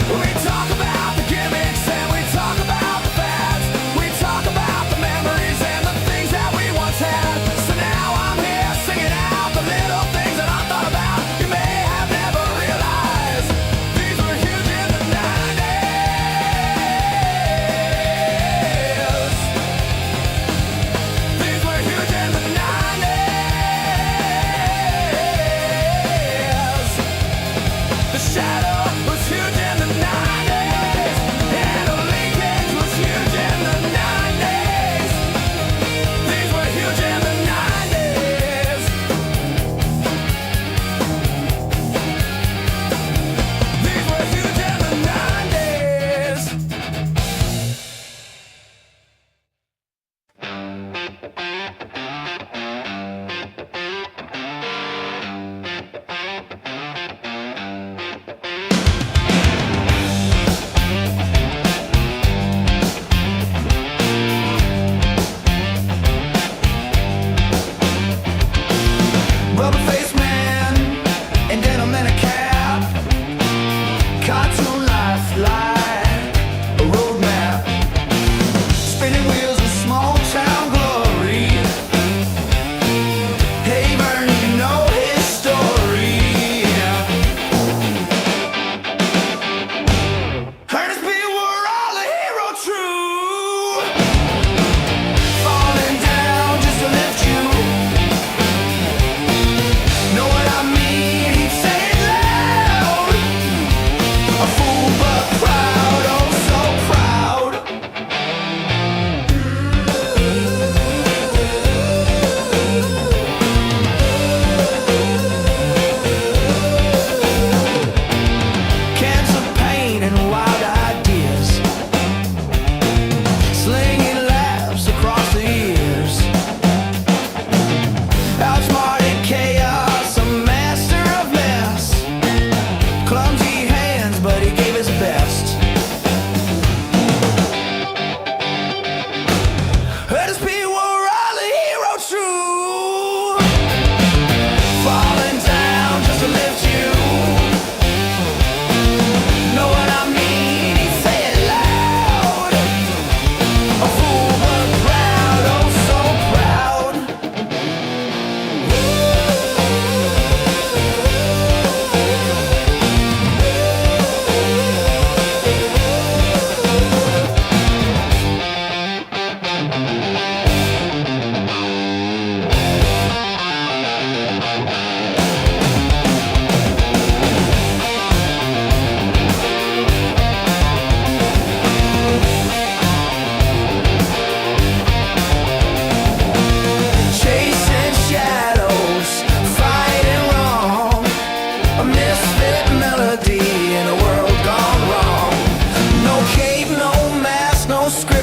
We talk about the gimmicks and we talk about the fads. We talk about the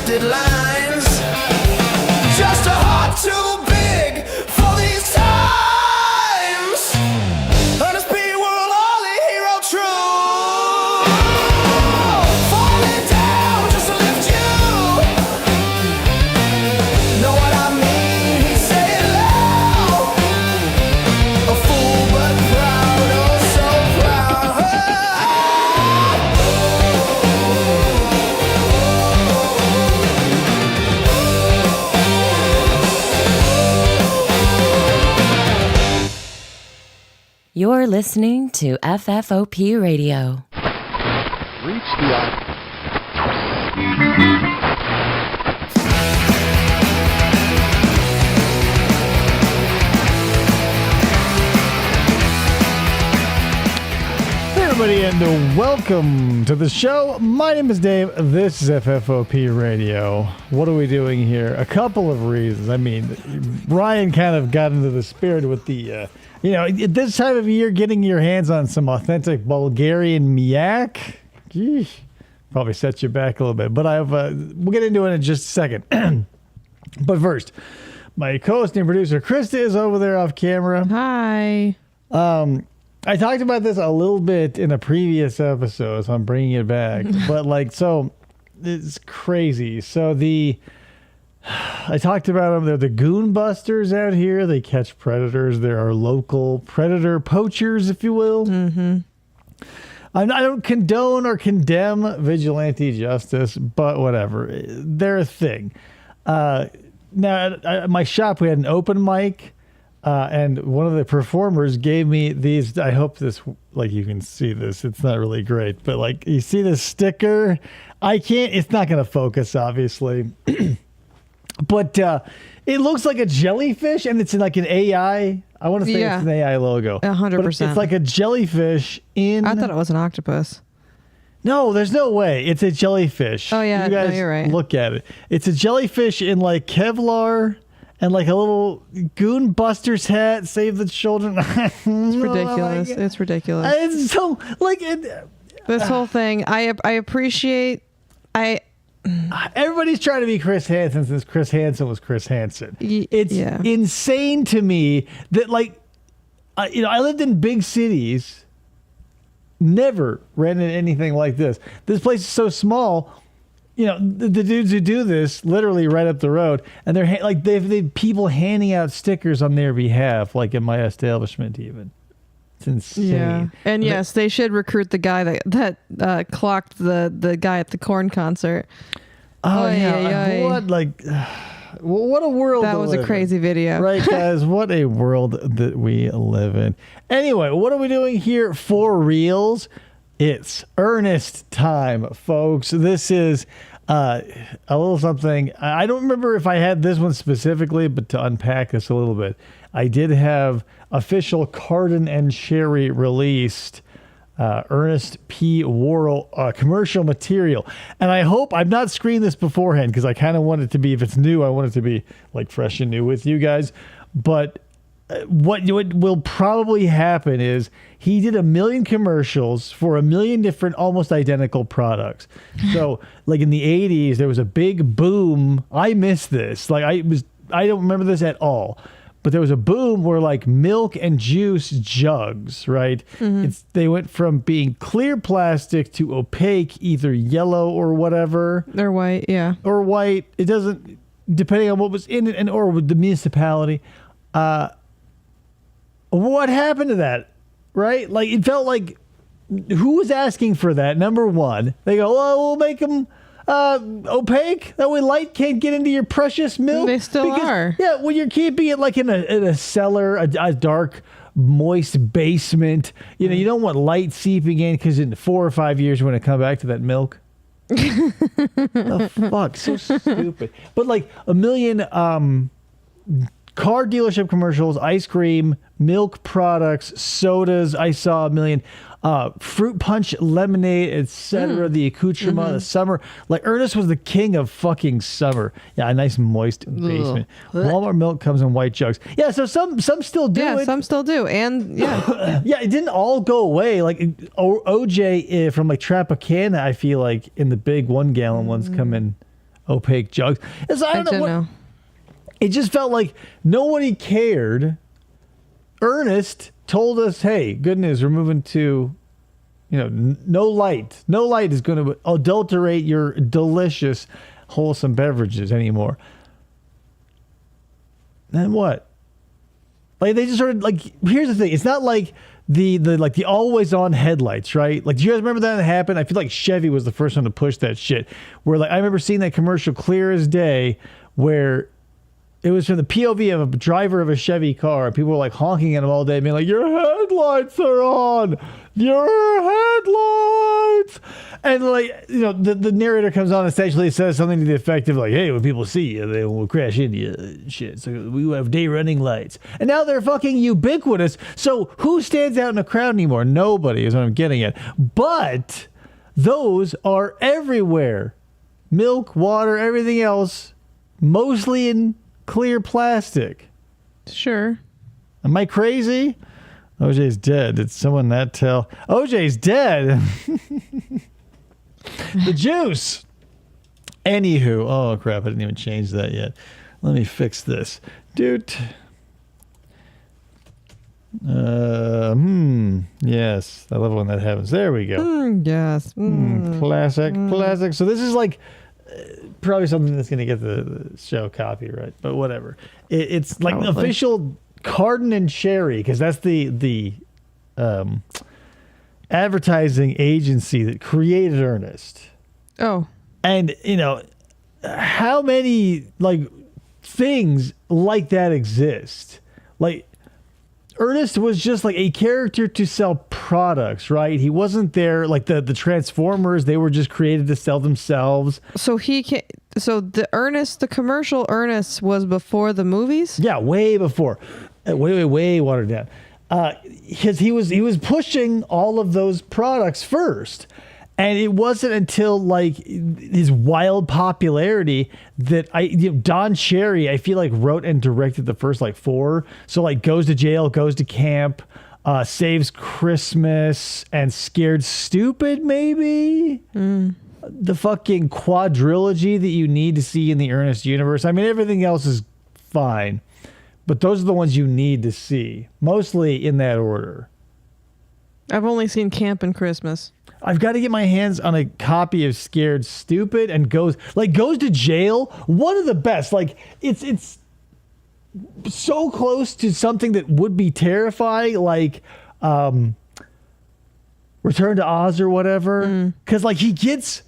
scripted lines. Just a heart too big for these times. Ernest P. Worrell, only hero true. Falling down just to lift you. Know what I mean? He say it loud. A fool but proud, oh so proud. You're listening to FFOP Radio. Reach the Hey everybody, and welcome to the show. My name is Dave. This is FFOP Radio. What are we doing here? A couple of reasons. I mean, Ryan kind of got into the spirit with the, at this time of year, getting your hands on some authentic Bulgarian miak. Geesh, probably sets you back a little bit. But we'll get into it in just a second. But first, my co-host and producer Krista is over there off camera. Hi. I talked about this a little bit in a previous episode, so I'm bringing it back. But so it's crazy. So I talked about them. They're the goon busters out here. They catch predators. There are local predator poachers, if you will. Mm-hmm. I don't condone or condemn vigilante justice, but whatever. They're a thing. Now, at my shop, we had an open mic. And one of the performers gave me these. I hope this, you can see this. It's not really great, but you see this sticker. It's not going to focus, obviously. But it looks like a jellyfish, and it's in an AI. I want to say it's an AI logo. 100%. It's like a jellyfish in. I thought it was an octopus. No, there's no way. It's a jellyfish. Oh, yeah. You guys no, you're right. Look at it. It's a jellyfish in Kevlar. And a little Goon Busters hat, save the children. It's ridiculous. It's ridiculous. It's so this whole thing. I appreciate. Everybody's trying to be Chris Hansen since Chris Hansen was Chris Hansen. It's insane to me that I lived in big cities, never ran into anything like this. This place is so small. The dudes who do this literally right up the road, and they're they've people handing out stickers on their behalf, in my establishment even. It's insane. Yeah, and yes, they should recruit the guy that clocked the guy at the Korn concert. Oh yeah, what a world! That was a crazy video, right, guys? What a world that we live in. Anyway, what are we doing here for reals? It's Ernest time, folks. This is a little something. I don't remember if I had this one specifically, but to unpack this a little bit, I did have official Carden and Cherry released Ernest P. Worrell commercial material. And I hope I've not screened this beforehand because I kind of want it to be, if it's new, I want it to be fresh and new with you guys. But what will probably happen is he did 1 million commercials for 1 million different almost identical products. So in the 80s, there was a big boom. I missed this. I don't remember this at all. But there was a boom where milk and juice jugs, right? Mm-hmm. They went from being clear plastic to opaque, either yellow or whatever. Or white, yeah. Or white. It doesn't, depending on what was in it or with the municipality. What happened to that, right? It felt who was asking for that? Number one, they go, we'll make them opaque. That way light can't get into your precious milk. They still are. Yeah, well, you're keeping it in a cellar, a dark, moist basement. You don't want light seeping in because in 4 or 5 years you're going to come back to that milk. The fuck? So stupid. But 1 million car dealership commercials, ice cream, milk products, sodas. I saw 1 million. Fruit punch, lemonade, etc. The accoutrement, the summer. Ernest was the king of fucking summer. Yeah, a nice moist basement. Walmart milk comes in white jugs. Yeah, so some still do it. Yeah, some still do. And yeah. Yeah, it didn't all go away. OJ from Tropicana, I feel in the big 1 gallon ones come in. opaque jugs. And so I don't know. It just felt like nobody cared. Ernest told us, hey, good news, we're moving to, no light. No light is going to adulterate your delicious, wholesome beverages anymore. Then what? Like, they just sort of, like, here's the thing. It's not like the always on headlights, right? Like, do you guys remember that happened? I feel like Chevy was the first one to push that shit. Where, like, I remember seeing that commercial clear as day where it was from the POV of a driver of a Chevy car. People were like honking at him all day, being like, your headlights are on! Your headlights! And like, the narrator comes on and essentially says something to the effect of like, hey, when people see you, they will crash into you and shit. So we have day running lights. And now they're fucking ubiquitous. So who stands out in a crowd anymore? Nobody is what I'm getting at. But those are everywhere. Milk, water, everything else, mostly in clear plastic. Sure. Am I crazy? OJ's dead. Did someone not tell? OJ's dead. The juice. Anywho. Oh, crap. I didn't even change that yet. Let me fix this. Dude. Yes. I love when that happens. There we go. Yes. Classic. So this is like probably something that's going to get the show copyright, but whatever. It's like the official Carden and Cherry, because that's the advertising agency that created Ernest. Oh. And, how many, like, things like that exist? Like, Ernest was just like a character to sell products, right? He wasn't there like the Transformers. They were just created to sell themselves. So the commercial Ernest was before the movies? Yeah, way before, way watered down. Because he was pushing all of those products first. And it wasn't until like his wild popularity that Don Cherry, I feel like, wrote and directed the first like 4. So like Goes to Jail, Goes to Camp, Saves Christmas, and Scared Stupid, maybe. The fucking quadrilogy that you need to see in the Ernest universe. I mean, everything else is fine, but those are the ones you need to see, mostly in that order. I've only seen Camp and Christmas. I've got to get my hands on a copy of Scared Stupid and Goes to Jail. One of the best. Like, it's so close to something that would be terrifying, like Return to Oz or whatever. Because like he gets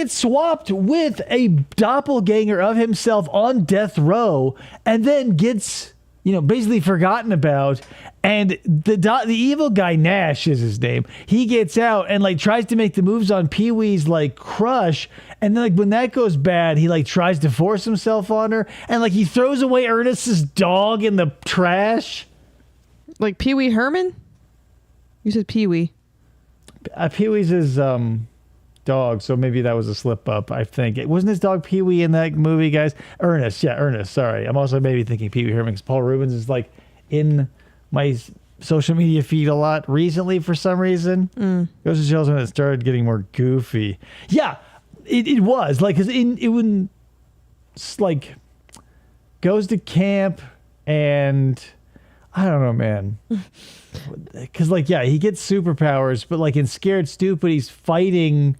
swapped with a doppelganger of himself on death row, and then gets basically forgotten about. And the evil guy, Nash is his name, he gets out and like tries to make the moves on Pee-wee's like crush. And then like when that goes bad, he like tries to force himself on her. And like he throws away Ernest's dog in the trash. Like Pee-wee Herman? You said Pee-wee. Pee-wee's his dog, so maybe that was a slip up. I think it wasn't his dog Pee-wee in that movie, guys. Ernest. Sorry, I'm also maybe thinking Pee-wee Herman because Paul Rubens is like in my social media feed a lot recently for some reason. Goes to show when it started getting more goofy. Yeah, it was like because it wouldn't like Goes to Camp and I don't know, man. Because like he gets superpowers, but like in Scared Stupid, he's fighting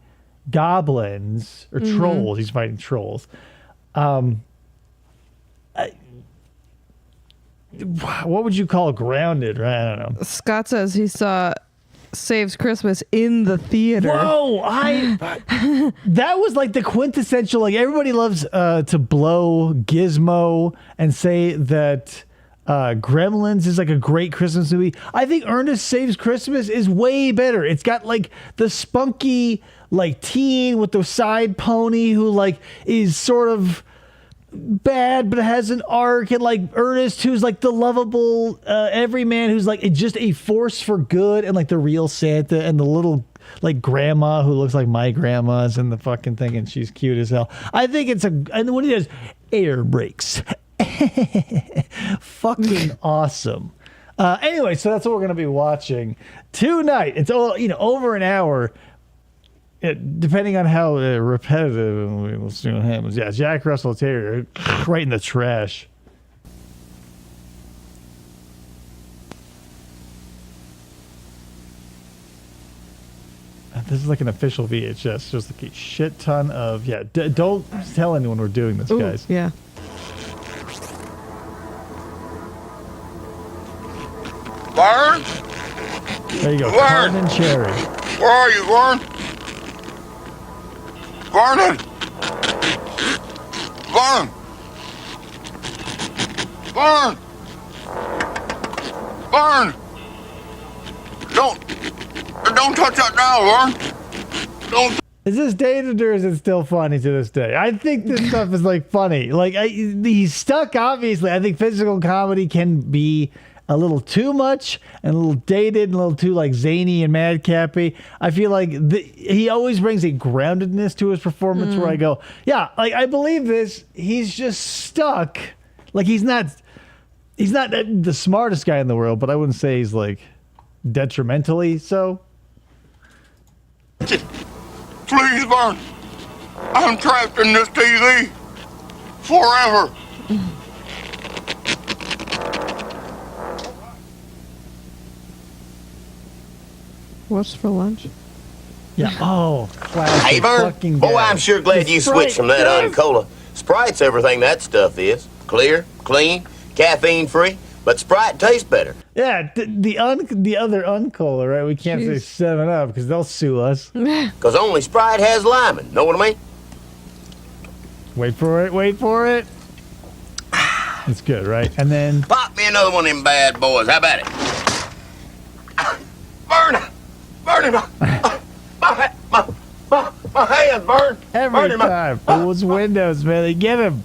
goblins or trolls. He's fighting trolls. What would you call grounded? Right? I don't know. Scott says he saw Saves Christmas in the theater. Whoa! That was like the quintessential. Like everybody loves to blow Gizmo and say that Gremlins is like a great Christmas movie. I think Ernest Saves Christmas is way better. It's got like the spunky like teen with the side pony who like is sort of bad but has an arc, and like Ernest who's like the lovable everyman who's like just a force for good, and like the real Santa and the little like grandma who looks like my grandma's in the fucking thing and she's cute as hell. I think it's and when he does air brakes fucking awesome. Anyway, so that's what we're gonna be watching tonight. It's all over an hour. depending on how repetitive, we'll see what happens. Yeah, Jack Russell Terrier, right in the trash. This is like an official VHS. Just like a shit ton of don't tell anyone we're doing this, Ooh, guys. yeah. Vern? There you go. Vern! Carden and Cherry. Where are you, Vern? Vernon! Vern! Vern! Vern! Don't touch that now, Vern! Don't. Is this dated or is it still funny to this day? I think this stuff is like funny. Like he's stuck. Obviously, I think physical comedy can be a little too much and a little dated and a little too like zany and madcappy. I feel like he always brings a groundedness to his performance where I go, yeah, like I believe this. He's just stuck. Like he's not the smartest guy in the world, but I wouldn't say he's like detrimentally so. Please, Vern. I'm trapped in this TV. Forever. What's for lunch? Yeah. Oh, classic. Hey, Vern. Fucking Boy, guy. I'm sure glad you Sprite, switched from that yes. Uncola. Sprite's everything that stuff is. Clear, clean, caffeine-free, but Sprite tastes better. Yeah, the other Uncola, right? We can't Jeez. say 7-Up because they'll sue us. Because only Sprite has limon. Know what I mean? Wait for it. It's good, right? And then Pop me another one of them bad boys. How about it? Burn it. My hand, burn. every Burn time, those windows, man, they get him.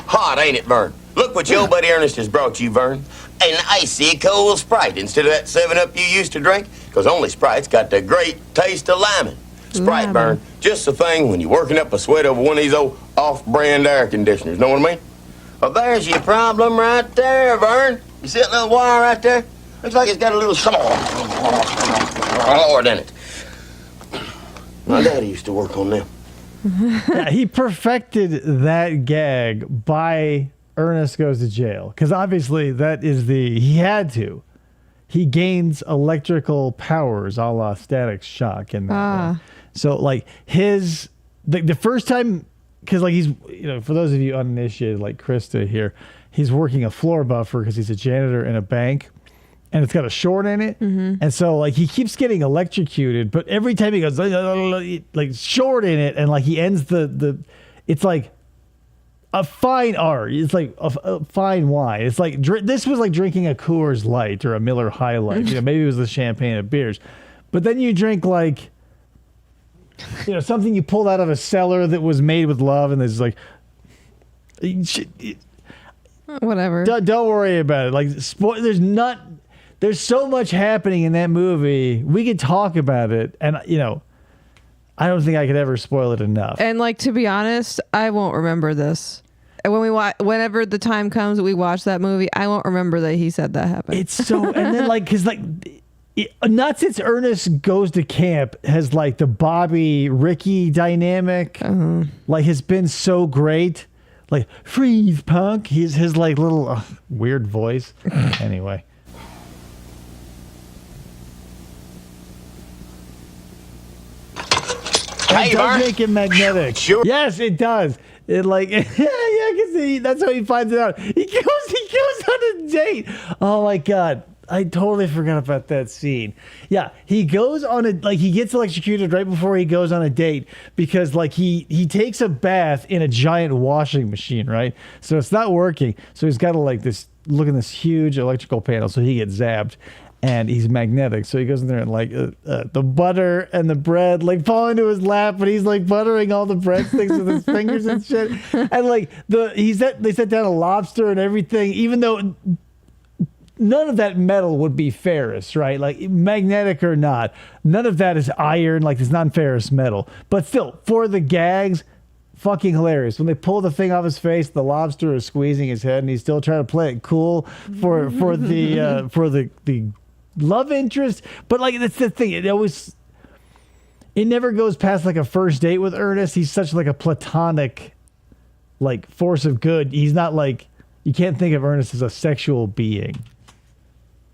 Hot, ain't it, Vern? Look what your buddy Ernest has brought you, Vern. An icy cold Sprite instead of that 7-Up you used to drink. Because only Sprite's got the great taste of lemon. Sprite, Lemon. Vern, just the thing when you're working up a sweat over one of these old off-brand air conditioners. Know what I mean? Well, there's your problem right there, Vern. You see that little wire right there? Looks like it's got a little Lord in it. My daddy used to work on them. Yeah, he perfected that gag by Ernest Goes to Jail. Because obviously that is he had to. He gains electrical powers a la Static Shock in that one. So like the first time, because like he's, for those of you uninitiated like Krista here, he's working a floor buffer because he's a janitor in a bank. And it's got a short in it. And so like he keeps getting electrocuted, but every time he goes like short in it, and like he ends the it's like a fine art. It's like a fine wine. It's like this was like drinking a Coors Light or a Miller High Life. Maybe it was the champagne of beers. But then you drink like something you pulled out of a cellar that was made with love, and there's like Whatever. don't worry about it. Like there's so much happening in that movie. We could talk about it, and I don't think I could ever spoil it enough. And like, to be honest, I won't remember this. And whenever the time comes that we watch that movie, I won't remember that he said that happened. It's so, and then like, cause like, not since Ernest Goes to Camp has like the Bobby Ricky dynamic like has been so great. Like, freeze, punk. His like little weird voice. Anyway. Hey, It does Vern. make him magnetic. Sure. Yes, it does. It like yeah, I can see. That's how he finds it out. He goes on a date. Oh my god. I totally forgot about that scene. Yeah, he goes on he gets electrocuted right before he goes on a date because like he takes a bath in a giant washing machine, right? So it's not working. So he's got to like look in this huge electrical panel, so he gets zapped. And he's magnetic, so he goes in there and like the butter and the bread like fall into his lap, but he's like buttering all the breadsticks with his fingers and shit. And like they set down a lobster and everything, even though none of that metal would be ferrous, right? Like magnetic or not, none of that is iron, like it's non-ferrous metal. But still, for the gags, fucking hilarious. When they pull the thing off his face, the lobster is squeezing his head, and he's still trying to play it cool for the love interest, but like that's the thing. It never goes past like a first date with Ernest. He's such like a platonic, like force of good. He's not like you can't think of Ernest as a sexual being.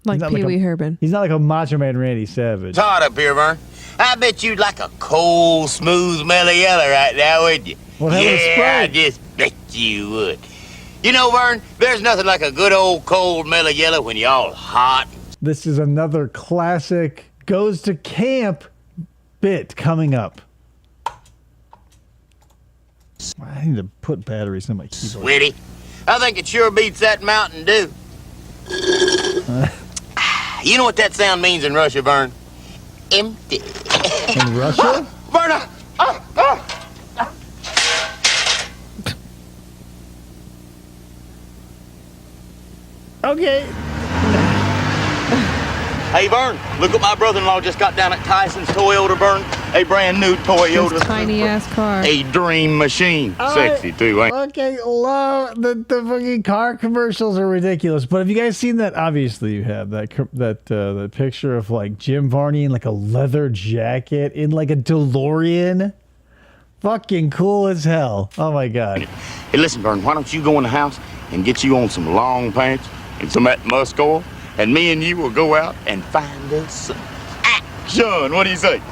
Like Pee Wee Herman. He's not like a Macho Man Randy Savage. It's hot up here, Vern. I bet you'd like a cold, smooth, mellow yellow right now, wouldn't you? Well, have a yeah, Sprite. I just bet you would. You know, Vern, there's nothing like a good old cold, mellow yellow when you're all hot. This is another classic goes to camp bit coming up. I need to put batteries in my keyboard. Sweetie, I think it sure beats that Mountain Dew. You know what that sound means in Russia, Vern? Empty. In Russia? Vern, Okay. Hey, Vern, look what my brother-in-law just got down at Tyson's Toyota, Vern. A brand new Toyota. This tiny ass car. A dream machine. Sexy, too, ain't it? Okay, love the fucking car commercials are ridiculous. But have you guys seen that? Obviously, you have that picture of like Jim Varney in like a leather jacket in like a DeLorean. Fucking cool as hell. Oh my god. Hey, listen, Vern, why don't you go in the house and get you on some long pants and some of that musk oil, and me and you will go out and find us some action. What do you say?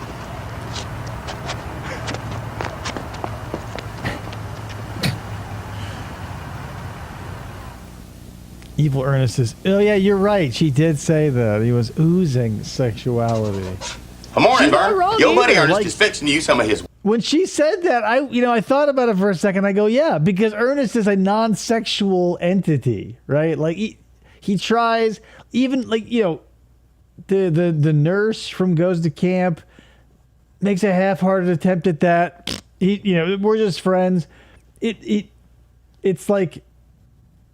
Evil Ernest is. Oh yeah, you're right. She did say that he was oozing sexuality. Good morning, She's not Vern. wrong Your buddy either, Ernest like- is fixing you some of his. When she said that, I thought about it for a second. I go, yeah, because Ernest is a non-sexual entity, right? Like he tries, even like the nurse from Goes to Camp makes a half-hearted attempt at that. We're just friends. It's like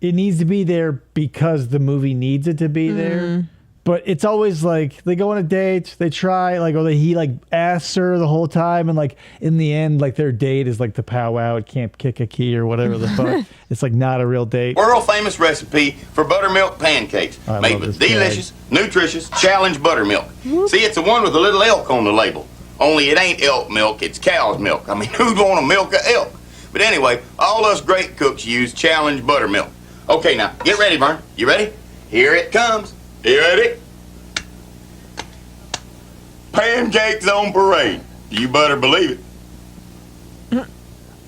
it needs to be there because the movie needs it to be there. But it's always like they go on a date, they try, like, or he like asks her the whole time, and like in the end, like their date is like the powwow at Camp Kick-a-Key or whatever the fuck. It's like not a real date. World famous recipe for buttermilk pancakes, I made love with this delicious, nutritious, challenge buttermilk. See, it's the one with a little elk on the label. Only it ain't elk milk, it's cow's milk. I mean, who'd want to milk a elk? But anyway, all us great cooks use challenge buttermilk. Okay, now, get ready, Vern. You ready? Here it comes. You ready? Pancakes on parade. You better believe it.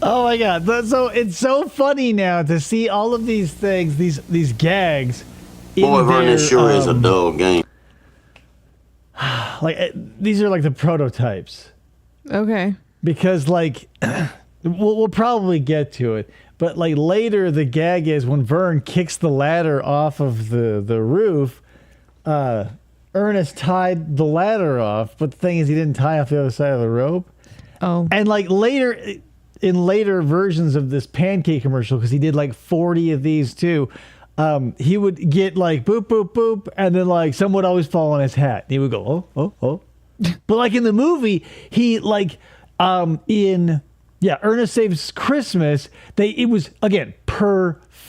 Oh my god! So it's so funny now to see all of these things, these gags. Boy, Vern, this sure is a dull game. Like these are like the prototypes. Okay. Because like we'll probably get to it, but like later the gag is when Vern kicks the ladder off of the roof. Ernest tied the ladder off, but the thing is he didn't tie off the other side of the rope. Oh. And like in later versions of this pancake commercial, because he did like 40 of these too, he would get like boop, boop, boop, and then like some would always fall on his hat. He would go, oh. But like in the movie, he like Ernest Saves Christmas, it was again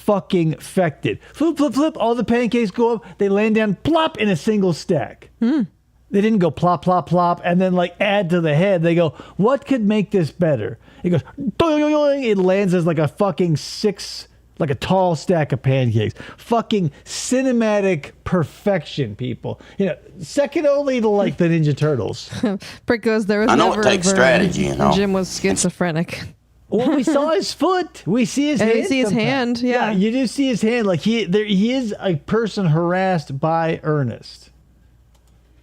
fucking-fected. Flip, flip, flip, all the pancakes go up, they land down, plop, in a single stack. They didn't go plop, plop, plop, and then like add to the head. They go, what could make this better? It goes, doing, it lands as like a fucking like a tall stack of pancakes. Fucking cinematic perfection, people. Second only to like the Ninja Turtles. Brick goes, there was I know never it takes a Vern. strategy, you know. Jim was schizophrenic. Well, we saw his foot. We see his And hand. we see his sometimes. hand, yeah. You do see his hand. Like he is a person harassed by Ernest.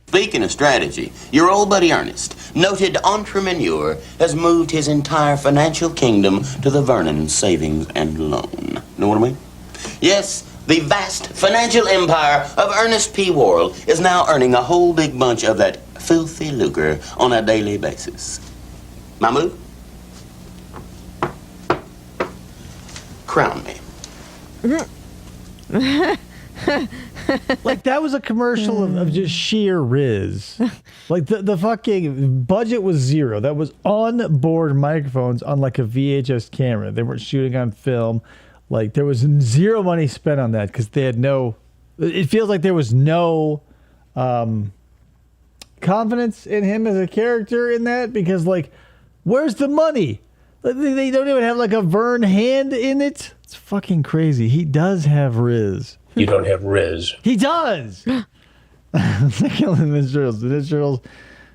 Speaking of strategy, your old buddy Ernest, noted entrepreneur, has moved his entire financial kingdom to the Vernon Savings and Loan. Know what I mean? Yes, the vast financial empire of Ernest P. Worrell is now earning a whole big bunch of that filthy lucre on a daily basis. My move? Crown me. Like that was a commercial of just sheer riz. Like the fucking budget was zero. That was on board microphones on like a VHS camera. They weren't shooting on film. Like there was zero money spent on that because they had no. It feels like there was no confidence in him as a character in that, because like, where's the money? They don't even have like a Vern hand in it. It's fucking crazy. He does have Riz. You don't have Riz. He does. Killing the Turtles. The Ninja Turtles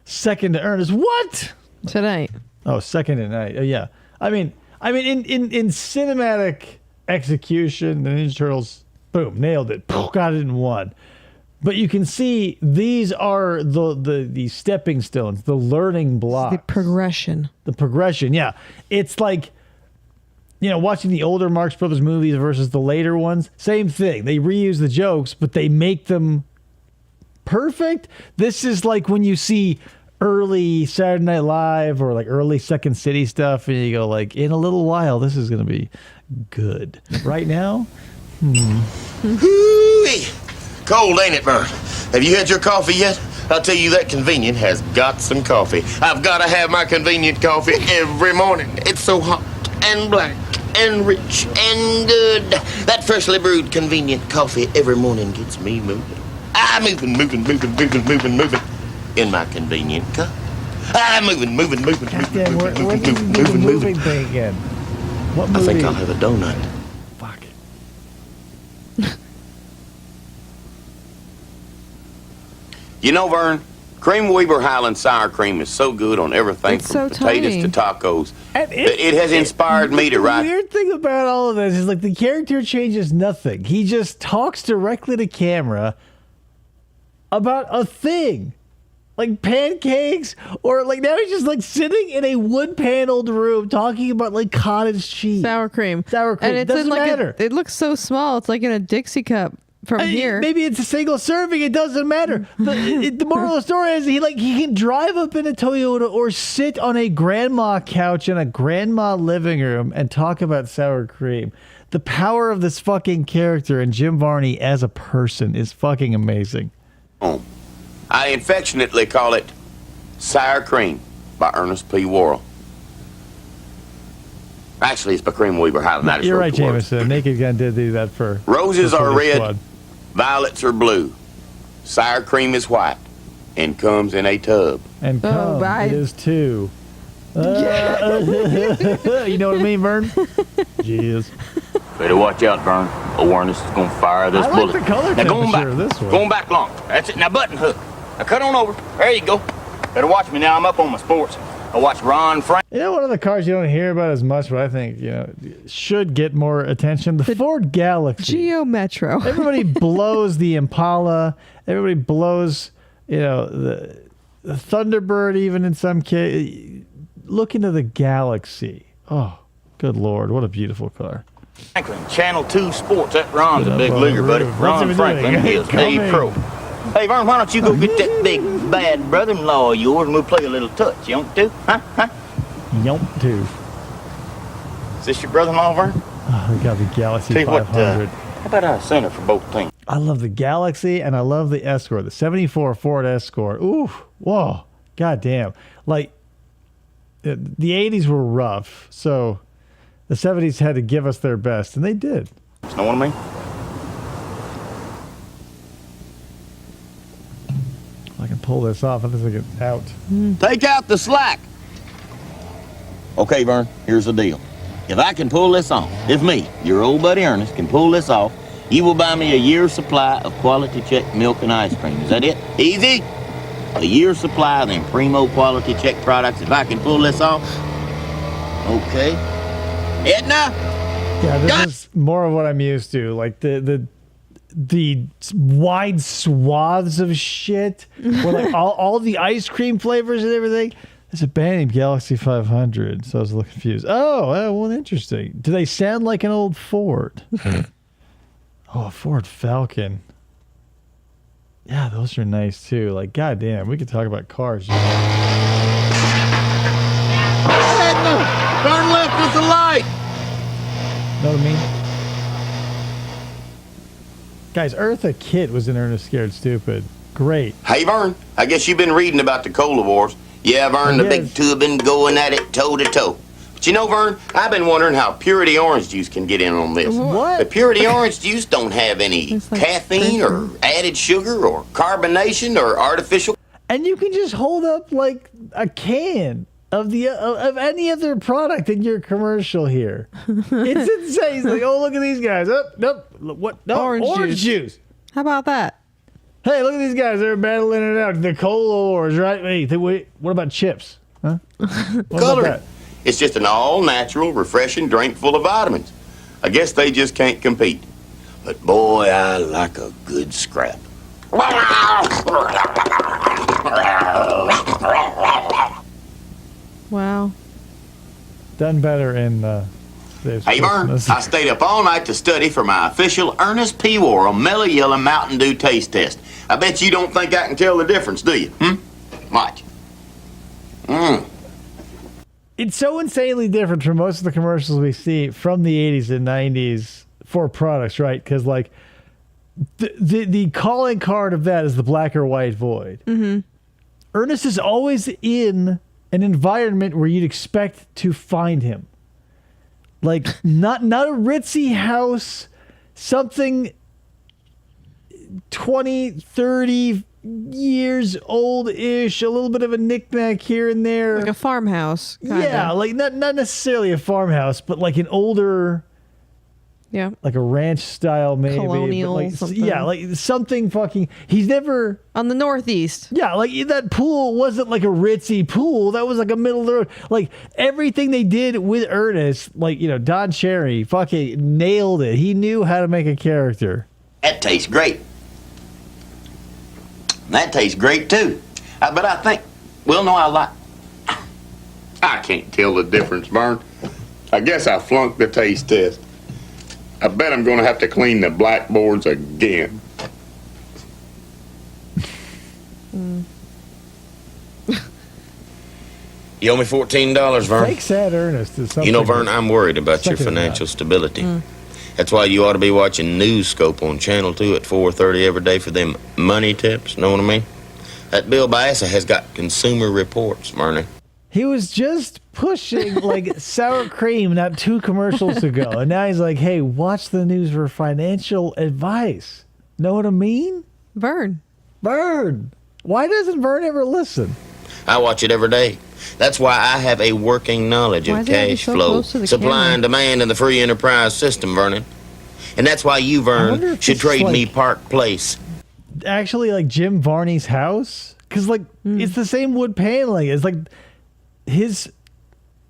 second to Ernest. What? Tonight. Oh, second tonight. Yeah. I mean, in cinematic execution, the Ninja Turtles, boom, nailed it. Got it in one. But you can see these are the stepping stones, the learning blocks. The progression. The progression, yeah. It's like, watching the older Marx Brothers movies versus the later ones, same thing. They reuse the jokes, but they make them perfect. This is like when you see early Saturday Night Live or like early Second City stuff, and you go like, in a little while, this is going to be good. Right now? Hoo-wee. Cold, ain't it, Vern? Have you had your coffee yet? I'll tell you that convenient has got some coffee. I've got to have my convenient coffee every morning. It's so hot and black and rich and good. That freshly brewed convenient coffee every morning gets me moving. I'm moving in my convenient cup. I'm moving. Goddamn, when did you do the moving thing again? What movie? I think I'll have a donut. Fuck. You know, Vern, Cream Weaver Highland sour cream is so good on everything It's from so potatoes tiny. to tacos. And It has inspired me to The write. weird thing about all of this is like the character changes nothing. He just talks directly to camera about a thing. Like pancakes, or like now he's just like sitting in a wood paneled room talking about like cottage cheese. Sour cream. Sour cream. And it's Doesn't in like matter. it looks so small. It's like in a Dixie cup from here. Maybe it's a single serving. It doesn't matter. The moral of the story is he can drive up in a Toyota or sit on a grandma couch in a grandma living room and talk about sour cream. The power of this fucking character and Jim Varney as a person is fucking amazing. Home. I affectionately call it Sour Cream by Ernest P. Worrell. Actually, it's by Cream Weaver Highland. I just You're wrote right, the words. Jameson. Naked Gun did do that for Roses for are Police red, Squad. violets are blue. Sour cream is white and comes in a tub. And Oh, come, bye. it is too. You know what I mean, Vern? Jeez. Better watch out, Vern. Awareness is going to fire this I like bullet. the color now going back. temperature of this one. Going back long. That's it. Now button hook. Now cut on over. There you go. Better watch me now. I'm up on my sports. I watch Ron Frank. You know, one of the cars you don't hear about as much, but I think, should get more attention. The Ford Galaxy. Geo Metro. Everybody blows the Impala. Everybody blows, the Thunderbird, even in some case. Look into the Galaxy. Oh, good Lord. What a beautiful car. Franklin, Channel 2 Sports. That Ron's Get a up big on leaguer, the buddy. roof. What's Ron he Franklin doing? is Come a in. pro. Hey, Vern, why don't you go get that big bad brother-in-law of yours and we'll play a little touch, you want to? Huh? Yomp too. Is this your brother-in-law, Vern? Oh, we got the Galaxy Tell you what, 500. how about our center for both teams? I love the Galaxy and I love the Escort, the 74 Ford Escort. Ooh, whoa, goddamn. Like, the 80s were rough, so the 70s had to give us their best, and they did. You know what I mean? I can pull this off. I think I get out. Take out the slack. Okay, Vern, here's the deal. If I can pull this off, if me, your old buddy Ernest, can pull this off, you will buy me a year's supply of quality check milk and ice cream. Is that it? Easy? A year's supply of them primo quality check products if I can pull this off. Okay. Edna? Yeah, this is more of what I'm used to. Like the wide swaths of shit, where like all the ice cream flavors and everything. There's a band named Galaxy 500, so I was a little confused. Oh, well, interesting. Do they sound like an old Ford? Oh, a Ford Falcon. Yeah, those are nice too. Like, goddamn, we could talk about cars. Edna! Turn left at the light! Know what I mean? Guys, Eartha Kitt was in Ernest Scared Stupid. Great. Hey, Vern, I guess you've been reading about the Cola Wars. Yeah, Vern, the Yes. big two have been going at it toe to toe. But you know, Vern, I've been wondering how Purity orange juice can get in on this. What? The Purity orange juice don't have any It's like caffeine or added sugar or carbonation or artificial. And you can just hold up like a can of of any other product in your commercial here. It's insane. It's like, oh, look at these guys. Oh, nope. What? No, Orange juice. How about that? Hey, look at these guys. They're battling it out. The cola wars, right? Hey, wait, what about chips? Huh? What about Coloring. that? It's just an all-natural, refreshing drink full of vitamins. I guess they just can't compete. But boy, I like a good scrap. Wow. Done better in Dave's Hey, Vern, Christmas. I stayed up all night to study for my official Ernest P. Worrell Mellow Yellow Mountain Dew taste test. I bet you don't think I can tell the difference, do you? Watch. It's so insanely different from most of the commercials we see from the 80s and 90s for products, right? Because, like, the calling card of that is the black or white void. Mm-hmm. Ernest is always in an environment where you'd expect to find him. Like, not a ritzy house, something 20, 30 years old-ish, a little bit of a knick-knack here and there. Like a farmhouse. Kinda. Yeah, like not necessarily a farmhouse, but like an older, Yeah. like a ranch style maybe. but Colonial like, something. Yeah, like something fucking. He's never. On the northeast. Yeah, like that pool wasn't like a ritzy pool. That was like a middle of the road. Like everything they did with Ernest, like, you know, Don Cherry fucking nailed it. He knew how to make a character. That tastes great. That tastes great, too. But I think, well, no, I can't tell the difference, Vern. I guess I flunked the taste test. I bet I'm going to have to clean the blackboards again. You owe me $14, Vern. Fake sad Ernest is something. You know, Vern, I'm worried about your Second financial thought. stability. That's why you ought to be watching Newscope on Channel 2 at 4:30 every day for them money tips, know what I mean? That Bill Bassa has got Consumer Reports, Vernon. He was just pushing like sour cream not 2 commercials ago. And now he's like, hey, watch the news for financial advice. Know what I mean? Vern. Vern. Why doesn't Vern ever listen? I watch it every day. That's why I have a working knowledge Why of is it cash so flow, close to the supply camera? and demand in the free enterprise system, Vernon. And that's why you, wonder Vern, if should it's trade like- me Park Place. Actually, like Jim Varney's house? Because, like, it's the same wood paneling. It's like his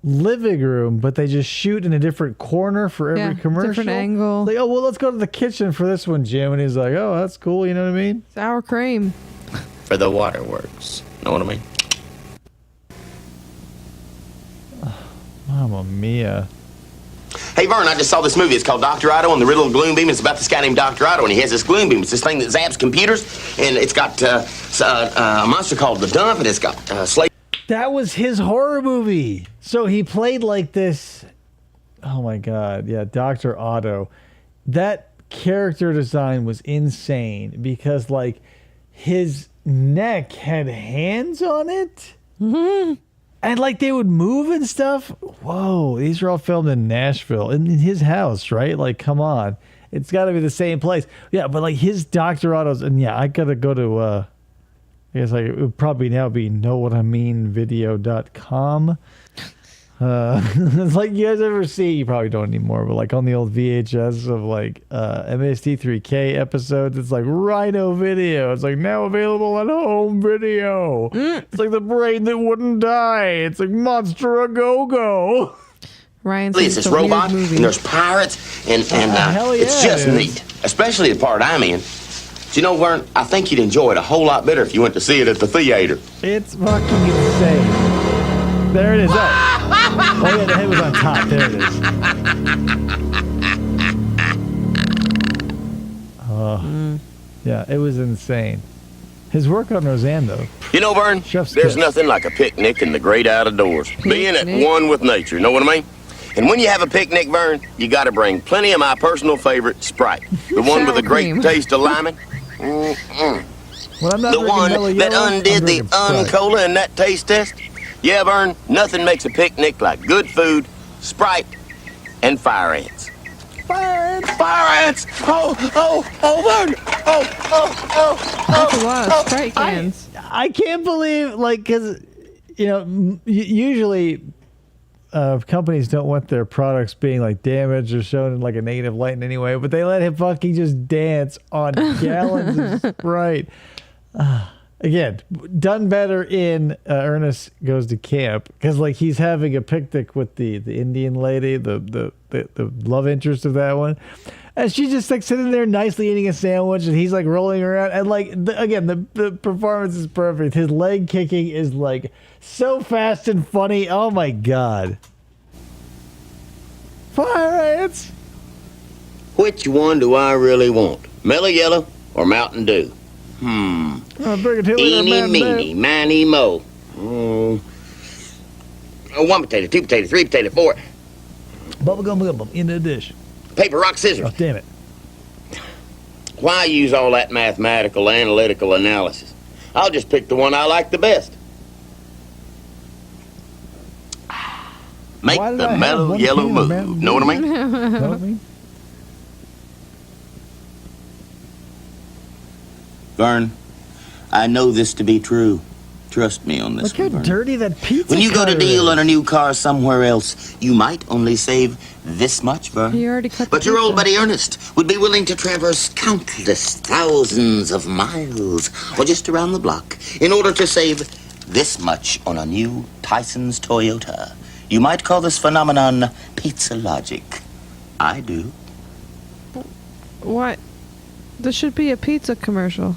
living room, but they just shoot in a different corner for every Yeah, commercial. different angle. Like, oh, well, let's go to the kitchen for this one, Jim. And he's like, oh, that's cool. You know what I mean? Sour cream. For the waterworks. Know what I mean? Mamma mia. Hey, Vern, I just saw this movie. It's called Dr. Otto and the Riddle of Gloom Beam. It's about this guy named Dr. Otto, and he has this gloom beam. It's this thing that zaps computers, and it's got a monster called the Dump, and it's got slave. That was his horror movie. So he played like this. Oh my God. Yeah, Dr. Otto. That character design was insane because, like, his neck had hands on it. Mm-hmm. And, like, they would move and stuff. Whoa, these were all filmed in Nashville, in his house, right? Like, come on. It's got to be the same place. Yeah, but, like, his Dr. Otto's, and yeah, I got to go to, I guess like it would probably now be knowwhatImeanvideo.com. It's like, you guys ever see, you probably don't anymore, but like on the old VHS of like MST3K episodes, it's like Rhino Video. It's like now available on home video. It's like the brain that wouldn't die. It's like Monster A Go-Go. Ryan It's says this it's a weird robot, movie. and there's pirates, and hell it's yeah, just it is. neat. Especially the part I'm in. Do you know, Vern, I think you'd enjoy it a whole lot better if you went to see it at the theater. It's fucking insane. There it is. Oh yeah, the head was on top. There it is. Oh, yeah, it was insane. His work on Roseanne, though. You know, Vern, Chef's there's kiss. nothing like a picnic in the great outdoors. Being at Picnic? one with nature, know what I mean? And when you have a picnic, Vern, you got to bring plenty of my personal favorite, Sprite. The one with Sour the great cream. taste of lemon. When I'm not The drinking one Mellow that Yellow, I'm undid the drinking Sprite. Uncola in that taste test. Yeah, Vern, nothing makes a picnic like good food, Sprite, and fire ants. Fire ants. Fire ants! Vern! That's a lot of Sprite cans. I can't believe, like, because, usually companies don't want their products being, like, damaged or shown in, like, a negative light in any way, but they let him fucking just dance on gallons of Sprite. Again, done better in Ernest Goes to Camp, because, like, he's having a picnic with the Indian lady, the love interest of that one. And she's just like sitting there nicely eating a sandwich, and he's like rolling around. And like again, the performance is perfect. His leg kicking is like so fast and funny. Oh my god! Fire ants. Which one do I really want? Mellow Yellow or Mountain Dew? Bring it to Eeny, meeny, miny, mo. Oh, 1 potato, 2 potato, 3 potato, 4. Bubblegum in the dish. Paper, rock, scissors. Oh damn it! Why use all that mathematical, analytical analysis? I'll just pick the one I like the best. Make Why did the I have mellow one yellow can of move. Mountain Know what I mean? Know what I mean? Vern, I know this to be true. Trust me on this Look how one, Vern. dirty that pizza. When you go to cutter deal is. on a new car somewhere else, you might only save this much, Vern. You already cut the But your old pizza. buddy Ernest would be willing to traverse countless thousands of miles, or just around the block, in order to save this much on a new Tyson's Toyota. You might call this phenomenon pizza logic. I do. What? This should be a pizza commercial.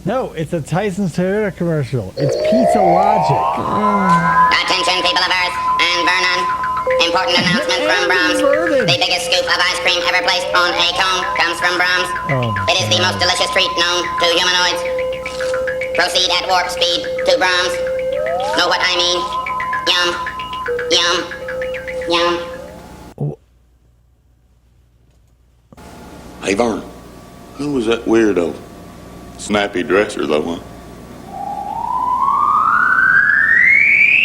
No, it's a Tyson's Toyota commercial. It's Pizza Logic. Attention, people of Earth and Vernon. Important announcement from Brahms. Vernon. The biggest scoop of ice cream ever placed on a cone comes from Brahms. Oh, It is the most delicious treat known to humanoids. Proceed at warp speed to Brahms. Know what I mean? Yum. Yum. Yum. Hey, Vern, who was that weirdo? Snappy dresser, though, huh?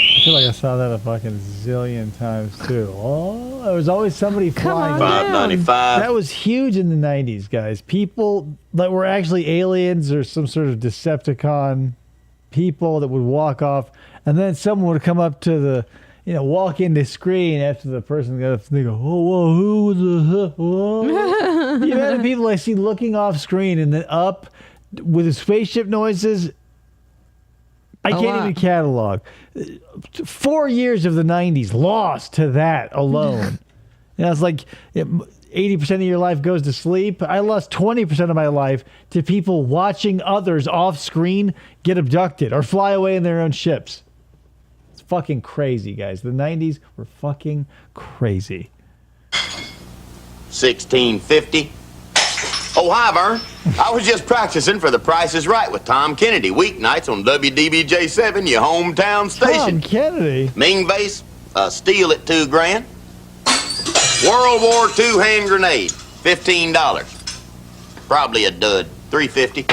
I feel like I saw that a fucking zillion times too. Oh, there was always somebody flying. on. $5.95. That was huge in the 90s, guys. People that were actually aliens or some sort of Decepticon people that would walk off, and then someone would come up to the, walk into screen after the person got up and they go, oh, whoa, who the whoa. The amount of people I see looking off screen and then up with the spaceship noises, I can't lot. even catalog. 4 years of the 90s lost to that alone. And I was like, 80% of your life goes to sleep. I lost 20% of my life to people watching others off screen get abducted or fly away in their own ships. It's fucking crazy, guys. The 90s were fucking crazy. 1650. Oh, hi, Vern. I was just practicing for The Price is Right with Tom Kennedy, weeknights on WDBJ7, your hometown station. Tom Kennedy. Ming vase, steel at $2,000. World War II hand grenade, $15. Probably a dud, $3.50.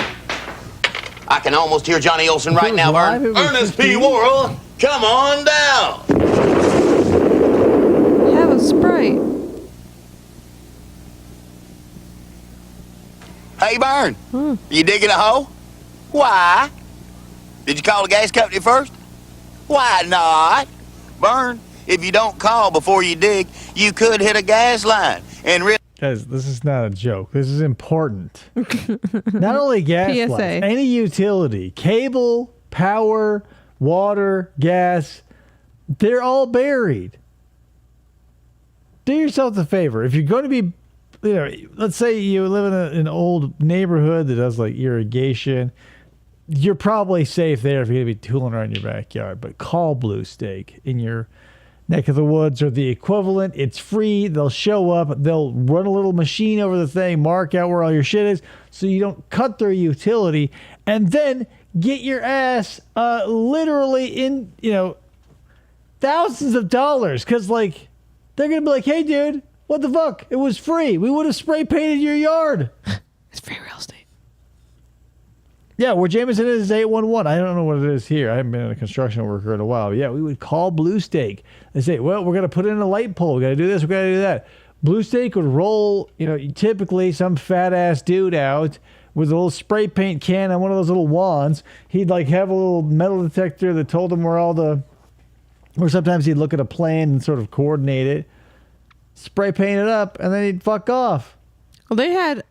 I can almost hear Johnny Olson right was now, live, Vern. it was Ernest P. 15? Worrell, come on down. Have a Sprite. Hey, Vern, you digging a hole? Why? Did you call the gas company first? Why not? Vern, if you don't call before you dig, you could hit a gas line and really... Guys, this is not a joke. This is important. Not only gas PSA. lines, any utility, cable, power, water, gas, they're all buried. Do yourself the favor. If you're going to be, let's say you live in an old neighborhood that does like irrigation, you're probably safe there if you're going to be tooling around your backyard. But call Blue Stake in your neck of the woods or the equivalent. It's free. They'll show up. They'll run a little machine over the thing, mark out where all your shit is so you don't cut their utility, and then get your ass literally in, thousands of dollars. Because, like, they're going to be like, hey, dude, what the fuck? It was free. We would have spray painted your yard. It's free real estate. Yeah, where Jameson is 811. I don't know what it is here. I haven't been a construction worker in a while. Yeah, we would call Blue Stake and say, well, we're going to put in a light pole. We got to do this. We got to do that. Blue Stake would roll, typically some fat ass dude out with a little spray paint can and one of those little wands. He'd like have a little metal detector that told him where or sometimes he'd look at a plan and sort of coordinate it, spray paint it up, and then he'd fuck off. Well,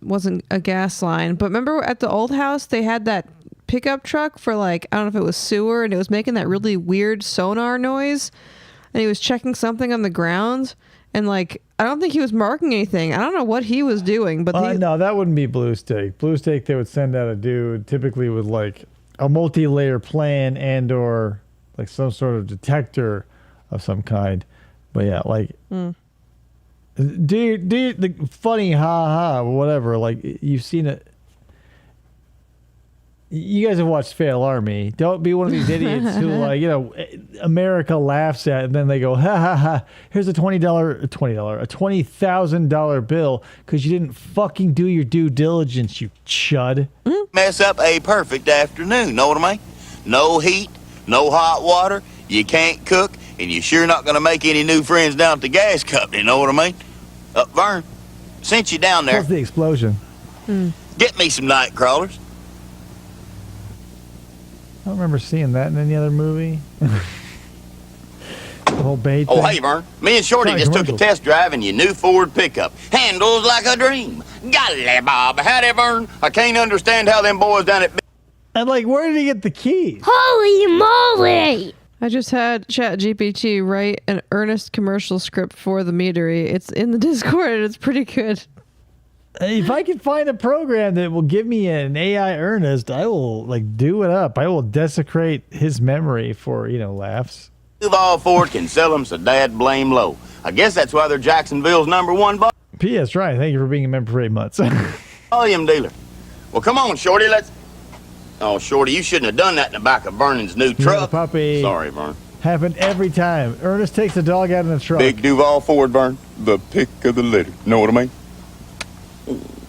wasn't a gas line, but remember at the old house, they had that pickup truck for I don't know if it was sewer, and it was making that really weird sonar noise, and he was checking something on the ground, and I don't think he was marking anything. I don't know what he was doing, but no, that wouldn't be Blue Stake. Blue Stake, they would send out a dude, typically with a multi-layer plan and or some sort of detector of some kind. But yeah, Do you the funny whatever, you've seen it. You guys have watched Fail Army. Don't be one of these idiots who America laughs at and then they go, ha ha ha, here's a $20,000 bill because you didn't fucking do your due diligence, you chud. Mess up a perfect afternoon, know what I mean? No heat, no hot water, you can't cook, and you're sure not going to make any new friends down at the gas company, know what I mean? Vern, since you down there, Plus the explosion. get me some night crawlers. I don't remember seeing that in any other movie. The whole bait thing. Hey, Vern, me and Shorty Sorry, just took a commercials. test drive in your new Ford pickup. Handles like a dream. Golly, Bob, howdy, Vern. I can't understand how them boys down at... And where did he get the keys? Holy moly! I just had ChatGPT write an Ernest commercial script for the meadery. It's in the Discord and it's pretty good. If I can find a program that will give me an AI Ernest, I will do it up. I will desecrate his memory for, laughs. Duval Ford can sell them so dad blame low. I guess that's why they're Jacksonville's #1 P.S. Ryan, thank you for being a member for 8 months. volume dealer. Well, come on, Shorty, let's... Oh, Shorty, you shouldn't have done that in the back of Vernon's new truck. Puppy. Sorry, Vern. Happened every time. Ernest takes the dog out in the truck. Big Duval Ford, Vern. The pick of the litter. Know what I mean?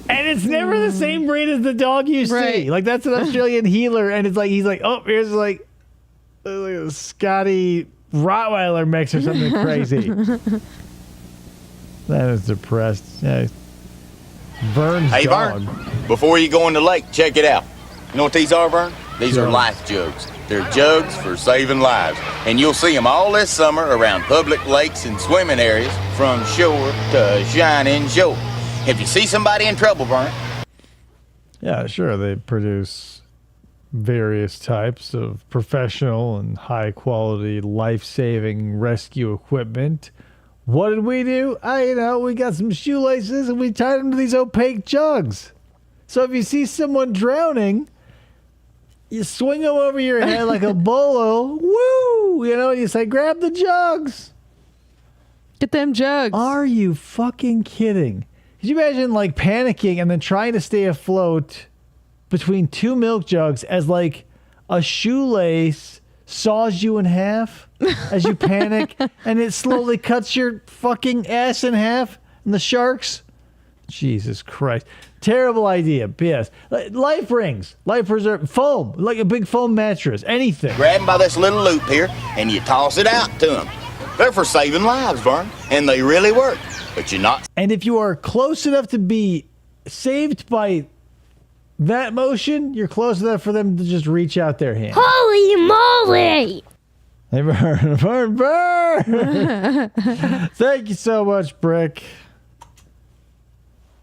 And it's never the same breed as the dog you see. Right. That's an Australian healer, and it's he's oh, here's a Scotty Rottweiler mix or something crazy. That is depressed. Yeah. Vern's Hey, dog. Vern, before you go in the lake, check it out. You know what these are, Vern? These are life jugs. They're jugs for saving lives. And you'll see them all this summer around public lakes and swimming areas from shore to shining shore. If you see somebody in trouble, Vern. Yeah, sure. They produce various types of professional and high-quality life-saving rescue equipment. What did we do? We got some shoelaces and we tied them to these opaque jugs. So if you see someone drowning, you swing them over your head like a bolo. Woo! And you say, grab the jugs. Get them jugs. Are you fucking kidding? Could you imagine panicking and then trying to stay afloat between two milk jugs as a shoelace saws you in half as you panic and it slowly cuts your fucking ass in half and the sharks? Jesus Christ. Terrible idea. P.S. Life rings, life preserve, foam, like a big foam mattress, anything. Grab them by this little loop here, and you toss it out to them. They're for saving lives, Vern, and they really work. But you're not... And if you are close enough to be saved by that motion, you're close enough for them to just reach out their hand. Holy moly! Hey, burn. Thank you so much, Brick.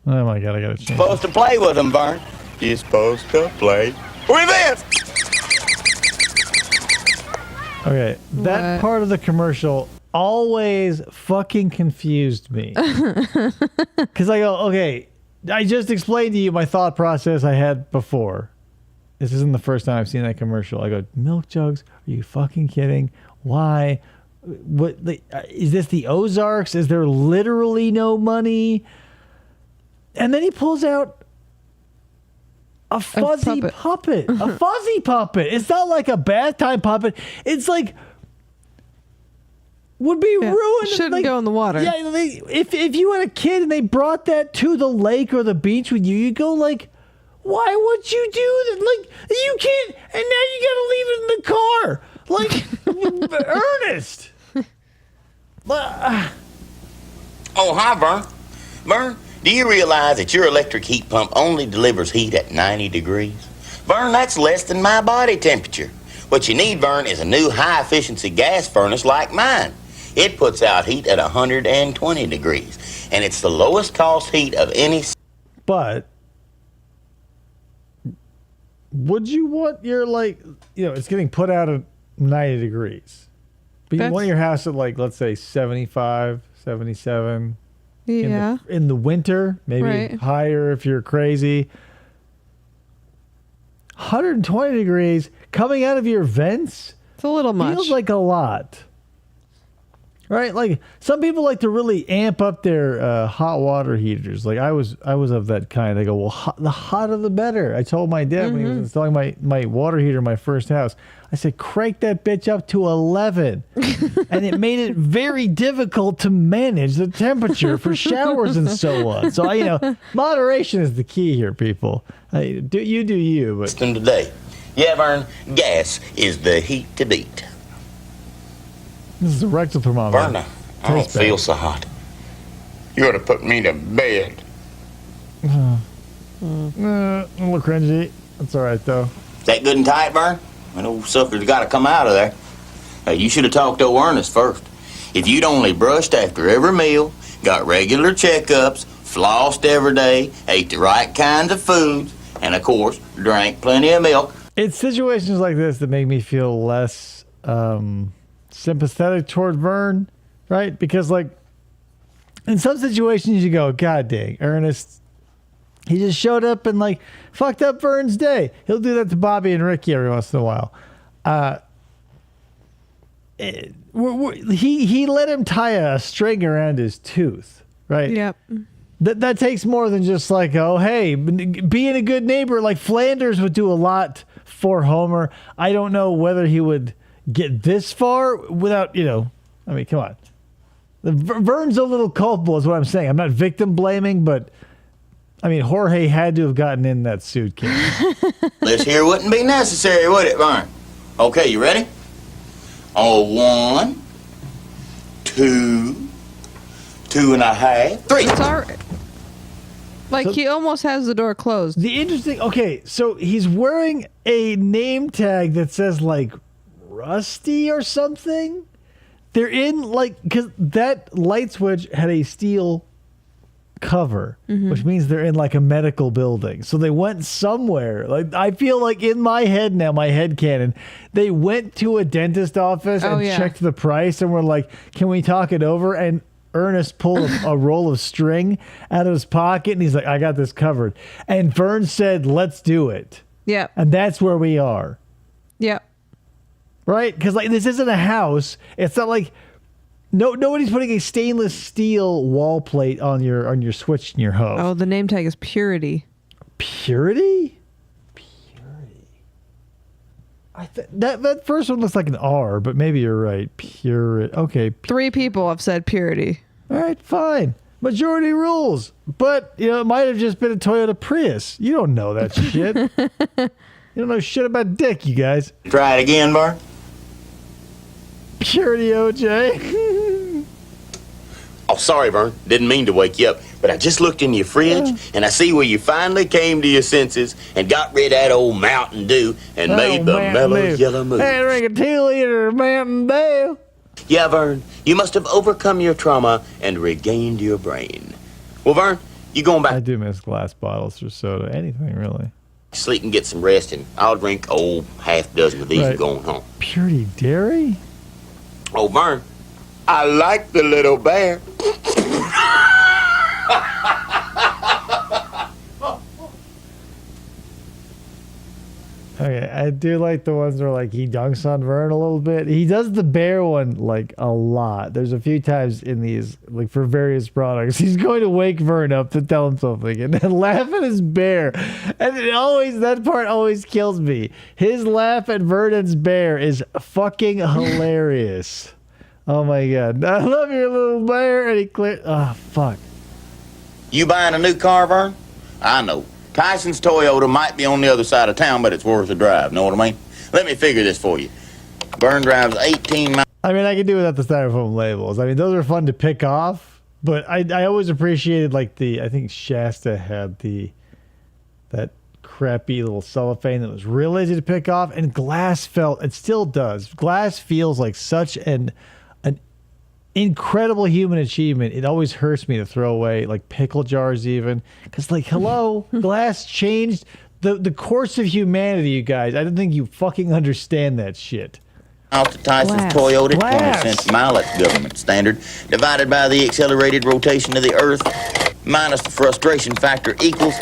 Oh my God, I gotta change. supposed to play with them, Vern. You're supposed to play with this. Okay, that What? part of the commercial always fucking confused me. Because I go, okay, I just explained to you my thought process I had before. This isn't the first time I've seen that commercial. I go, milk jugs? Are you fucking kidding? Why? What? Is this the Ozarks? Is there literally no money? And then he pulls out a fuzzy puppet. A fuzzy puppet. It's not like a bath time puppet. It's would be ruined. Shouldn't go in the water. Yeah, if you had a kid and they brought that to the lake or the beach with you, you'd go Why would you do that? Like, you can't, and now you gotta leave it in the car. Like, Ernest. Oh, hi, Vern. Vern, do you realize that your electric heat pump only delivers heat at 90 degrees? Vern, that's less than my body temperature. What you need, Vern, is a new high-efficiency gas furnace like mine. It puts out heat at 120 degrees, and it's the lowest cost heat of any... But would you want your, like, it's getting put out at 90 degrees. But you want your house at, like, let's say 75, 77. Yeah. In the winter, maybe higher if you're crazy. 120 degrees coming out of your vents. It's a little much. Feels like a lot. Right? Like, some people like to really amp up their hot water heaters. Like, I was of that kind. I go, well, the hotter the better. I told my dad when he was installing my water heater in my first house, I said, crank that bitch up to 11. And it made it very difficult to manage the temperature for showers and so on. So, moderation is the key here, people. Do you. But Today. Yeah, Vern, gas is the heat to beat. This is a rectal thermometer. Vern, I don't feel so hot. You ought to put me to bed. A little cringy. That's all right, though. Is that good and tight, Vern? That old sucker's got to come out of there. You should have talked to old Ernest first. If you'd only brushed after every meal, got regular checkups, flossed every day, ate the right kinds of foods, and, of course, drank plenty of milk. It's situations like this that make me feel less sympathetic toward Vern, right? Because, like, in some situations you go, God dang, Ernest, he just showed up and, like, fucked up Vern's day. He'll do that to Bobby and Ricky every once in a while. He let him tie a string around his tooth, right? Yep. That takes more than just like, oh, hey, being a good neighbor. Like, Flanders would do a lot for Homer. I don't know whether he would get this far without, I mean, come on. Vern's a little culpable is what I'm saying. I'm not victim blaming, but I mean, Jorge had to have gotten in that suitcase. This here wouldn't be necessary, would it, Vern? Okay, you ready? Oh, 1, 2, 2.5, 3. It's all right. Like, he almost has the door closed. So he's wearing a name tag that says, like, Rusty or something. They're in, like, because that light switch had a steel cover, which means they're in, like, a medical building. So they went somewhere. Like, I feel like in my head now, my head canon, they went to a dentist office and checked the price and were like, can we talk it over? And Ernest pulled a roll of string out of his pocket and he's like, I got this covered. And Vern said, let's do it. Yeah. And that's where we are. Yeah. Right? Because, like, this isn't a house. It's not like nobody's putting a stainless steel wall plate on your switch in your hose. Oh, the name tag is Purity. Purity? That first one looks like an R, but maybe you're right. Purity. Okay. 3 people have said Purity. All right, fine. Majority rules. But, it might have just been a Toyota Prius. You don't know that shit. You don't know shit about dick, you guys. Try it again, Vern. Purity, OJ. Oh, sorry, Vern. Didn't mean to wake you up, but I just looked in your fridge, and I see where you finally came to your senses and got rid of that old Mountain Dew and made the mellow yellow move. Hey, drink a 2-liter Mountain Dew. Yeah, Vern, you must have overcome your trauma and regained your brain. Well, Vern, you going back I do miss glass bottles for soda. Anything, really. to sleep and get some rest, and I'll drink, half dozen of these and going home. Purity Dairy? Oh, Vern, I like the little bear. Okay, I do like the ones where, like, he dunks on Vern a little bit. He does the bear one, like, a lot. There's a few times in these, like, for various products, he's going to wake Vern up to tell him something and then laugh at his bear. And that part always kills me. His laugh at Vernon's bear is fucking hilarious. Oh, my God. I love your little bear. And he oh, fuck. You buying a new car, Vern? I know. Tyson's Toyota might be on the other side of town, but it's worth a drive. Know what I mean? Let me figure this for you. Vern drives 18 miles. I mean, I can do without the styrofoam labels. I mean, those are fun to pick off, but I always appreciated like I think Shasta had that crappy little cellophane that was real easy to pick off, and Glass it still does. Glass feels like such an incredible human achievement. It always hurts me to throw away like pickle jars even, because like, hello, Glass changed the course of humanity, you guys. I don't think you fucking understand that shit. Out to Tyson's Toyota, 20 cents a mile, that's government standard, divided by the accelerated rotation of the Earth, minus the frustration factor equals,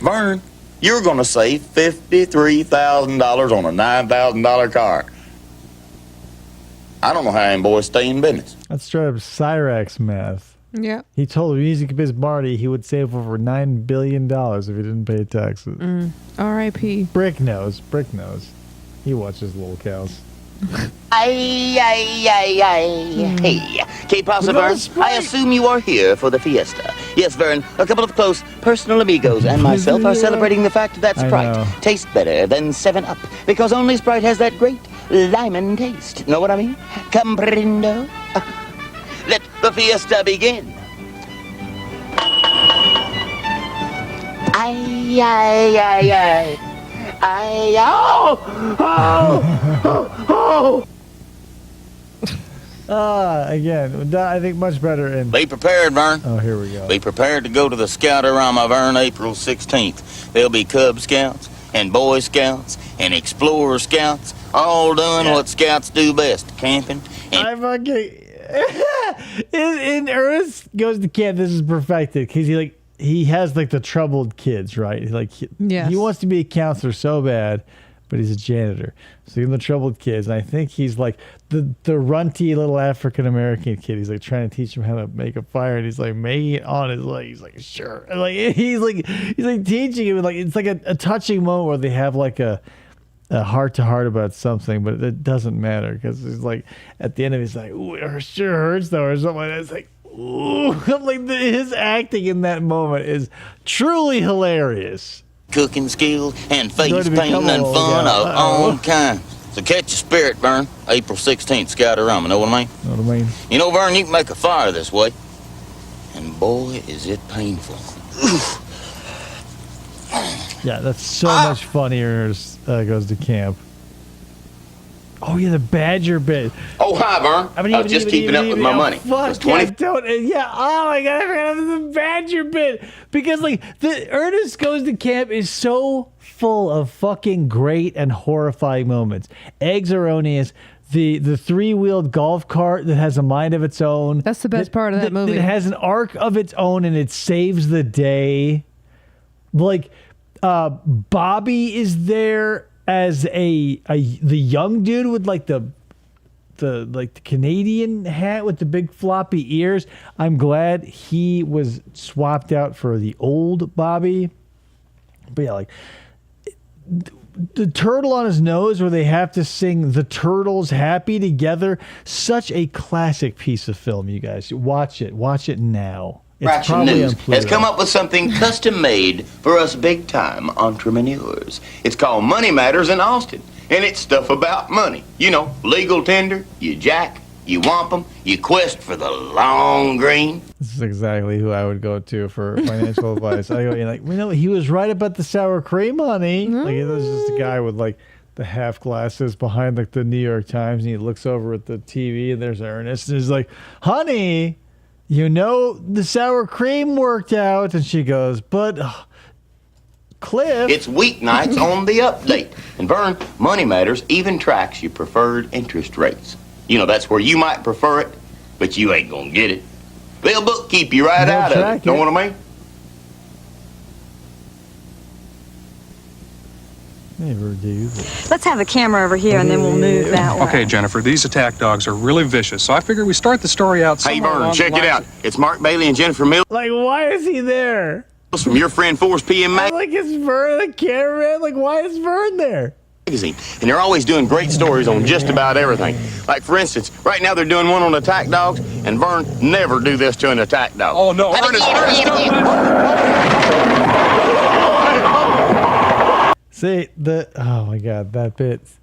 Vern, you're going to save $53,000 on a $9,000 car. I don't know how them boys stay in business. That's straight up Cyrax math. Yeah. He told Music Biz Marty he would save over $9 billion if he didn't pay taxes. R.I.P. Brick knows. He watches Little Cows. Hey, que pasa, Vern? I assume you are here for the fiesta. Yes, Vern, a couple of close personal amigos and myself are celebrating the fact that Sprite tastes better than 7-Up, because only Sprite has that great lemon taste. Know what I mean? Comprendo? Let the fiesta begin. Again, I think much better in... Be prepared, Vern. Oh, here we go. Be prepared to go to the Scoutorama, Vern, April 16th. There'll be Cub Scouts and Boy Scouts and Explorer Scouts, all doing what Scouts do best, camping. And I fucking... in Ernest Goes to Camp, this is perfected, because he has like the troubled kids, right? He wants to be a counselor so bad, but he's a janitor. So he's the troubled kids, and I think he's like the runty little African American kid. He's like trying to teach him how to make a fire, and he's like making it on his leg. He's like, sure. And like he's like teaching him, like it's like a touching moment where they have like a heart to heart about something, but it doesn't matter, because he's like at the end of it, he's like, ooh, it sure hurts though, or something like that. It's like, ooh, like his acting in that moment is truly hilarious. Cooking skills and face painting and fun of all kinds. So catch your spirit, Vern. April 16th, Scoutorama. Know what I mean? Know what I mean? You know, Vern, you can make a fire this way. And boy, is it painful. Yeah, that's so much funnier as Goes to Camp. Oh, yeah, the Badger bit. Oh, hi, Vern. I was just keeping up with my money. Fuck, oh my God, I forgot about the Badger bit. Because, like, the Ernest Goes to Camp is so full of fucking great and horrifying moments. Eggs erroneous. The three-wheeled golf cart that has a mind of its own. That's the best part of that movie. It has an arc of its own, and it saves the day. Like, Bobby is there as the young dude with like the Canadian hat with the big floppy ears. I'm glad he was swapped out for the old Bobby. But yeah, like the turtle on his nose where they have to sing The Turtles Happy together. Such a classic piece of film, you guys. Watch it now. It's Fraction News has come up with something custom made for us big time entrepreneurs. It's called Money Matters in Austin, and it's stuff about money. You know, legal tender, you jack, you whomp 'em, you quest for the long green. This is exactly who I would go to for financial advice. I go, like, he was right about the sour cream, honey. Like, it was just a guy with like the half glasses behind like the New York Times, and he looks over at the TV, and there's Ernest, and he's like, honey, the sour cream worked out. And she goes, but Cliff. It's weeknights on the update. And Vern, Money Matters even tracks your preferred interest rates. That's where you might prefer it, but you ain't gonna get it. They'll bookkeep you right out of it. Know what I mean? Never do. Let's have the camera over here, and then we'll move that way. Okay, Jennifer, these attack dogs are really vicious, so I figure we start the story out somewhere. Hey, Vern, check it out. It's Mark Bailey and Jennifer Mills. Like, why is he there? From your friend Forrest PM Magazine. Like, is Vern the cameraman? Like, why is Vern there? And they're always doing great stories on just about everything. Like, for instance, right now they're doing one on attack dogs, and Vern, never do this to an attack dog. Oh, no, Ernest, See oh my god, that bit's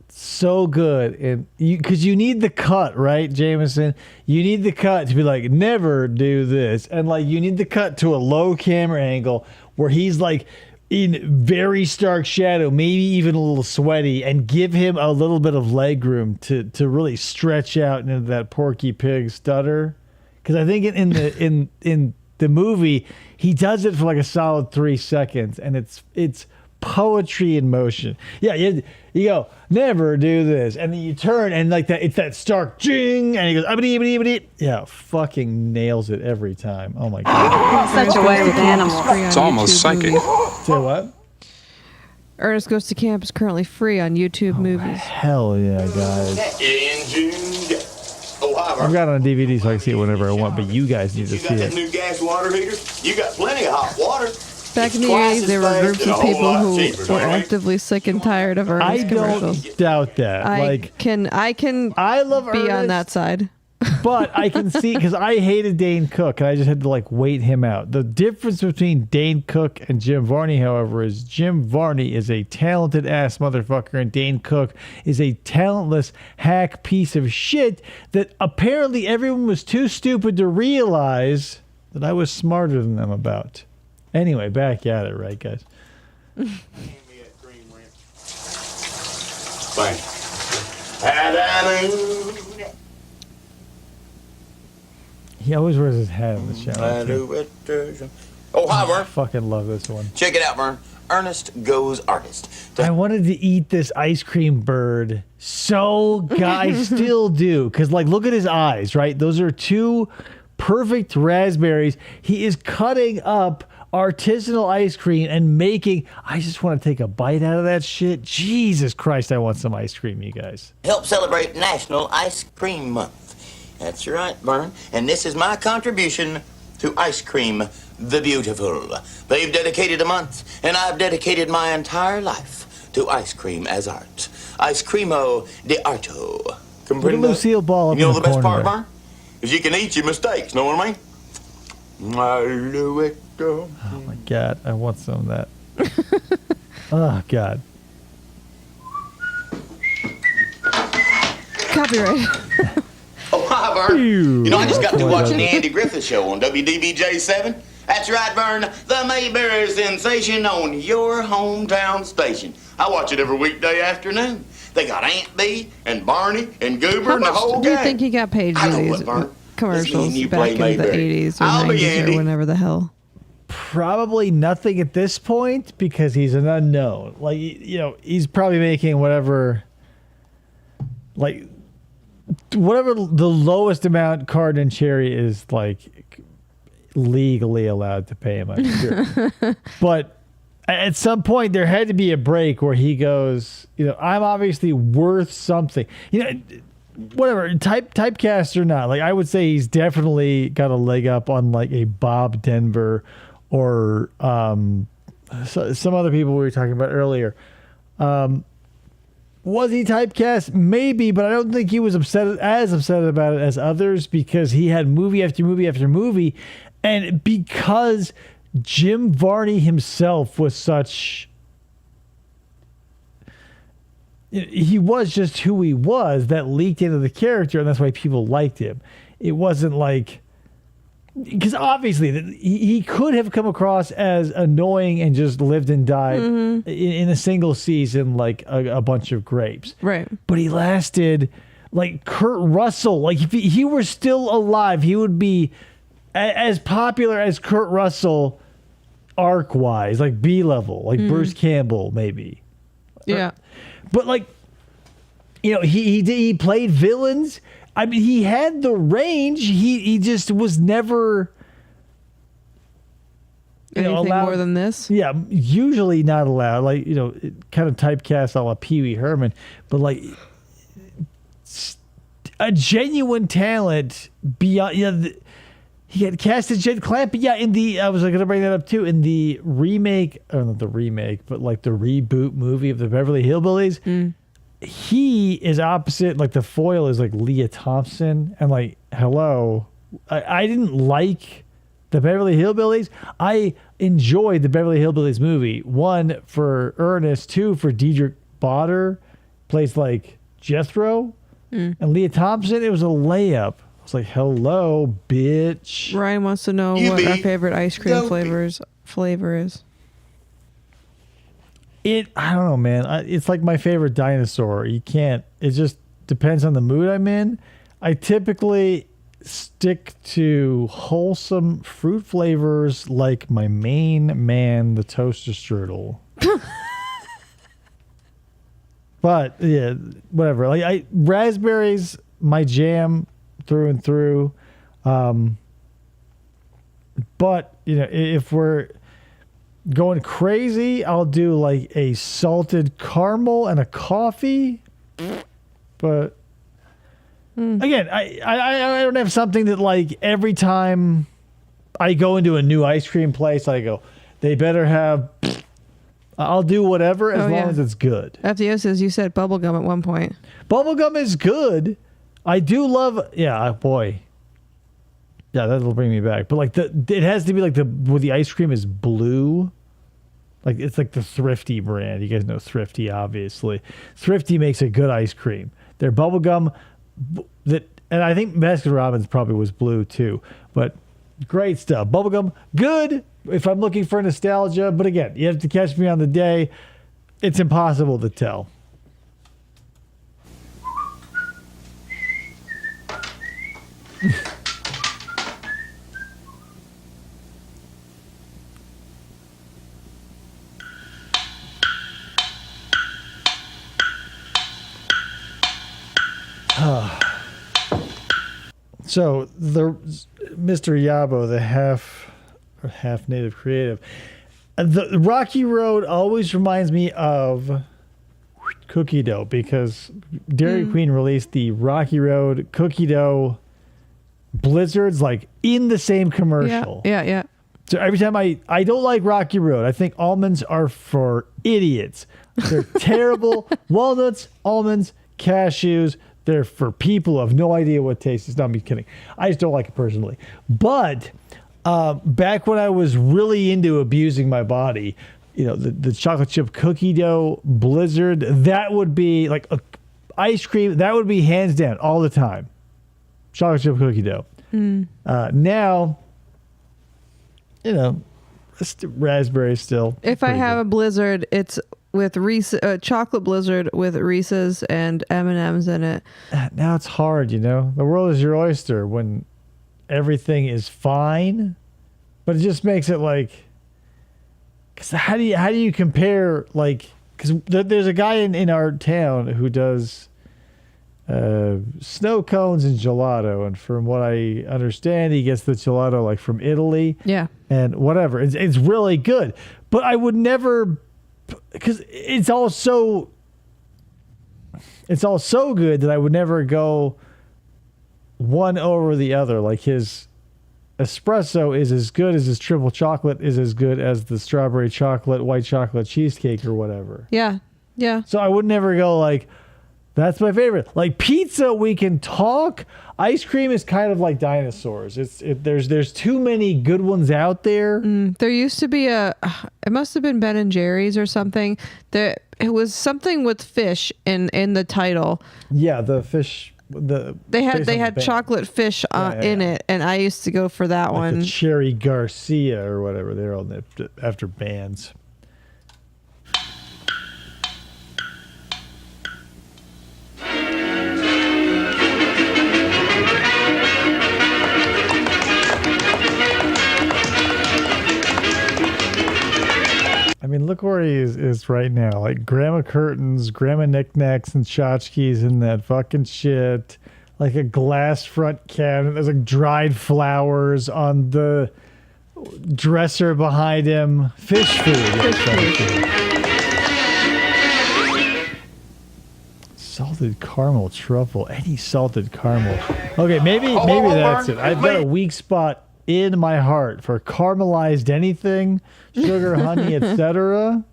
so good, and because you need the cut, right, Jameson? You need the cut to be like, never do this, and like you need the cut to a low camera angle where he's like in very stark shadow, maybe even a little sweaty, and give him a little bit of leg room to really stretch out into that Porky Pig stutter. Because I think in the movie he does it for like a solid 3 seconds, and it's poetry in motion. Yeah, you go, never do this, and then you turn and like that, it's that stark jing, and he goes abidi. Yeah, fucking nails it every time. Oh my god, Such a way with animals. It's almost psychic. say what? Ernest Goes to Camp is currently free on YouTube Movies. Hell yeah, guys! Oh, hi, I've got it on DVD so I can see it whenever I want, but you guys need to You see got that it. new gas water heater? You got plenty of hot water. Back in the Twice 80s, as there were fast groups and a of whole people lot who cheaper, were don't we? actively sick and tired of I Ernest commercials. don't doubt that. I can I love be Ernest, on that side. but I can see, because I hated Dane Cook and I just had to like wait him out. The difference between Dane Cook and Jim Varney, however, is Jim Varney is a talented ass motherfucker and Dane Cook is a talentless hack piece of shit that apparently everyone was too stupid to realize that I was smarter than them about. Anyway, back at it, right, guys? Hand me that cream ranch. Thanks. He always wears his hat in the shower. too. Oh, hi, Vern. I fucking love this one. Check it out, Vern. Ernest Goes Artist. I wanted to eat this ice cream bird I still do, because like look at his eyes, right? Those are two perfect raspberries. He is cutting up artisanal ice cream and making. I just want to take a bite out of that shit. Jesus Christ, I want some ice cream, you guys. Help celebrate National Ice Cream Month. That's right, Vern. And this is my contribution to Ice Cream the Beautiful. They've dedicated a month, and I've dedicated my entire life to ice cream as art. Ice creamo de arto. Look Comprende? at Lucille Ball up You know in the the best corner part, there. Vern? Is you can eat your mistakes, know what I mean? I do it. Oh my God, I want some of that. Oh God. Copyright. Oh, hi, Vern. Ew. You know, I just got Oh through my watching God. the Andy Griffith Show on WDBJ7. That's right, Vern. The Mayberry sensation on your hometown station. I watch it every weekday afternoon. They got Aunt Bee and Barney and Goober How and the much whole do you gang. think he got paid I for know these what, Vern. commercials This mean you back play in the Mayberry. 80s or I'll be 90s Andy. or whenever the hell? Probably nothing at this point because he's an unknown. Like, you know, he's probably making whatever the lowest amount Carden and Cherry is like legally allowed to pay him, I'm sure. But at some point there had to be a break where he goes, you know, I'm obviously worth something. You know, whatever, typecast or not, like I would say he's definitely got a leg up on like a Bob Denver or some other people we were talking about earlier. Was he typecast? Maybe, but I don't think he was as upset about it as others because he had movie after movie after movie. And because Jim Varney himself was such... He was just who he was, that leaked into the character, and that's why people liked him. It wasn't like... Because obviously he could have come across as annoying and just lived and died in a single season like a bunch of grapes. Right. But he lasted like Kurt Russell. Like if he were still alive, he would be as popular as Kurt Russell arc-wise, like B-level, like Bruce Campbell maybe. Yeah. But like, you know, he played villains. I mean, he had the range. He just was never Anything allowed, more than this? Yeah, usually not allowed. Like, you know, kind of typecast a la Pee Wee Herman, but like a genuine talent beyond. You know, he had casted Jed Clampett. Yeah, in the I was going to bring that up too. In the remake, or not the remake, but like the reboot movie of the Beverly Hillbillies. He is opposite, like the foil is like Leah Thompson, and like, hello, I didn't like The Beverly Hillbillies. I enjoyed the Beverly Hillbillies movie. 1 for Ernest, 2 for Diedrich Bader, plays like Jethro, and Leah Thompson. It was a layup. I was like, hello, bitch. Ryan wants to know what our favorite ice cream flavor is. I don't know, man. It's like my favorite dinosaur. You can't. It just depends on the mood I'm in. I typically stick to wholesome fruit flavors like my main man, the toaster strudel. But yeah, whatever. Like raspberries, my jam through and through. But if we're going crazy, I'll do like a salted caramel and a coffee. But again, I don't have something that like every time I go into a new ice cream place, I go, they better have. I'll do whatever as long as it's good. FDO says you said bubblegum at one point. Bubblegum is good. I do love. Yeah, boy. Yeah, that'll bring me back. But like it has to be like where the ice cream is blue. Like it's like the Thrifty brand. You guys know Thrifty, obviously. Thrifty makes a good ice cream. Their bubblegum and I think Baskin Robbins probably was blue too. But great stuff. Bubblegum, good if I'm looking for nostalgia. But again, you have to catch me on the day. It's impossible to tell. So the Mr. Yabo, the half native creative, the Rocky Road always reminds me of cookie dough because Dairy Queen released the Rocky Road cookie dough blizzards like in the same commercial. Yeah. So every time I don't like Rocky Road. I think almonds are for idiots. They're terrible. Walnuts, almonds, cashews. They're for people who have no idea what taste is. Not me kidding. I just don't like it personally. But back when I was really into abusing my body, the chocolate chip cookie dough blizzard, that would be like ice cream. That would be hands down all the time. Chocolate chip cookie dough. Now, raspberry still. If I have a blizzard, it's with chocolate blizzard with Reese's and M&M's in it. Now it's hard, the world is your oyster when everything is fine, but it just makes it like, because how do you compare, like, because there's a guy in our town who does snow cones and gelato, and from what I understand, he gets the gelato like from Italy. Yeah. And whatever, it's really good, but I would never, because it's all so good that I would never go one over the other. Like his espresso is as good as his triple chocolate is as good as the strawberry chocolate, white chocolate cheesecake or whatever. Yeah. So I would never go like, that's my favorite. Like pizza, we can talk. Ice cream is kind of like dinosaurs. There's too many good ones out there. There used to be it must have been Ben and Jerry's or something. It was something with fish in the title. Yeah, the fish. They had chocolate fish in it, and I used to go for that one. The Cherry Garcia or whatever. They're all after bands. I mean, look where he is right now. Like grandma curtains, grandma knickknacks and tchotchkes and that fucking shit. Like a glass front cabinet. There's like dried flowers on the dresser behind him. Fish food. Salted caramel truffle. Any salted caramel. Okay, maybe that's it. I've got a weak spot in my heart for caramelized anything, sugar, honey, etc.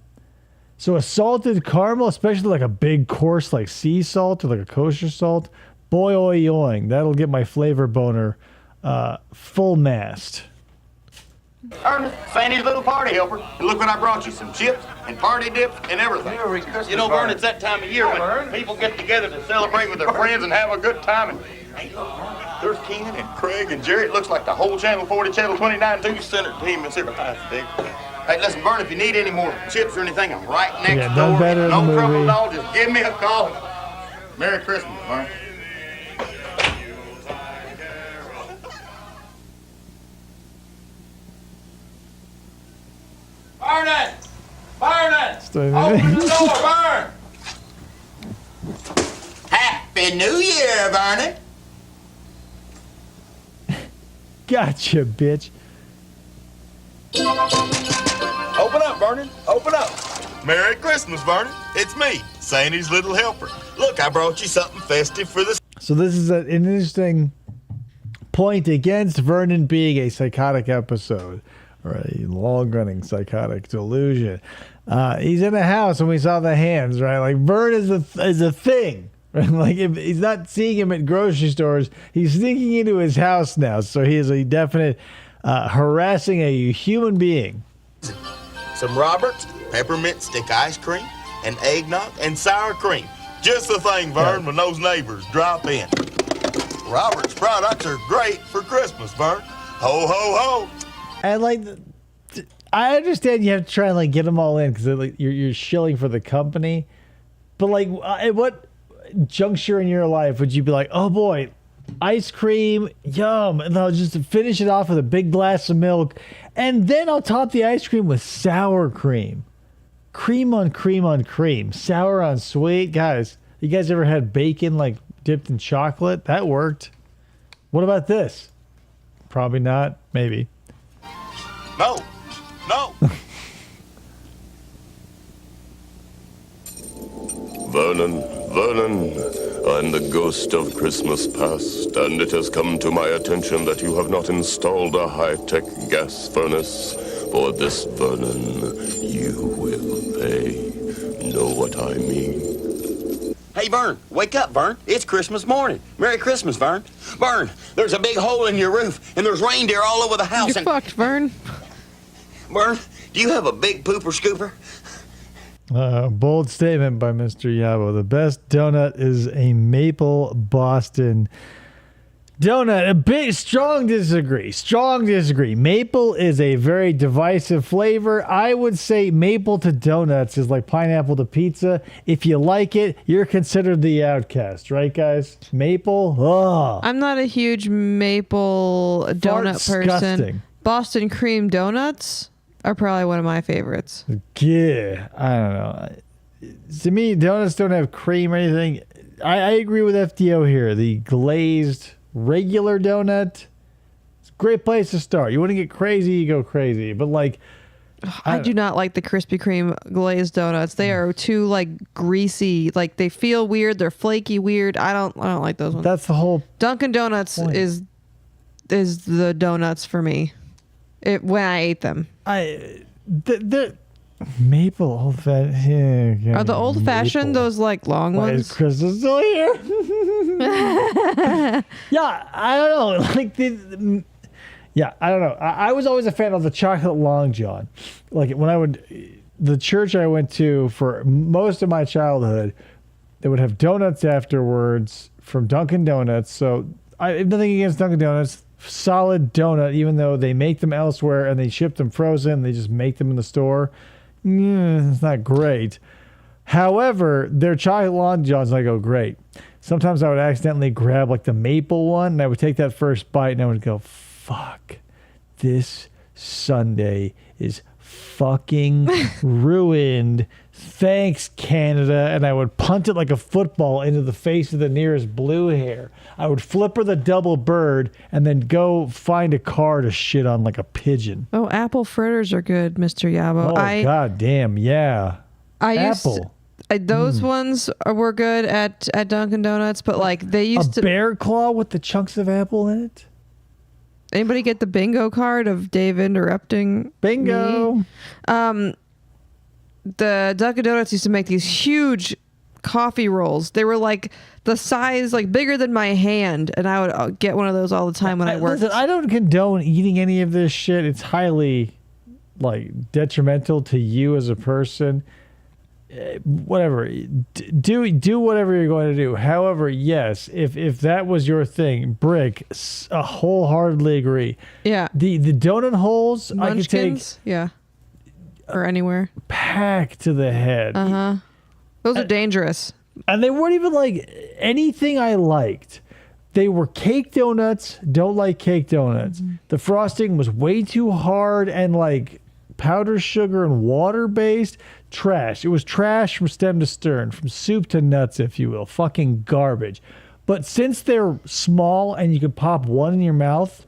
So a salted caramel, especially like a big coarse like sea salt or like a kosher salt, boy oy yoing, that'll get my flavor boner full mast. Ernest, Sandy's little party helper. And look what I brought you, some chips and party dips and everything. You know, Vern, it's that time of year when people get together to celebrate with their friends and have a good time. And hey, look, there's Keenan and Craig and Jerry. It looks like the whole Channel 40, Channel 29 2 center team is here. Hey, listen, Vern, if you need any more chips or anything, I'm right next door. No trouble at all. Just give me a call. Merry Christmas, Vern. Vernon! Vernon! Open the door, Vern! Happy New Year, Varney. Gotcha, bitch. Open up, Vernon. Open up. Merry Christmas, Vernon. It's me, Sandy's little helper. Look, I brought you something festive for the... So this is an interesting point against Vernon being a psychotic episode or a long-running psychotic delusion. He's in a house and we saw the hands, right? Like Vern is a thing. Right? Like if he's not seeing him at grocery stores, he's sneaking into his house now. So he is a definite harassing a human being. Some Roberts, peppermint stick ice cream, and eggnog, and sour cream. Just the thing, Vern, when those neighbors drop in. Robert's products are great for Christmas, Vern. Ho, ho, ho. And like, I understand you have to try and like get them all in because like, you're shilling for the company. But like, at what juncture in your life would you be like, oh boy, ice cream, yum, and I'll just finish it off with a big glass of milk, and then I'll top the ice cream with sour cream. Cream on cream on cream. Sour on sweet. Guys, you guys ever had bacon like dipped in chocolate? That worked. What about this? Probably not. Maybe. No. Vernon, I'm the ghost of Christmas past, and it has come to my attention that you have not installed a high-tech gas furnace. For this, Vernon, you will pay. Know what I mean? Hey, Vern, wake up, Vern. It's Christmas morning. Merry Christmas, Vern. Vern, there's a big hole in your roof, and there's reindeer all over the house. You're fucked, Vern. Vern, do you have a big pooper scooper? Bold statement by Mr. Yabo. The best donut is a maple Boston donut. A big, strong disagree. Maple is a very divisive flavor. I would say maple to donuts is like pineapple to pizza. If you like it, you're considered the outcast, right, guys? Maple, I'm not a huge maple donut person. Disgusting. Boston cream donuts are probably one of my favorites. Yeah, I don't know. To me, donuts don't have cream or anything. I agree with FDO here. The glazed regular donut, it's a great place to start. You want to get crazy, you go crazy. But like, I do not like the Krispy Kreme glazed donuts. They are too like greasy. Like they feel weird. They're flaky weird. I don't like those ones. That's the whole Dunkin' Donuts point. is the donuts for me. When I ate them. The maple old fashioned. Are the old fashioned those like long ones? Is Christmas still here? Yeah, I don't know. Like I don't know. I was always a fan of the chocolate long john. Like when the church I went to for most of my childhood, they would have donuts afterwards from Dunkin' Donuts. So I have nothing against Dunkin' Donuts. Solid donut, even though they make them elsewhere and they ship them frozen. They just make them in the store. It's not great. However, their chocolate long johns, I go, great. Sometimes I would accidentally grab like the maple one and I would take that first bite and I would go, fuck, this Sunday is fucking ruined. Thanks, Canada. And I would punt it like a football into the face of the nearest blue hair. I would flip her the double bird and then go find a car to shit on like a pigeon. Oh, apple fritters are good, Mr. Yabo. Oh, god damn, yeah. Those ones were good at Dunkin' Donuts, but like they used to... bear claw with the chunks of apple in it? Anybody get the bingo card of Dave interrupting Bingo. me? The Dunkin' Donuts used to make these huge coffee rolls. They were like the size, like bigger than my hand, and I would get one of those all the time when I worked. Listen, I don't condone eating any of this shit. It's highly like detrimental to you as a person. Whatever, do whatever you're going to do. However, yes, if that was your thing, Brick, wholeheartedly agree. Yeah. The donut holes, Munchkins, I could take. Yeah. Or anywhere. Pack to the head. Those are dangerous. And they weren't even like anything I liked. They were cake donuts. Don't like cake donuts. The frosting was way too hard and like powdered sugar and water based. Trash. It was trash from stem to stern, from soup to nuts, if you will. Fucking garbage. But since they're small and you could pop one in your mouth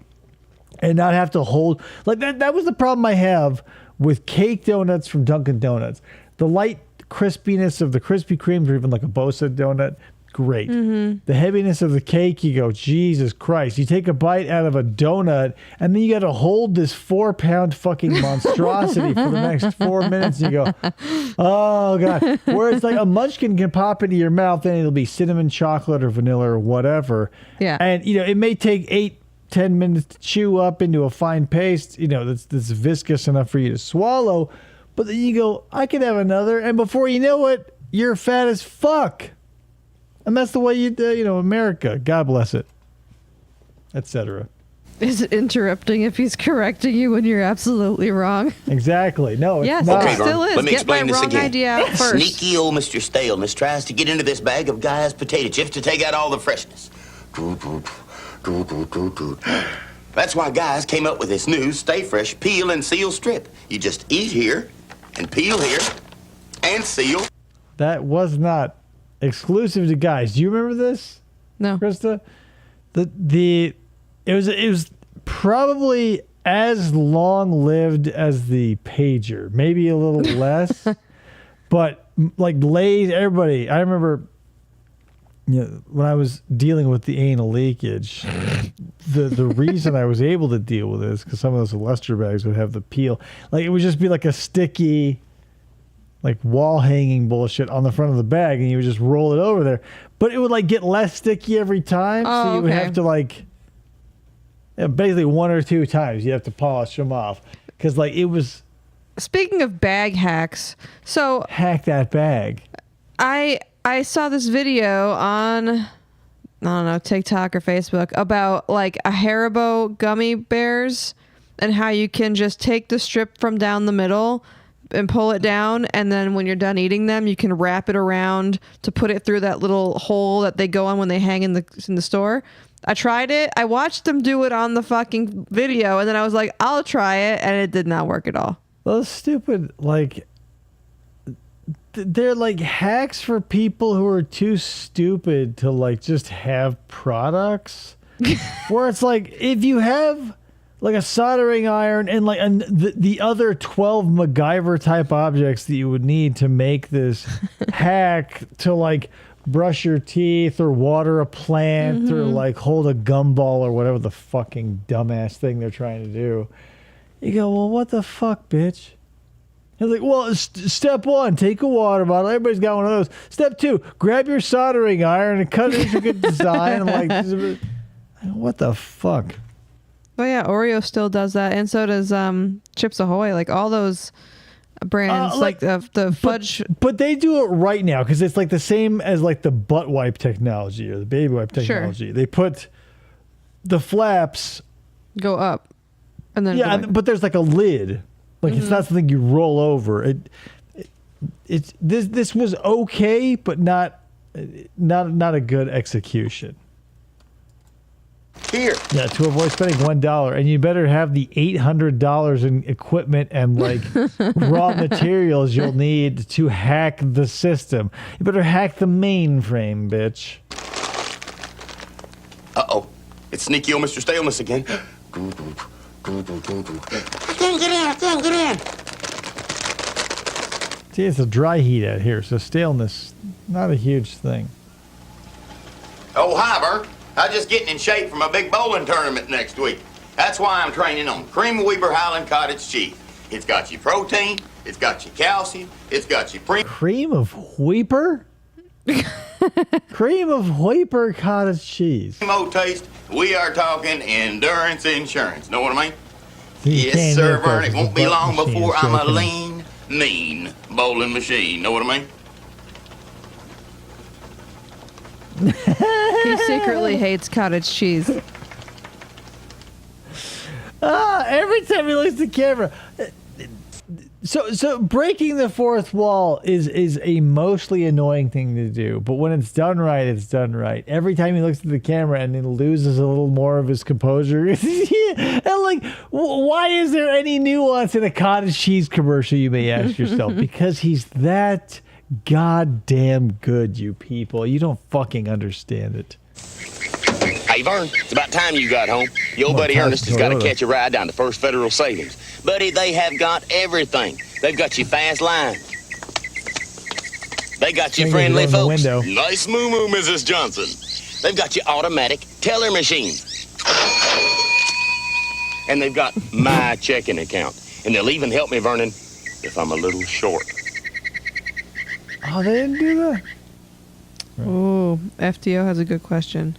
and not have to hold, like that was the problem I have with cake donuts from Dunkin' Donuts. The light crispiness of the Krispy Kremes or even like a Bosa donut, great. The heaviness of the cake, you go, Jesus Christ. You take a bite out of a donut and then you got to hold this 4-pound fucking monstrosity for the next 4 minutes. And you go, oh God. Whereas like a munchkin can pop into your mouth and it'll be cinnamon chocolate or vanilla or whatever. Yeah. And it may take 8-10 minutes to chew up into a fine paste, that's viscous enough for you to swallow. But then you go, I could have another. And before you know it, you're fat as fuck. And that's the way you do, America. God bless it. Etc. Is it interrupting if he's correcting you when you're absolutely wrong? Exactly. No, it's yes, not. it still is. Let me Get my explain this wrong again. idea out first. Sneaky old Mr. Staleness tries to get into this bag of Guy's potato chips to take out all the freshness. That's why Guy's came up with this new Stay Fresh Peel and Seal Strip. You just eat here and peel here and seal. That was not exclusive to Guys. Do you remember this? No, Krista. It was probably as long lived as the pager, maybe a little less, but like Lay's. Everybody, I remember. When I was dealing with the anal leakage, the reason I was able to deal with it is because some of those Lester bags would have the peel. Like it would just be like a sticky, like wall hanging bullshit on the front of the bag, and you would just roll it over there. But it would like get less sticky every time, so you would have to like basically 1 or 2 times you have to polish them off because like it was. Speaking of bag hacks, so hack that bag. I saw this video on, I don't know, TikTok or Facebook about like a Haribo gummy bears and how you can just take the strip from down the middle and pull it down. And then when you're done eating them, you can wrap it around to put it through that little hole that they go on when they hang in the store. I tried it. I watched them do it on the fucking video. And then I was like, I'll try it. And it did not work at all. Those stupid, like... They're like hacks for people who are too stupid to like just have products. Where it's like if you have like a soldering iron and like the other 12 MacGyver type objects that you would need to make this hack to like brush your teeth or water a plant or like hold a gumball or whatever the fucking dumbass thing they're trying to do. You go, well, what the fuck, bitch? He's like, well, step 1, take a water bottle. Everybody's got one of those. Step 2, grab your soldering iron and cut an intricate design. I'm like, what the fuck? Oh, yeah, Oreo still does that. And so does Chips Ahoy. Like all those brands, like the fudge. But they do it right now because it's like the same as like the butt wipe technology or the baby wipe technology. Sure. They put the flaps. Go up. And then yeah, but there's like a lid. Like it's not something you roll over. This was okay, but not a good execution. Here. Yeah, to avoid spending $1, and you better have the $800 in equipment and like raw materials you'll need to hack the system. You better hack the mainframe, bitch. Uh-oh. It's sneaky old Mr. Staleness again. I can't get in. See, it's a dry heat out here, so staleness, not a huge thing. Oh, hi, Bert. I'm just getting in shape for my big bowling tournament next week. That's why I'm training on Cream of Weber Highland Cottage Cheese. It's got your protein, it's got your calcium, it's got your Cream of Weber? Cream of Whipper cottage cheese. Same old taste. We are talking endurance insurance. Know what I mean? You Yes, can't sir, hit Vern. It those. won't be The long machine before is I'm a shaking. lean, mean bowling machine. Know what I mean? He secretly hates cottage cheese. Every time he looks at the camera. So breaking the fourth wall is a mostly annoying thing to do, but when it's done right, it's done right. Every time he looks at the camera and he loses a little more of his composure, and like, why is there any nuance in a cottage cheese commercial? You may ask yourself, because he's that goddamn good, you people. You don't fucking understand it. Hey, Vern, it's about time you got home. Your old buddy Ernest has got to catch a ride down to First Federal Savings. Buddy, they have got everything. They've got you fast line. They got you friendly folks. Nice moo-moo, Mrs. Johnson. They've got you automatic teller machines. And they've got my checking account. And they'll even help me, Vernon, if I'm a little short. Oh, they didn't do that? Ooh, FTO has a good question.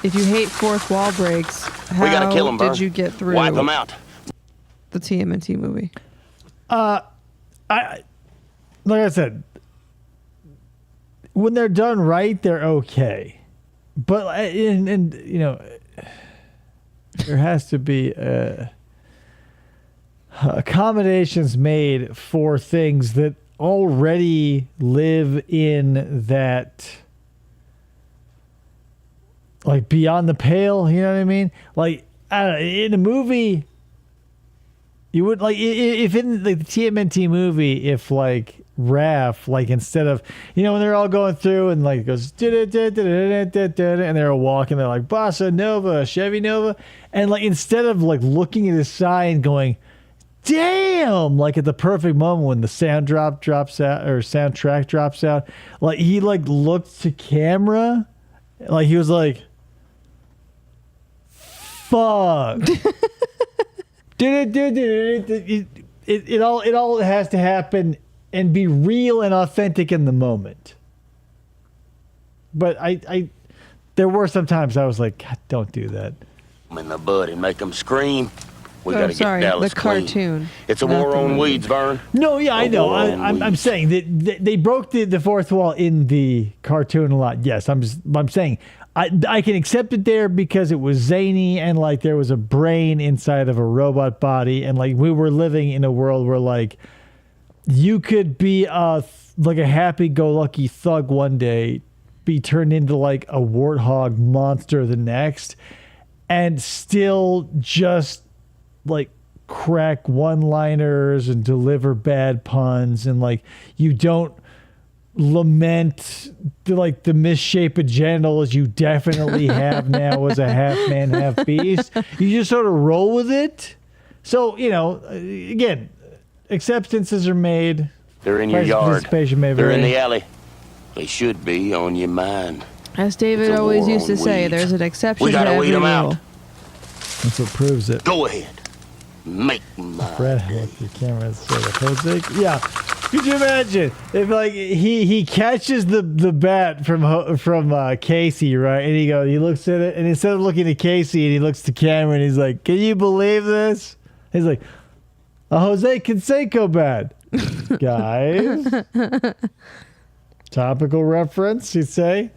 If you hate fourth wall breaks, how We gotta kill 'em, did Vern. you get through Wipe them out. the TMNT movie? Like I said, when they're done right, they're okay. But and you know, there has to be accommodations made for things that already live in that, like, beyond the pale. You know what I mean? Like, I don't know, in a movie, you would, like, if in the TMNT movie, if like Raph, like, instead of, you know, when they're all going through and like it goes and they're all walking, they're like Bossa Nova, Chevy Nova, and like instead of like looking at his sign going, damn, like at the perfect moment when the soundtrack drops out, like he like looked to camera, like he was like, fuck. It all has to happen and be real and authentic in the moment. But I there were some times I was like, God, don't do that. I'm in the bud and make them scream. We Oh, gotta sorry, get Dallas the clean. cartoon. It's a not war the on movie. weeds, Vern. No, yeah, I know. war on I'm weeds. saying that they broke the fourth wall in the cartoon a lot. Yes, I'm saying I can accept it there because it was zany and like there was a brain inside of a robot body, and like we were living in a world where like you could be like a happy-go-lucky thug one day, be turned into like a warthog monster the next, and still just like crack one-liners and deliver bad puns, and like you don't lament the misshapen genitals you definitely have now as a half man, half beast. You just sort of roll with it. So, you know, again, acceptances are made. They're in your Price of yard. participation may They're in vary. the alley. They should be on your mind. As David It's a always war used to on say, weeds. there's an exception We to gotta every weed 'em rule. out. That's what proves it. Go ahead. Make my Brad, look, your camera is sort of Jose. Yeah. Could you imagine if like he catches the bat from Casey, right? And he looks at it, and instead of looking at Casey, and he looks to camera, and he's like, "Can you believe this?" He's like, "A Jose Canseco bat, guys." Topical reference, you'd say.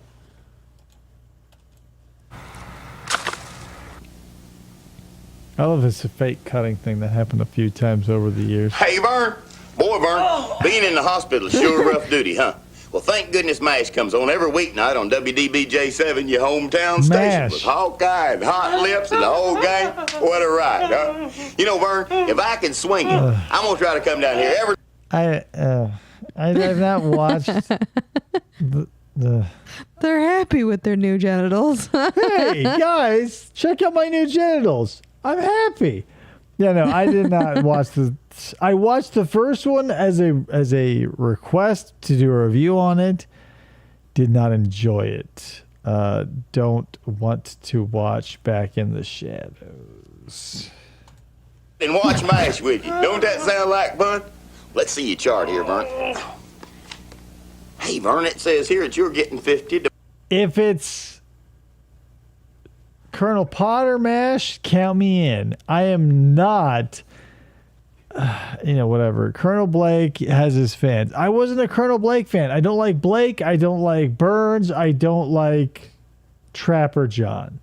I love this fake cutting thing that happened a few times over the years. Hey, Vern. Boy, Vern, being in the hospital is sure rough duty, huh? Well, thank goodness MASH comes on every weeknight on WDBJ7, your hometown station, MASH. with Hawkeye and Hot Lips and the whole gang. What a ride, huh? You know, Vern, if I can swing it, I'm going to try to come down here every... I've not watched the They're happy with their new genitals. Hey guys, check out my new genitals. I'm happy. Yeah, no, I did not watch I watched the first one as a request to do a review on it. Did not enjoy it. Don't want to watch Back in the Shadows. and watch MASH with you. Don't that sound like fun? Let's see your chart here, Vern. Hey, Vern, it says here that you're getting 50 to... If it's Colonel Potter mash, count me in. I am not, whatever. Colonel Blake has his fans. I wasn't a Colonel Blake fan. I don't like Blake. I don't like Burns. I don't like Trapper John.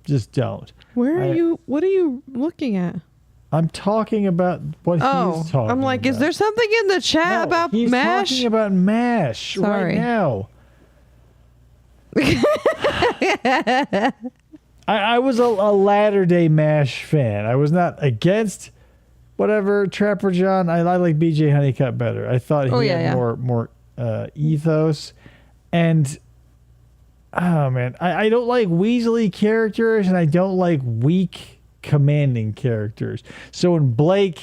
Just don't. What are you looking at? I'm talking about what he's talking I'm like, about. is there something in the chat about he's MASH? Talking about MASH right now. I was a latter-day MASH fan. I was not against whatever Trapper John. I like BJ Honeycutt better. I thought he had more ethos. And oh man, I don't like Weasley characters, and I don't like weak commanding characters. So when Blake,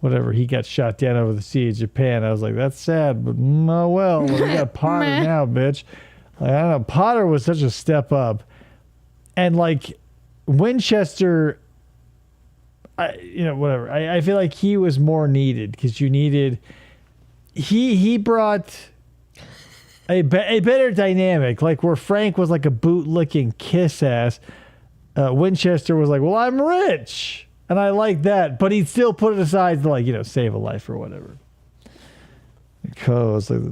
whatever, he got shot down over the sea of Japan, I was like, that's sad, but oh well. We got Potter now, bitch. Like, I don't know. Potter was such a step up, and like Winchester, whatever. I feel like he was more needed because you needed. He brought a better dynamic, like where Frank was like a boot-licking kiss ass. Winchester was like, well, I'm rich, and I like that, but he'd still put it aside to save a life or whatever. Because like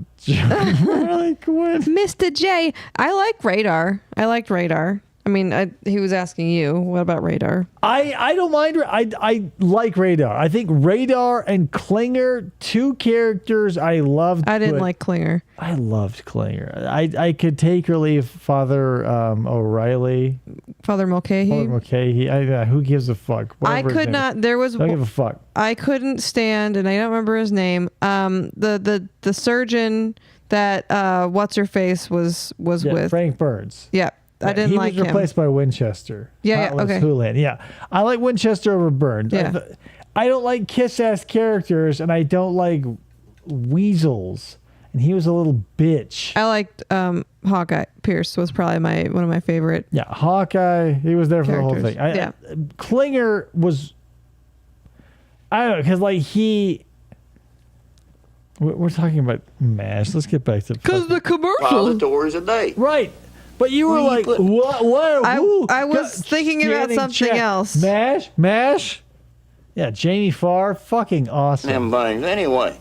Mr. J, I like Radar. I liked Radar. I mean, he was asking you. What about Radar? I don't mind. I like Radar. I think Radar and Klinger, two characters I loved. I didn't like Klinger. I loved Klinger. I could take or leave Father O'Reilly. Father Mulcahy. Father Mulcahy. Who gives a fuck? Whatever I could not. There was. Don't give a fuck. I couldn't stand, and I don't remember his name. The surgeon that what's her face was with Frank Burns. Yeah. I didn't like him. He was replaced by Winchester. Okay. Houlihan. Yeah. I like Winchester over Burns. Yeah. I don't like kiss-ass characters, and I don't like weasels. And he was a little bitch. I liked Hawkeye. Pierce was probably one of my favorite. Yeah, Hawkeye. He was there for characters. the whole thing. Klinger was... I don't know, because we're talking about MASH. Let's get back to... Because the commercial... Repositories a day. Right. But you were like, what? I was thinking about something else. MASH? Yeah, Jamie Farr, fucking awesome. Them things, anyway.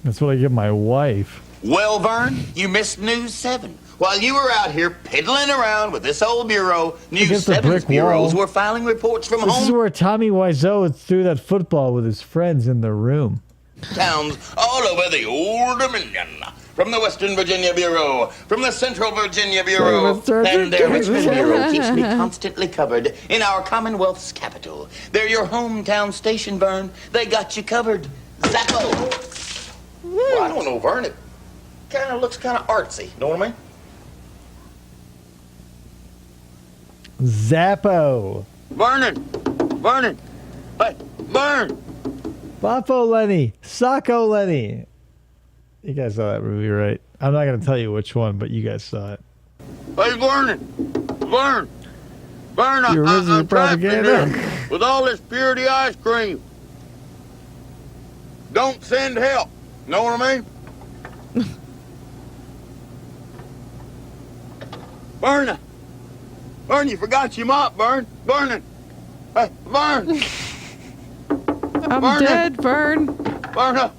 That's what I give my wife. Well, Vern, you missed News 7. While you were out here piddling around with this old bureau, News 7's bureaus were filing reports from home. This is where Tommy Wiseau threw that football with his friends in the room. Towns all over the old Dominion. From the Western Virginia Bureau, from the Central Virginia Bureau, and their Richmond Bureau keeps me constantly covered in our Commonwealth's capital. They're your hometown station, Vern. They got you covered. Zappo. Well, I don't know, Vern. It kind of looks kind of artsy. Know what I mean? Zappo. Vernon. Hey, Vern. Bafo Lenny. Sacco Lenny. You guys saw that movie, right? I'm not going to tell you which one, but you guys saw it. Hey, Vern, I'm trapped in here with all this purity ice cream. Don't send help. Know what I mean? Vern, you forgot your mop, Vern. Hey, Vern. I'm dead, Vern. Vern.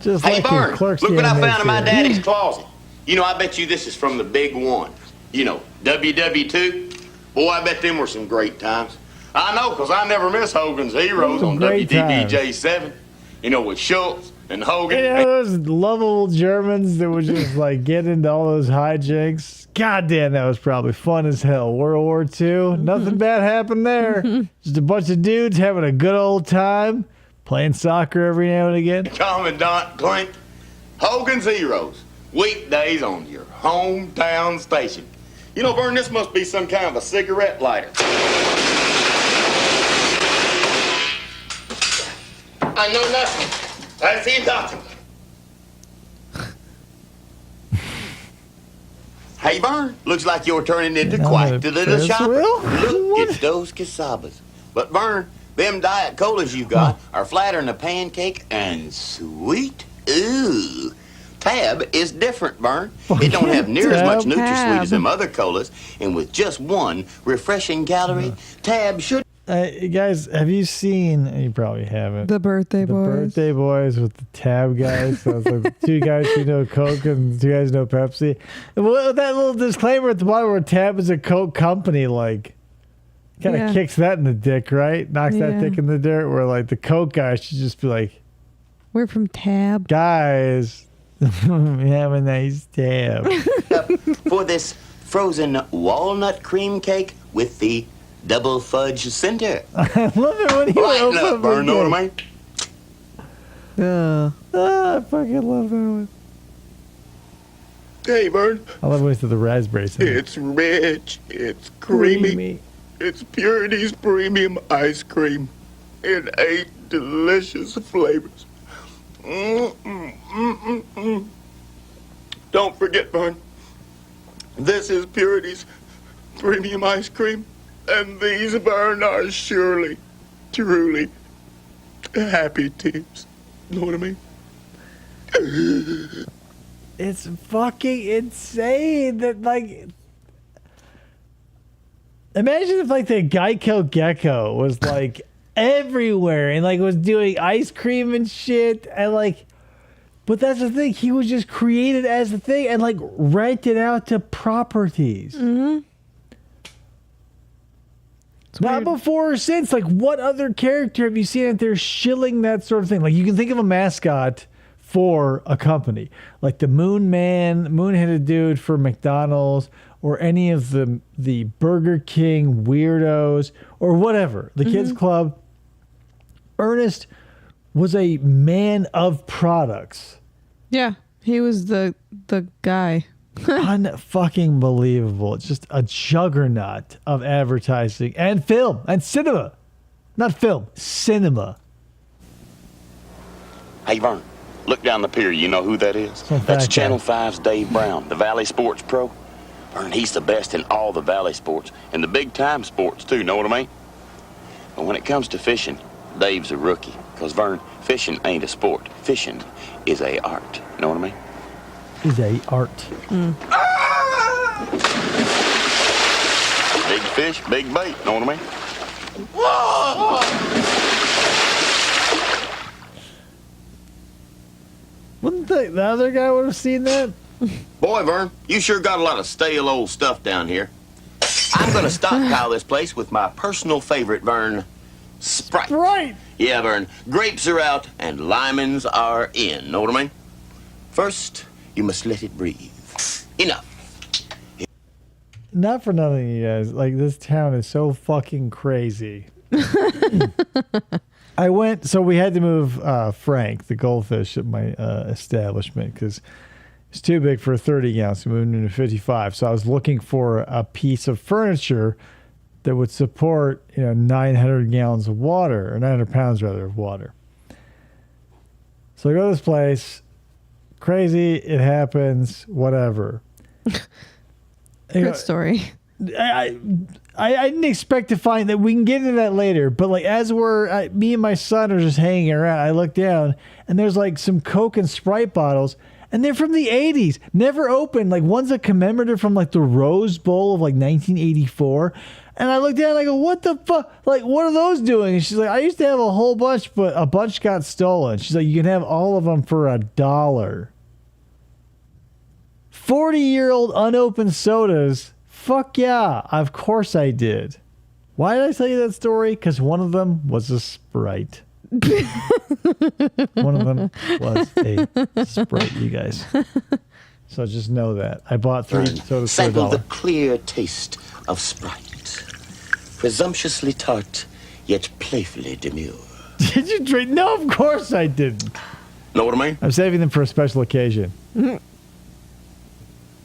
Just hey, like Vern, Clerks look what I found in my here. daddy's closet. I bet you this is from the big one. WW2. Boy, I bet them were some great times. I know, because I never miss Hogan's Heroes on WDBJ7. With Schultz and Hogan. Those lovable Germans that would just get into all those hijinks. God damn, that was probably fun as hell. World War II, nothing bad happened there. Just a bunch of dudes having a good old time, playing soccer every now and again. Commandant Clink, Hogan's Heroes, weekdays on your hometown station. Vern, this must be some kind of a cigarette lighter. I know nothing. I see nothing. Hey, Vern, looks like you're turning into quite a little shopper. Look, it's those casabas. But, Vern, Them diet colas you got are flatter than a pancake and sweet. Ooh. Tab is different, Vern. It don't have near as much NutraSweet as them other colas, and with just one refreshing calorie, Tab should. Guys, have you seen? You probably haven't. The Birthday Boys. Birthday Boys with the Tab guys. So it's like two guys who know Coke and two guys know Pepsi. Well, that little disclaimer at the bottom where Tab is a Coke company, like, kind of kicks that in the dick, right? Knocks that dick in the dirt. Where like the Coke guys should just be like, "We're from Tab, guys. We have a nice Tab." For this frozen walnut cream cake with the double fudge center. I love it when he lighten up, Vern, know what I mean? I fucking love that one. Hey, Vern. I love when he said the raspberry center. It's rich. It's creamy. It's Purity's premium ice cream in 8 delicious flavors. Don't forget, Vern. This is Purity's premium ice cream, and these, Vern, are surely, truly happy teams. Know what I mean? It's fucking insane that, like, imagine if, like, the Geico Gecko was, like, everywhere and, like, was doing ice cream and shit. And, like, but that's the thing. He was just created as the thing and, like, rented out to properties. Mm-hmm. Not before or since. Like, what other character have you seen that they're shilling that sort of thing? Like, you can think of a mascot for a company, like the Moon Man, moon-headed dude for McDonald's, or any of the Burger King weirdos, or whatever. The Kids Club. Ernest was a man of products. Yeah, he was the guy. Unfucking believable. Just a juggernaut of advertising and film and cinema. Not film, cinema. Hey, Vern, look down the pier. You know who that is? That's Channel 5's Dave Brown, the Valley Sports Pro. Vern, he's the best in all the Valley sports and the big-time sports, too. Know what I mean? But when it comes to fishing, Dave's a rookie. Because, Vern, fishing ain't a sport. Fishing is a art. Know what I mean? Is a art. Big fish, big bait. Know what I mean? Whoa! Wouldn't the other guy would have seen that? Boy, Vern, you sure got a lot of stale old stuff down here. I'm gonna stockpile this place with my personal favorite, Vern, Sprite. Sprite! Yeah, Vern, grapes are out and lemons are in. Know what I mean? First, you must let it breathe. Enough. Not for nothing, you guys. Like, this town is so fucking crazy. So we had to move Frank, the goldfish, at my establishment because it's too big for a 30 ounce. We moved into 55. So I was looking for a piece of furniture that would support, 900 gallons of water, or 900 pounds rather of water. So I go to this place. Crazy, it happens, whatever. Good story. I didn't expect to find that. We can get into that later, but like as me and my son are just hanging around, I look down and there's like some Coke and Sprite bottles, and they're from the 80s, never opened. Like one's a commemorative from like the Rose Bowl of like 1984. And I looked down and I go, what the fuck? Like, what are those doing? And she's like, I used to have a whole bunch, but a bunch got stolen. She's like, you can have all of them for $1. 40-year-old unopened sodas. Fuck yeah. Of course I did. Why did I tell you that story? Because one of them was a Sprite. One of them was a Sprite, you guys. So just know that. I bought 3 sodas for Sample the $1. clear taste of Sprite. Presumptuously tart, yet playfully demure. Did you drink? No, of course I didn't. Know what I mean? I'm saving them for a special occasion.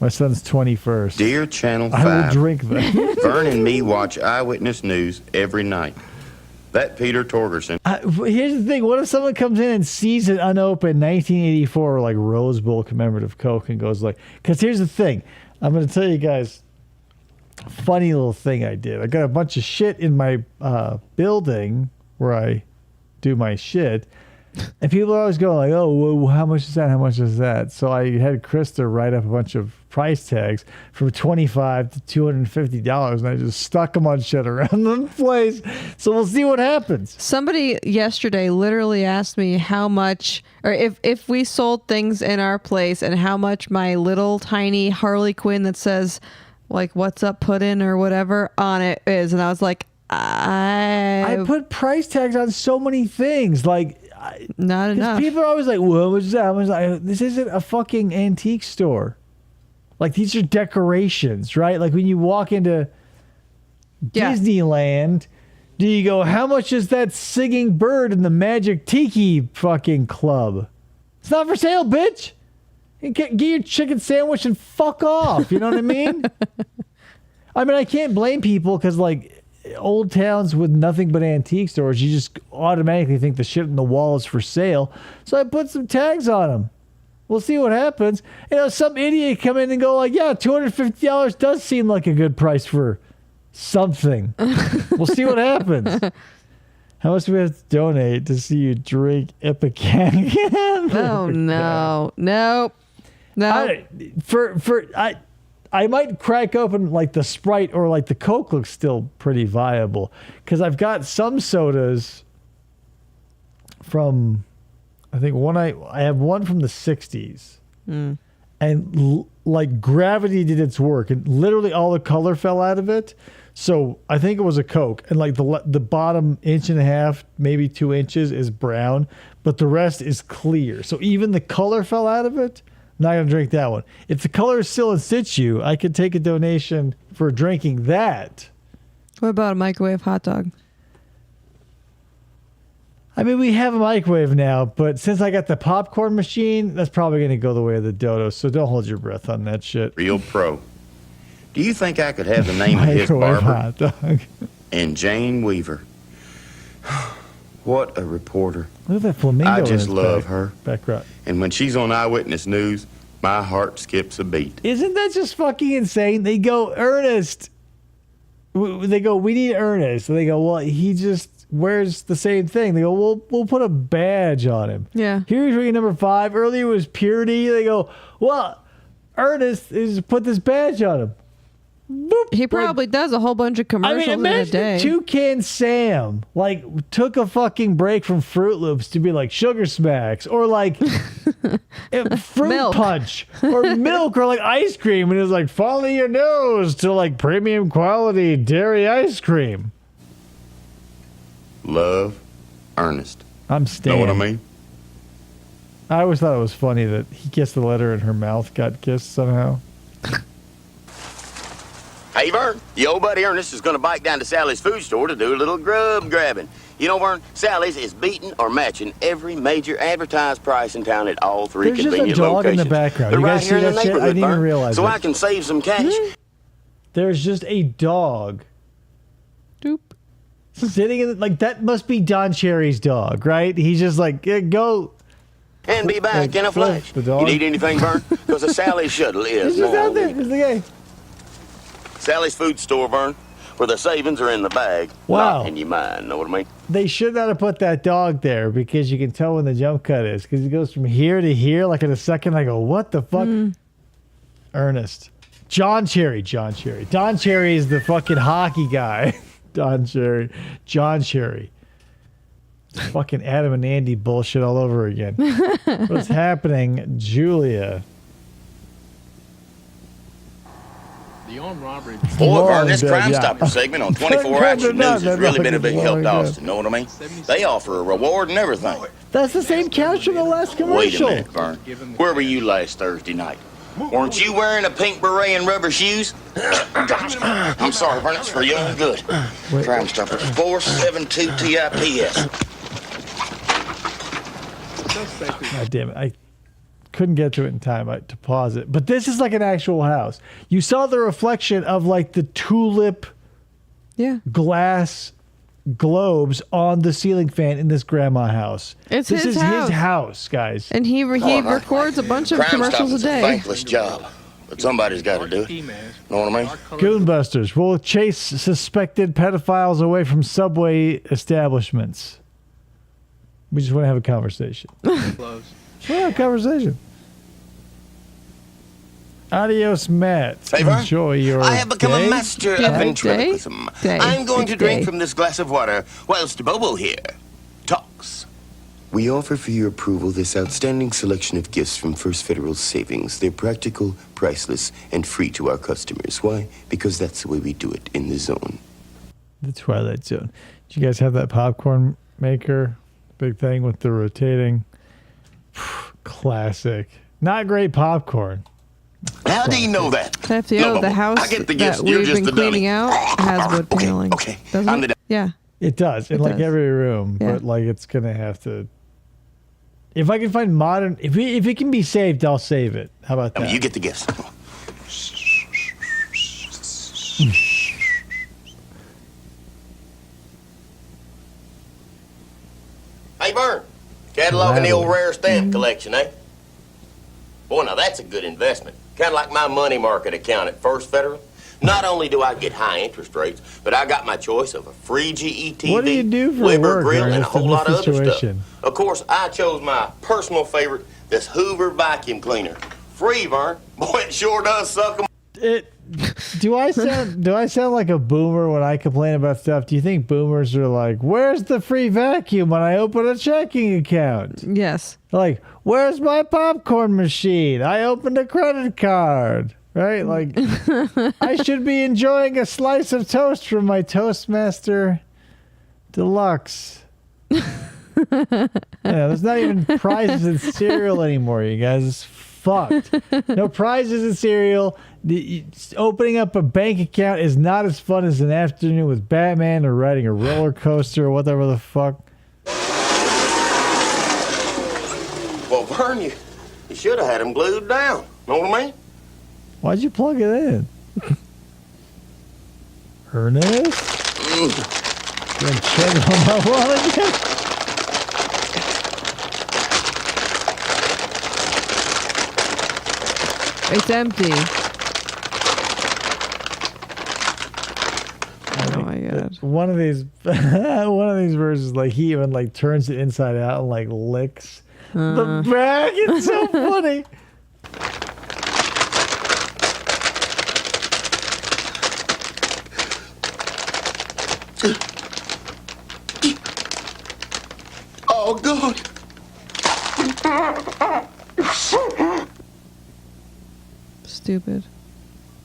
My son's 21st. Dear Channel 5, I will drink them. Vern and me watch Eyewitness News every night. That Peter Torgerson. Here's the thing. What if someone comes in and sees an unopened 1984 like Rose Bowl commemorative Coke and goes like, because here's the thing. I'm going to tell you guys a funny little thing I did. I got a bunch of shit in my building where I do my shit. And people are always going like, oh, well, how much is that? How much is that? So I had Krista write up a bunch of price tags from $25 to $250, and I just stuck them on shit around the place. So we'll see what happens. Somebody yesterday literally asked me how much, or if we sold things in our place and how much my little tiny Harley Quinn that says like "What's up, put in" or whatever on it is, and I was like, I put price tags on so many things, like. Not enough. People are always like, well, what's that? I was like, this isn't a fucking antique store. Like, these are decorations, right? Like, when you walk into Disneyland, do you go, how much is that singing bird in the Magic Tiki fucking club? It's not for sale, bitch. Get your chicken sandwich and fuck off. You know what I mean? I mean, I can't blame people because, like, old towns with nothing but antique stores, you just automatically think the shit in the wall is for sale. So I put some tags on them. We'll see what happens. You know, some idiot come in and go like, yeah, $250 does seem like a good price for something. We'll see what happens. How much do we have to donate to see you drink Ipecac? Oh, no. Nope. No. I might crack open like the Sprite or like the Coke looks still pretty viable because I've got some sodas from, I think I have one from the 60s and like gravity did its work and literally all the color fell out of it. So I think it was a Coke and like the bottom inch and a half, maybe 2 inches is brown, but the rest is clear. So even the color fell out of it. Not going to drink that one. If the color is still in situ, I could take a donation for drinking that. What about a microwave hot dog? I mean, we have a microwave now, but since I got the popcorn machine, that's probably going to go the way of the dodo. So don't hold your breath on that shit. Real pro. Do you think I could have the name of his Microwave barber? hot dog. And Jane Weaver. What a reporter. Look at that flamingo. I just in love her. Background. And when she's on Eyewitness News, my heart skips a beat. Isn't that just fucking insane? They go, Ernest. They go, we need Ernest. And they go, well, he just wears the same thing. They go, we'll put a badge on him. Yeah. Here's ring number 5. Earlier was Purity. They go, well, Ernest is put this badge on him. Boop. He probably does a whole bunch of commercials in a day. Toucan Sam like took a fucking break from Fruit Loops to be like Sugar Smacks or like Fruit Milk. Punch or milk or like ice cream, and it was like follow your nose to like premium quality dairy ice cream. Love, Ernest. I'm staying. Know what I mean? I always thought it was funny that he kissed the letter and her mouth got kissed somehow. Hey, Vern, your old buddy Ernest is going to bike down to Sally's food store to do a little grub grabbing. You know, Vern, Sally's is beating or matching every major advertised price in town at all 3 There's just a convenient dog locations. in the background. They're You right guys here see in the that shit? I neighborhood, didn't even Vern, realize so it. I can save some cash. There's just a dog Doop. sitting in like that must be Don Cherry's dog, right? He's just like go. And be back in a flash. The dog. You need anything, Vern? Because the Sally's shuttle is He's just now out there. leaving. He's the guy. Sally's food store, Vern, where the savings are in the bag, Wow. not in your mind. Know what I mean? They should not have put that dog there because you can tell when the jump cut is because it goes from here to here like in a second. I go, what the fuck? Ernest. John Cherry. Don Cherry is the fucking hockey guy. Don Cherry. John Cherry. It's fucking Adam and Andy bullshit all over again. What's happening, Julia? The armed robbery. Boy, Vern, this Long Crime dead, yeah. Stopper segment on 24 Action News has really been a big help to Austin. Know what I mean? They offer a reward and everything. That's the same couch from the last Wait a commercial. minute, Vern. Where were you last Thursday night? Weren't you wearing a pink beret and rubber shoes? Gosh, I'm sorry, Vern. It's for your own good. Wait. Crime Stopper 472 TIPS. God damn it. I couldn't get to it in time to pause it. But this is like an actual house. You saw the reflection of like the tulip glass globes on the ceiling fan in this grandma house. It's this his is house. his house, guys. And he records a bunch of Crime commercials a Stopper's day. thankless job, but somebody's got to do it. Know what I mean? Goonbusters will chase suspected pedophiles away from subway establishments. We just want to have a conversation. Just want to have a conversation. Adios, Matt. Hey, Vern, Enjoy your I have become day. a master of ventriloquism. I'm going to drink from this glass of water whilst Bobo here talks. We offer for your approval this outstanding selection of gifts from First Federal Savings. They're practical, priceless, and free to our customers. Why? Because that's the way we do it in the zone. The Twilight Zone. Did you guys have that popcorn maker? Big thing with the rotating. Classic. Not great popcorn. How do you know that? FTO, the house that we've been cleaning out has wood paneling. Okay. Doesn't it? Yeah. It does. In like does. every room. Yeah. But like it's going to have to. If I can find modern. If it can be saved, I'll save it. How about that? You get the gifts. Hey, Vern. Cataloging the old rare stamp collection, eh? Boy, now that's a good investment. Kind of like my money market account at First Federal. Not only do I get high interest rates, but I got my choice of a free GETV, What do you do for Weber work, grill, and a Ernest, whole in lot this of other situation? stuff. Of course, I chose my personal favorite, this Hoover vacuum cleaner. Free, Vern. Boy, it sure does suck 'em. Do I sound like a boomer when I complain about stuff? Do you think boomers are like, where's the free vacuum when I open a checking account? Yes. Like, where's my popcorn machine? I opened a credit card. Right? Like, I should be enjoying a slice of toast from my Toastmaster Deluxe. Yeah, there's not even prizes in cereal anymore, you guys. It's fucked. No prizes in cereal. Opening up a bank account is not as fun as an afternoon with Batman or riding a roller coaster or whatever the fuck. Well, Vern, you should have had them glued down. Know what I mean? Why'd you plug it in? Ernest? Gonna check on my wallet again? It's empty. Oh my god. One of these versions, like he even like turns it inside out and like licks the bag. It's so funny. Oh, God. Stupid.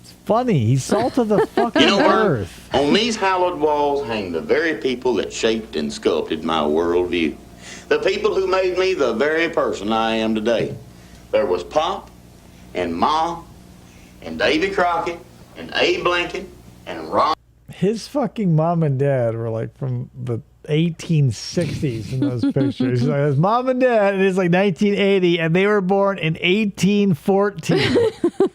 It's funny. He's salt of the fucking You know, Vern, earth. on these hallowed walls hang the very people that shaped and sculpted my worldview. The people who made me the very person I am today. There was Pop and Ma and Davy Crockett and Abe Lincoln and Ron. His fucking mom and dad were like from the 1860s in those pictures. Like, his mom and dad, it is like 1980, and they were born in 1814.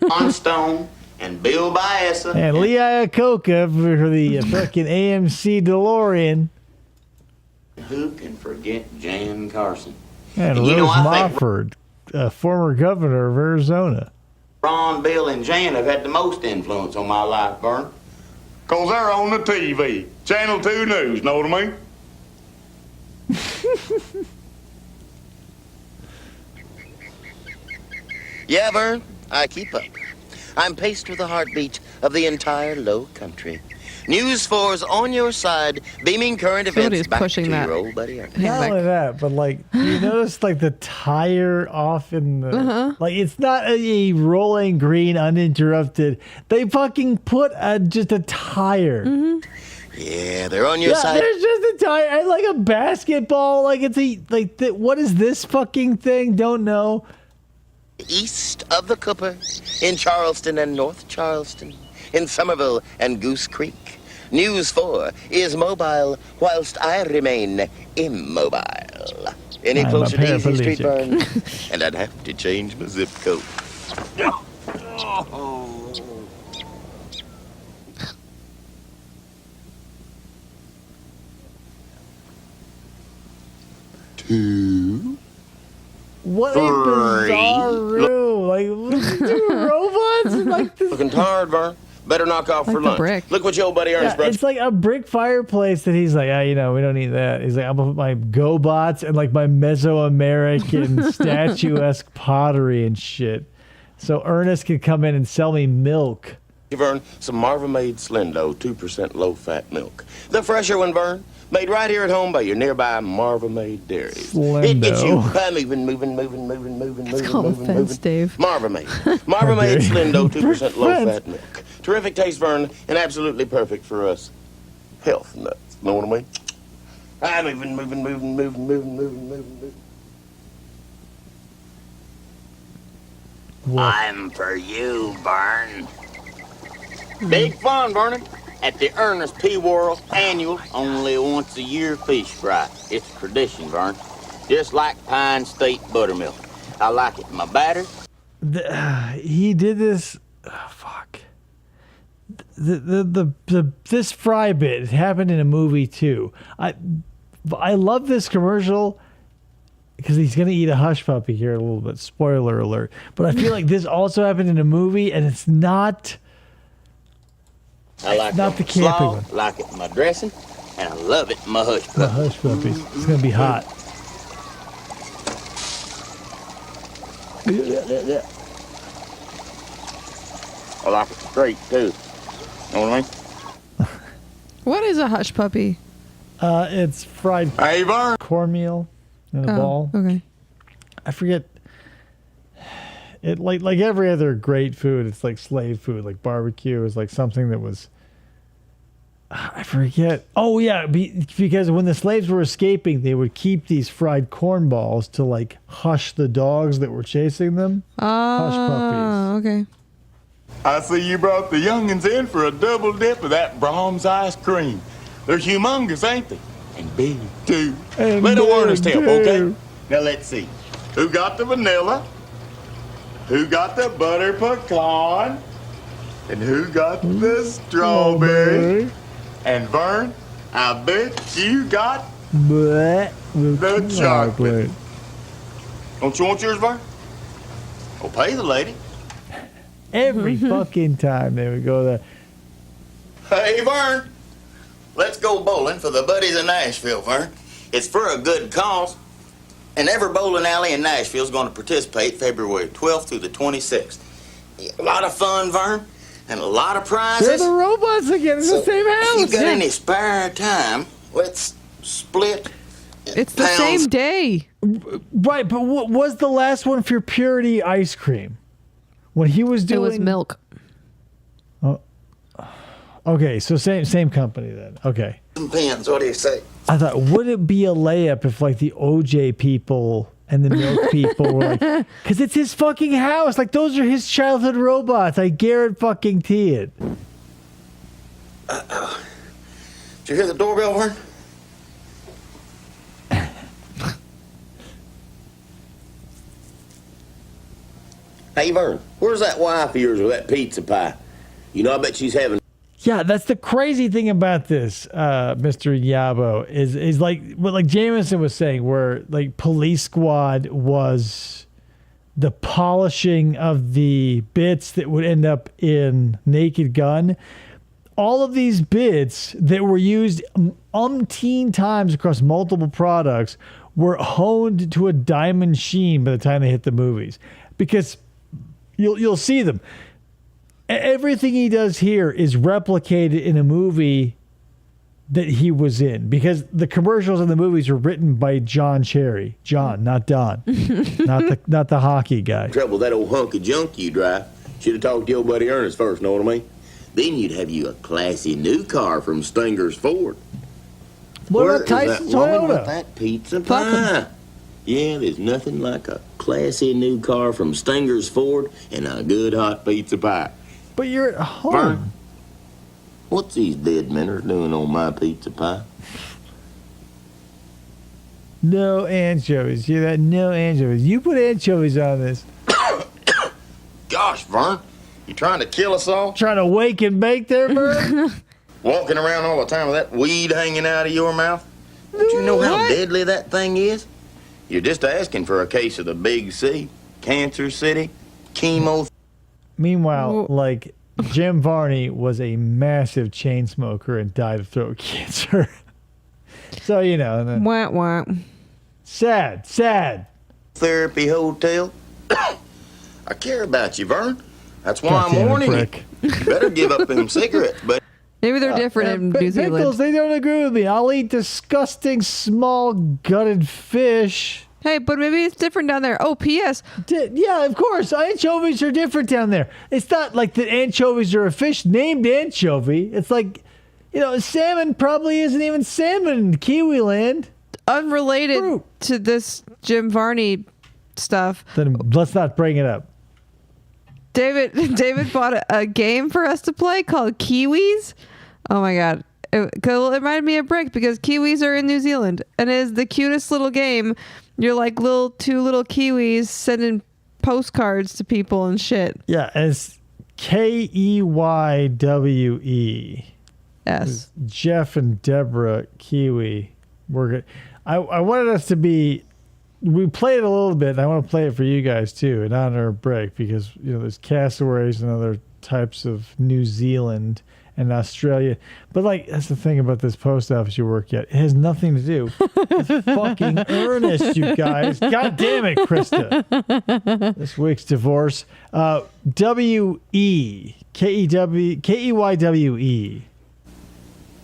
Ron Stone and Bill Baessa. And Lee Iacocca for the fucking AMC DeLorean. Who can forget Jan Carson? And And Rose you know, I think Mofford, former governor of Arizona. Ron, Bill, and Jan have had the most influence on my life, Vern. 'Cause they're on the TV. Channel 2 News, know what I mean? Yeah, Vern, I keep up. I'm paced with the heartbeat of the entire low country. News 4's on your side, beaming current Somebody's events back pushing to that. your old buddy Ernest. Not only that, but like you notice like the tire off in the like it's not a rolling green uninterrupted. They fucking put just a tire. Yeah, they're on your Yeah, side. there's just a tire and like a basketball. Like it's a like what is this fucking thing? Don't know. East of the Cooper, in Charleston and North Charleston, in Somerville and Goose Creek. News 4 is mobile whilst I remain immobile. Any I'm a closer to Easy Street, paraplegic. Vern? And I'd have to change my zip code. Two. What a bizarre room. Like, what are you doing, robots in like this. Looking tired, Vern. Better knock off Like for the lunch. brick. Look what your old buddy Ernest brought It's like a brick fireplace that he's like, we don't need that. He's like, I'm gonna put my GoBots and like my Mesoamerican statuesque pottery and shit. So Ernest can come in and sell me milk. Vern, some Marva-made Slendo 2% low-fat milk. The fresher one, Vern, made right here at home by your nearby Marva-made dairies. It gets you moving. Call him Fence, Dave. Marva-made. Marva-made Slendo 2% low-fat milk. Terrific taste, Vern, and absolutely perfect for us health nuts. Know what I mean? I'm moving. What? I'm for you, Vern. Big fun, Vernon, at the Ernest P. Worrell annual only once a year fish fry. It's a tradition, Vern. Just like Pine State buttermilk. I like it in my batter. He did this. Oh, fuck. This fry bit happened in a movie too. I love this commercial because he's gonna eat a hush puppy here in a little bit. Spoiler alert. But I feel like this also happened in a movie, and it's not. I like not the camping slaw, one. I like it in my dressing, and I love it in my hush puppy. The hush puppies. It's gonna be hot. I like it straight, too. Know what I mean? What is a hush puppy? It's fried cornmeal in a ball. Okay. I forget. It like every other great food, it's like slave food. Like barbecue is like something that was. I forget. Oh yeah, because when the slaves were escaping, they would keep these fried corn balls to like hush the dogs that were chasing them. Hush puppies. Okay. I see you brought the youngins in for a double dip of that Brahms ice cream. They're humongous, ain't they? And big, too. And Let big, Ernest help, too. okay? Now, let's see. Who got the vanilla? Who got the butter pecan? And who got the strawberry? And Vern, I bet you got the chocolate. Don't you want yours, Vern? Well, pay the lady. Every fucking time they would go there. Hey, Vern, let's go bowling for the buddies in Nashville, Vern. It's for a good cause. And every bowling alley in Nashville is going to participate February 12th through the 26th. A lot of fun, Vern, and a lot of prizes. They're the robots again. It's the same house. If you got any spare time, let's split. It's the same day. Right, but what was the last one for Purity ice cream? When he was doing. It was milk. Oh, okay, so same company then. Okay. Some pins, what do you say? I thought, would it be a layup if like the OJ people and the milk people were like, because it's his fucking house. Like those are his childhood robots. I guarantee it. Did you hear the doorbell, Vern? Hey, Vern, where's that wife of yours with that pizza pie? You know, I bet she's having... Yeah, that's the crazy thing about this, Mr. Yabo, is like what like Jameson was saying, where like Police Squad was the polishing of the bits that would end up in Naked Gun. All of these bits that were used umpteen times across multiple products were honed to a diamond sheen by the time they hit the movies, because you'll see them. Everything he does here is replicated in a movie that he was in, because the commercials in the movies were written by John Cherry. John, not Don. not the hockey guy. Trouble with that old hunk of junk you drive. Should have talked to your buddy Ernest first, know what I mean? Then you'd have you a classy new car from Stinger's Ford. What Where about is Tyson's that woman with Toyota? that pizza pie? Yeah, there's nothing like a classy new car from Stinger's Ford and a good hot pizza pie. But you're at home. Vern, what's these dead men are doing on my pizza pie? No anchovies. You that no anchovies. You put anchovies on this. Gosh, Vern, you trying to kill us all? Trying to wake and bake there, Vern? Walking around all the time with that weed hanging out of your mouth? Don't you know how deadly that thing is? You're just asking for a case of the Big C, Cancer City, chemo. Meanwhile, like, Jim Varney was a massive chain smoker and died of throat cancer. So, you know. Wah, wah. Sad. Therapy hotel. I care about you, Vern. That's why I'm warning you. You better give up them cigarettes, but Maybe they're different in New Zealand. Pickles, they don't agree with me. I'll eat disgusting small gutted fish. Hey, but maybe it's different down there. Oh, P.S. Yeah, of course. Anchovies are different down there. It's not like the anchovies are a fish named anchovy. It's like, you know, salmon probably isn't even salmon in Kiwi land. Unrelated to this Jim Varney stuff. Then let's not bring it up. David bought a game for us to play called Kiwis. Oh my god. It reminded me of Brick because Kiwis are in New Zealand and it is the cutest little game. You're like two little Kiwis sending postcards to people and shit. Yeah, it's Keywe. Yes. Jeff and Deborah Kiwi. We're good. I wanted us to be. We played it a little bit, and I want to play it for you guys too, in honor of Break, because you know there's cassowaries and other types of New Zealand and Australia. But like that's the thing about this post office you work at. It has nothing to do with fucking Ernest, you guys. God damn it, Krista. This week's divorce. Keywe.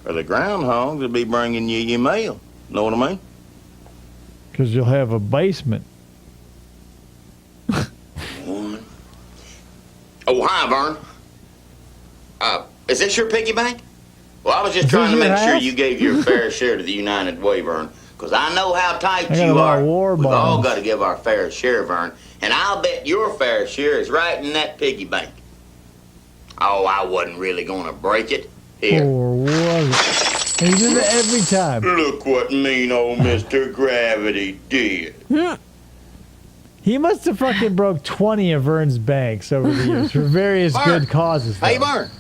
or the groundhogs will be bringing you your mail. Know what I mean? Because you'll have a basement. Oh, hi, Vern. Is this your piggy bank? Well, I was just trying to make sure you gave your fair share to the United Way, Vern. Because I know how tight you are. We've all got to give our fair share, Vern. And I'll bet your fair share is right in that piggy bank. Oh, I wasn't really going to break it. Here. Or was it? And he did it every time. Look what mean old Mr. Gravity did. He must have fucking broke 20 of Vern's banks over the years for various good causes. Hey, Vern.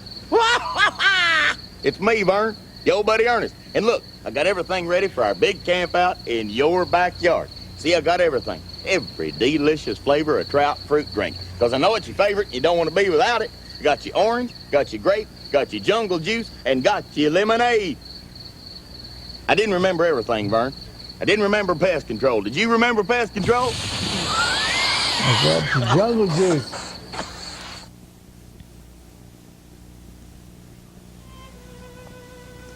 It's me, Vern, your old buddy Ernest. And look, I got everything ready for our big camp out in your backyard. See, I got everything. Every delicious flavor of trout fruit drink. Because I know it's your favorite and you don't want to be without it. Got your orange, got your grape, got your jungle juice, and got your lemonade. I didn't remember everything, Vern. I didn't remember pest control. Did you remember pest control? I got your jungle juice.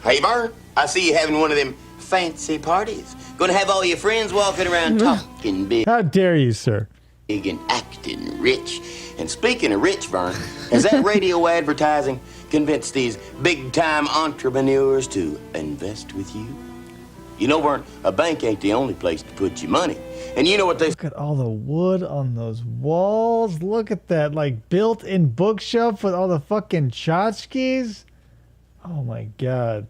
Hey, Vern, I see you having one of them fancy parties. Gonna have all your friends walking around talking big. How dare you, sir? Big and acting rich. And speaking of rich, Vern, has that radio advertising convinced these big-time entrepreneurs to invest with you? You know, Vern, a bank ain't the only place to put your money. And you know what they... Look at all the wood on those walls. Look at that, like, built-in bookshelf with all the fucking tchotchkes. Oh, my God.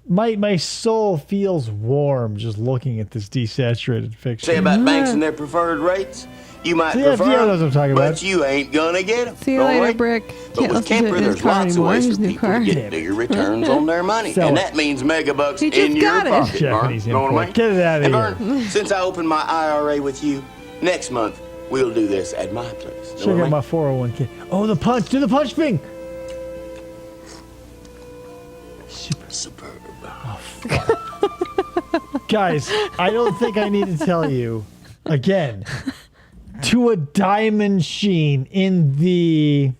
My soul feels warm just looking at this desaturated fiction. Say about banks and their preferred rates? You might See, prefer FDR knows what I'm talking but about. you ain't gonna get them. See you later, Brick. But Can't with listen to Kemper, his there's car lots of anymore. ways His for new people car. to get bigger returns on their money. Sell And it. that means megabucks He just in your got it. pocket, Japanese Vern. Know what I import. mean? Get it out of And here. Vern, since I opened my IRA with you, next month we'll do this at my place. Know Check what I out mean? my 401k. Oh, the punch. Do the punch thing. Superb. Oh, fuck. Guys, I don't think I need to tell you again. To a diamond sheen in the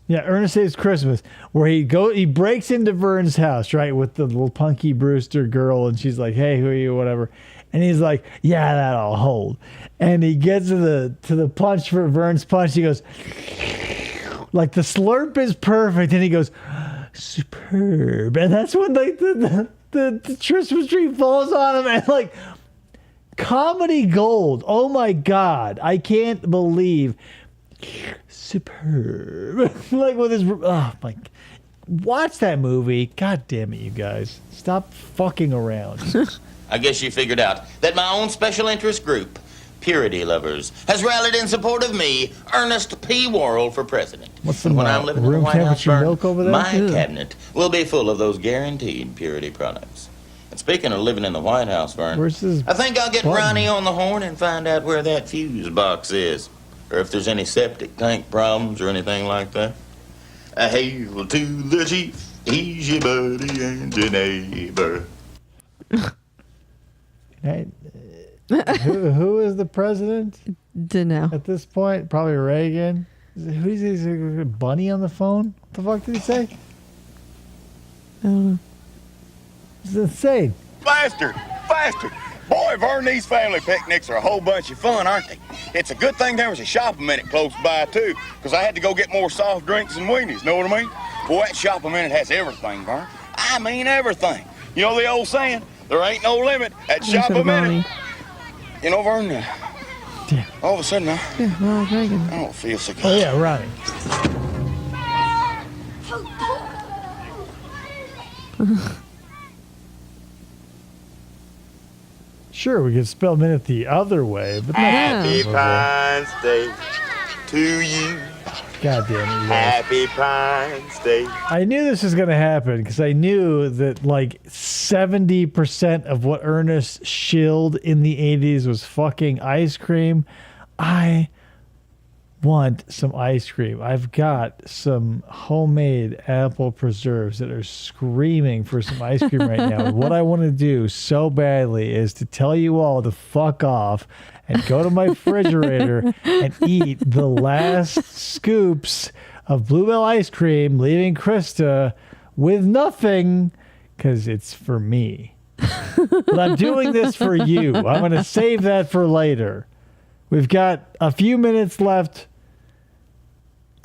Ernest Saves Christmas, where he breaks into Vern's house, right, with the little Punky Brewster girl, and she's like, "Hey, who are you?" Whatever, and he's like, "Yeah, that'll hold." And he gets to the punch for Vern's punch. He goes, like the slurp is perfect, and he goes, "Superb," and that's when like the Christmas tree falls on him, and like. Comedy gold. Oh my God. I can't believe. Superb. Like with his. Oh my. Watch that movie. God damn it, you guys. Stop fucking around. I guess you figured out that my own special interest group, Purity Lovers, has rallied in support of me, Ernest P. Worrell, for president. What's the And when I'm living in the room White House, temperature Vern, milk over there? my cabinet will be full of those guaranteed purity products. And speaking of living in the White House, Vern, Where's this I think I'll get button? Ronnie on the horn and find out where that fuse box is. or if there's any septic tank problems or anything like that. A hail to the chief, he's your buddy and your neighbor. Hey, who is the president? Dunno. At this point, probably Reagan. Who's his Bunny on the phone? What the fuck did he say? I don't know. It's insane. Faster! Faster! Boy, Vern, these family picnics are a whole bunch of fun, aren't they? It's a good thing there was a shop a minute close by, too, because I had to go get more soft drinks and weenies, know what I mean? Boy, that shop a minute has everything, Vern. I mean everything. You know the old saying, there ain't no limit at shop a minute. You know, Vern, all of a sudden, Ronald Reagan. I don't feel so good. Oh, yeah, Ronnie. Sure, we could spell minute the other way, but Happy Pines Day to you. God damn it, you guys. Happy Pines Day. I knew this was going to happen because I knew that like 70% of what Ernest shilled in the 80s was fucking ice cream. I want some ice cream. I've got some homemade apple preserves that are screaming for some ice cream right now. And what I want to do so badly is to tell you all to fuck off and go to my refrigerator and eat the last scoops of Bluebell ice cream, leaving Krista with nothing because it's for me. But I'm doing this for you. I'm going to save that for later. We've got a few minutes left.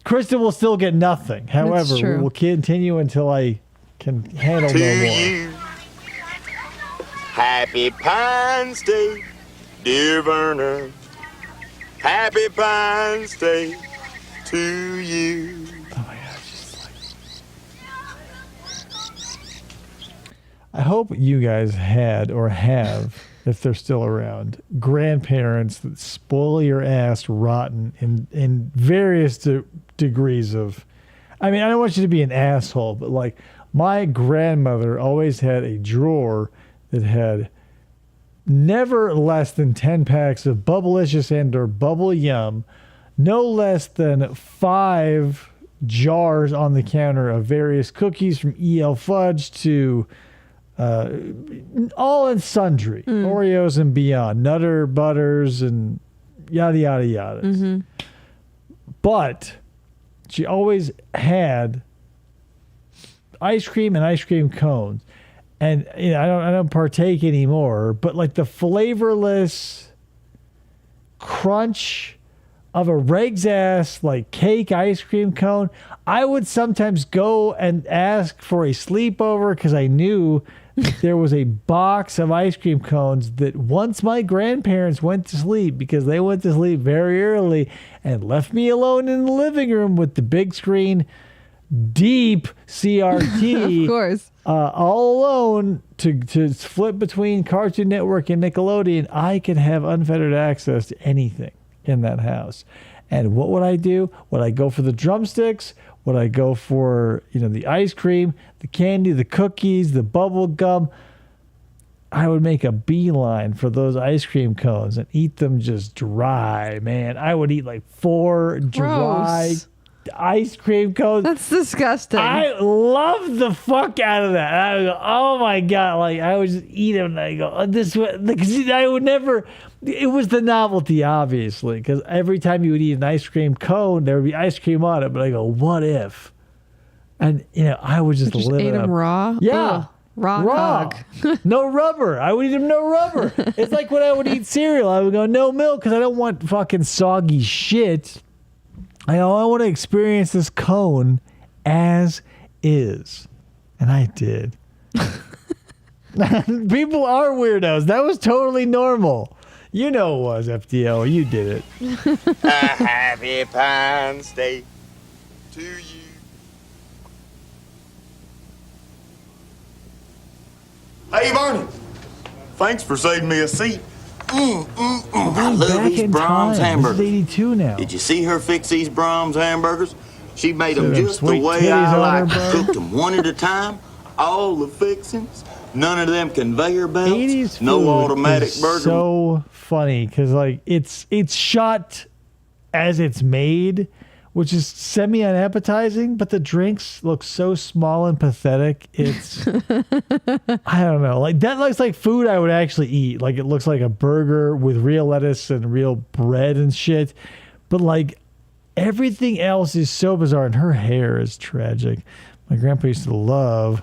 Krista will still get nothing. However, we will continue until I can handle no more. You. Happy Pines Day, dear Werner. Happy Pines Day to you. Oh my God, just like... I hope you guys had or have, if they're still around, grandparents that spoil your ass rotten in various degrees of... I mean, I don't want you to be an asshole, but like my grandmother always had a drawer that had never less than 10 packs of Bubblicious and or Bubble Yum, no less than 5 jars on the counter of various cookies from E.L. Fudge to all and sundry, Oreos and beyond, Nutter Butters and yada, yada, yada. Mm-hmm. But she always had ice cream and ice cream cones. And you know, I don't partake anymore, but like the flavorless crunch of a Reg's ass like cake ice cream cone, I would sometimes go and ask for a sleepover because I knew that there was a box of ice cream cones that once my grandparents went to sleep, because they went to sleep very early and left me alone in the living room with the big screen deep CRT. Of course. All alone to flip between Cartoon Network and Nickelodeon, I could have unfettered access to anything in that house. And what would I do? Would I go for the drumsticks? Would I go for, you know, the ice cream, the candy, the cookies, the bubble gum? I would make a beeline for those ice cream cones and eat them just dry, man. I would eat like 4 dry ice cream cones. That's disgusting. I love the fuck out of that. I would go, oh my God. Like, I would just eat them and I go, oh, this way. Because I would never, it was the novelty, obviously. Because every time you would eat an ice cream cone, there would be ice cream on it. But I go, what if? And, you know, I would just live ate it up. them raw? Yeah. Ugh. Raw. No rubber. I would eat them no rubber. It's like when I would eat cereal. I would go, no milk, because I don't want fucking soggy shit. I want to experience this cone as is. And I did. People are weirdos. That was totally normal. You know it was, FDO. You did it. A happy Pines Day to you. Hey, Varney. Thanks for saving me a seat. I love these Brahms hamburgers. This is 82 now. Did you see her fix these Brahms hamburgers? She made So them them just the sweet way titties I on like her, them. bro. Cooked them one at a time. All the fixings. None of them conveyor belts. 80s No food automatic is burger. so funny because like it's shot as it's made, which is semi-unappetizing, but the drinks look so small and pathetic. It's, I don't know. Like, that looks like food I would actually eat. Like, it looks like a burger with real lettuce and real bread and shit. But, like, everything else is so bizarre, and her hair is tragic. My grandpa used to love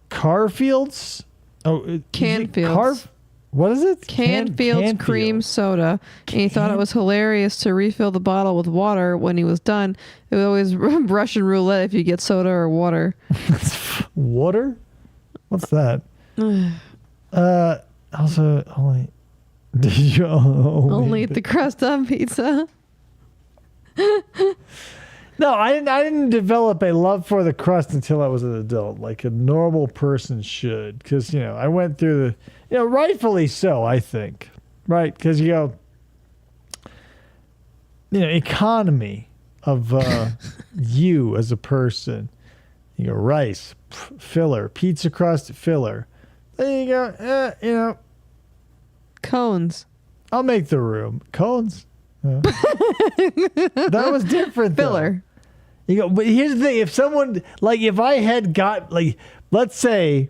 Carfields. Oh, Canfields. What is it? Canfield's cream soda. And he thought it was hilarious to refill the bottle with water when he was done. It was always Russian roulette if you get soda or water. Water? What's that? Also, only... Did you only eat the crust on pizza? No, I didn't develop a love for the crust until I was an adult, like a normal person should. Because, I went through the, rightfully so, I think. Right? Because, economy of you as a person. You go, rice, filler, pizza crust, filler. There you go, Cones. I'll make the room. Cones? That was different, filler. But here's the thing: if someone, like, if I had got, like, let's say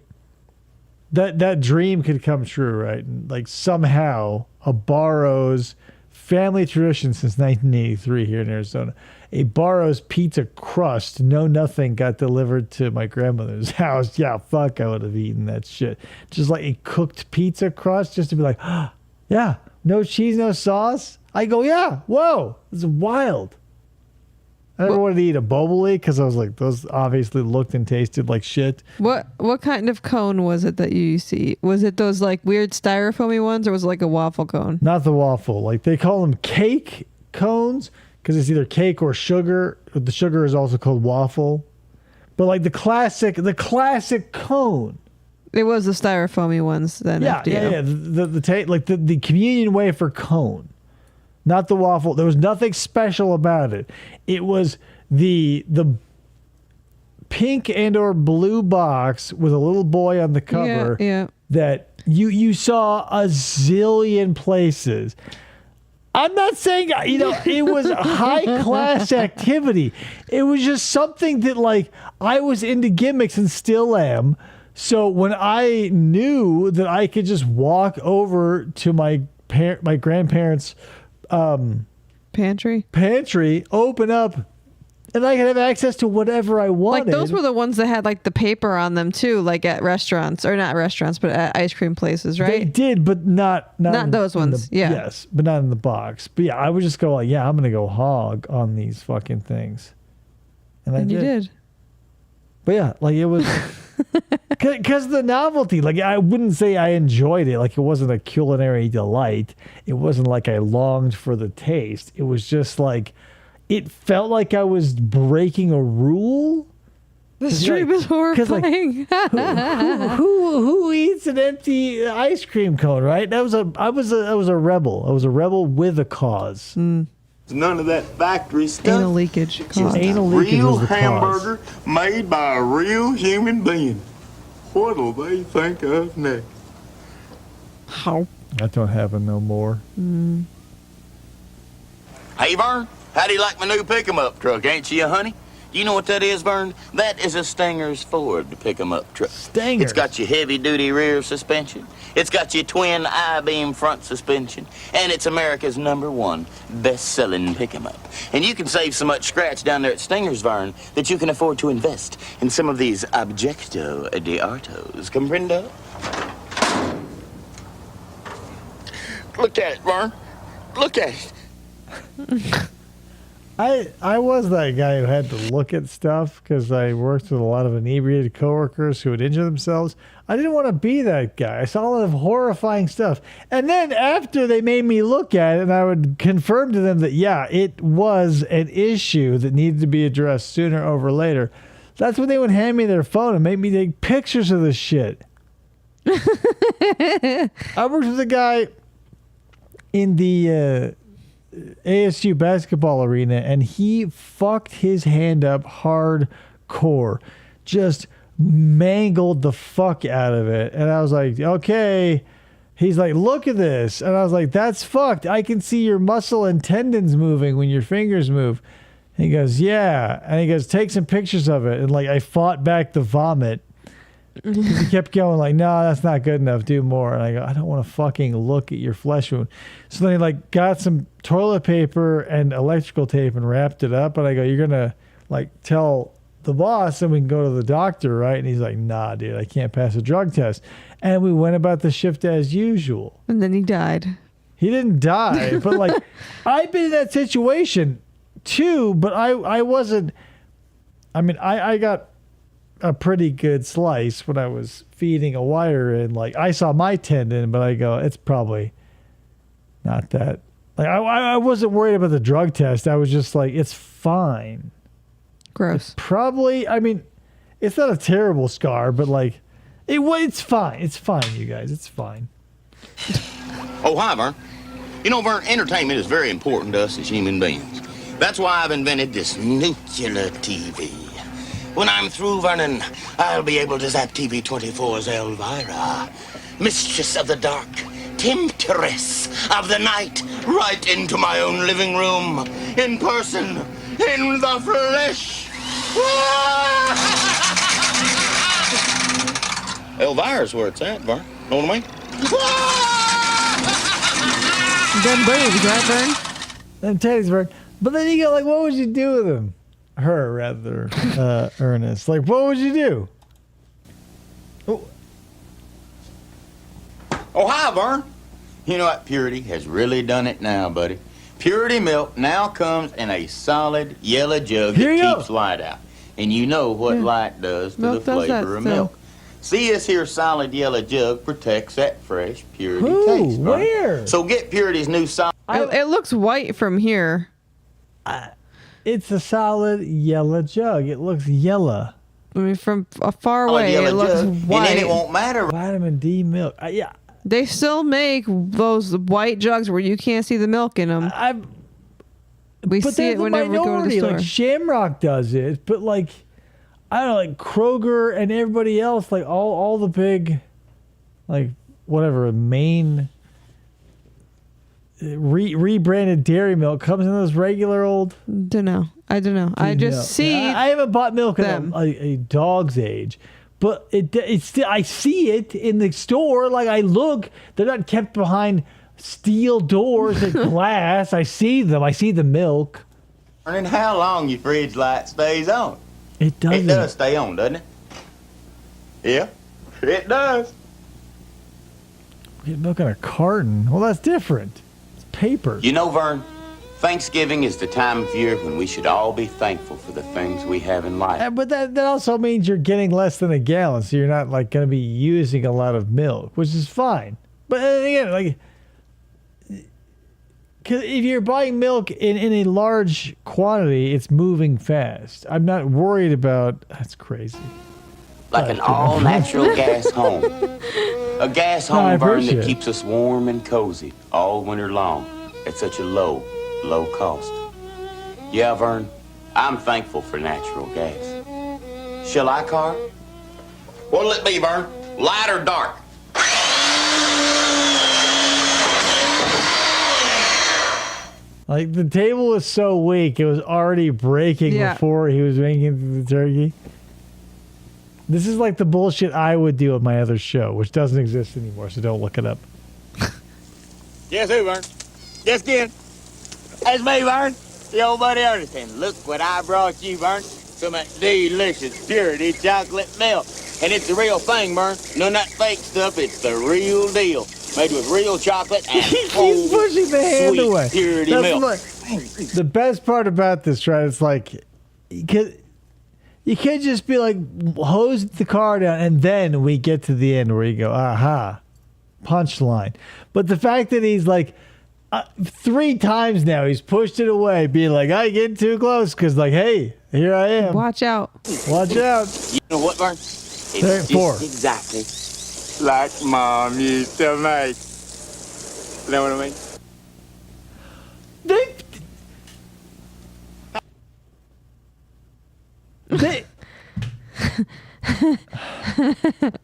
that dream could come true, right? And, like, somehow a Barrows family tradition since 1983 here in Arizona, a Barrows pizza crust, nothing, got delivered to my grandmother's house. Yeah, fuck, I would have eaten that shit. Just like a cooked pizza crust, just to be like, oh, yeah, no cheese, no sauce. I go, yeah, whoa, this is wild. I never wanted to eat a Boboli because I was like, those obviously looked and tasted like shit. What kind of cone was it that you used to eat? Was it those like weird styrofoamy ones, or was it like a waffle cone? Not the waffle. Like, they call them cake cones because it's either cake or sugar. The sugar is also called waffle. But like the classic cone. It was the styrofoamy ones then. Yeah. The communion wafer cone. Not the waffle. There was nothing special about it. It was the pink and or blue box with a little boy on the cover that you saw a zillion places. I'm not saying, it was a high class activity. It was just something that, like, I was into gimmicks and still am. So when I knew that I could just walk over to my grandparents' pantry, open up, and I could have access to whatever I wanted. Like, those were the ones that had like the paper on them too, like at restaurants, or not restaurants, but at ice cream places, right? They did, but not those ones. Yes, but not in the box. But yeah, I would just go like, yeah, I'm gonna go hog on these fucking things, and you did. But yeah, like, it was because the novelty. Like, I wouldn't say I enjoyed it. Like, it wasn't a culinary delight. It wasn't like I longed for the taste. It was just like, it felt like I was breaking a rule. This dream is horrifying. Like, who eats an empty ice cream cone, right? I was a rebel. I was a rebel with a cause. None of that factory stuff. Anal leakage. Just a real hamburger made by a real human being. What'll they think of next? How? That don't happen no more. Hey, Vern, how do you like my new pick-em-up truck? Ain't you, honey? You know what that is, Vern? That is a Stinger's Ford pick-em-up truck. Stingers? It's got your heavy-duty rear suspension. It's got your twin I-beam front suspension. And it's America's #1 best-selling pick-em-up. And you can save so much scratch down there at Stinger's, Vern, that you can afford to invest in some of these Objecto de Artos. Comprendo? Look at it, Vern. Look at it. I was that guy who had to look at stuff because I worked with a lot of inebriated coworkers who would injure themselves. I didn't want to be that guy. I saw a lot of horrifying stuff. And then after they made me look at it, and I would confirm to them that, yeah, it was an issue that needed to be addressed sooner or later, that's when they would hand me their phone and make me take pictures of this shit. I worked with a guy in the ASU basketball arena, and he fucked his hand up hardcore, just mangled the fuck out of it. And I was like, okay, He's like, look at this. And I was like, that's fucked. I can see your muscle and tendons moving when your fingers move. And he goes, yeah. And he goes, take some pictures of it. And like, I fought back the vomit. He kept going like, no, that's not good enough. Do more. And I go, I don't want to fucking look at your flesh wound. So then he like got some toilet paper and electrical tape and wrapped it up. And I go, you're going to like tell the boss and we can go to the doctor, right? And he's like, nah, dude, I can't pass a drug test. And we went about the shift as usual. And then he died. He didn't die, but like I've been in that situation too, but I wasn't. I mean, I got a pretty good slice when I was feeding a wire in. Like I saw my tendon, but I go, it's probably not that. Like I wasn't worried about the drug test. I was just like, it's fine. Gross. It's probably. I mean, it's not a terrible scar, but like. It's fine. It's fine, you guys. It's fine. Oh, hi, Vern. You know, Vern, entertainment is very important to us as human beings. That's why I've invented this nuclear TV. When I'm through, Vernon, I'll be able to zap TV 24's Elvira, mistress of the dark, temptress of the night, right into my own living room, in person, in the flesh. Elvira's where it's at, Vern. Know what I mean? Them boobs, right, Vern? Them titties, Vern. But then you go, like, what would you do with them? Her, rather, Ernest. Like, what would you do? Oh, hi, Vern. You know what? Purity has really done it now, buddy. Purity milk now comes in a solid yellow jug that keeps light out. And you know what light does to the flavor of milk. See, this here solid yellow jug protects that fresh Purity taste. Right? Where? So get Purity's new solid. It looks white from here. It's a solid yellow jug. It looks yellow. I mean, from far away, it looks white. And then it won't matter. Vitamin D milk. Yeah. They still make those white jugs where you can't see the milk in them. We but see it whenever we go to the store. Like Shamrock does it, but like I don't know, like Kroger and everybody else, like all the big, like whatever main rebranded dairy milk comes in those regular old. I don't know. I just see. I haven't bought milk in a dog's age, but it's still, I see it in the store. Like I look, they're not kept behind steel doors and glass. I see them. I see the milk. And how long your fridge light stays on? It doesn't. It does stay on, doesn't it? Yeah, it does. We get milk in a carton. Well, that's different. It's paper. You know, Vern, Thanksgiving is the time of year when we should all be thankful for the things we have in life. But that also means you're getting less than a gallon, so you're not like going to be using a lot of milk, which is fine. But again, like, because if you're buying milk in a large quantity, it's moving fast. I'm not worried about. That's crazy. Like an all-natural gas home. A gas home, Vern, that keeps us warm and cozy all winter long at such a low cost. Yeah, Vern, I'm thankful for natural gas. Shall I, Car? What'll it be, Vern? Light or dark? Like the table was so weak, it was already breaking before he was making the turkey. This is like the bullshit I would do at my other show, which doesn't exist anymore, so don't look it up. Guess who, Vern? Guess again. That's me, Vern. The old buddy Ernest. And look what I brought you, Vern. Some of that delicious Purity chocolate milk. And it's the real thing, Vern. None of that fake stuff. It's the real deal. Made with real chocolate and He's pushing the hand sweet away. Purity milk. The best part about this, right? It's like you can't just be like hose the car down and then we get to the end where you go, aha, punchline. But the fact that he's like 3 times now he's pushed it away, being like, I get too close because like, hey, here I am. Watch out. Watch out. You know what, Vern? It's just 4. exactly like Mom used to make. You know what I mean?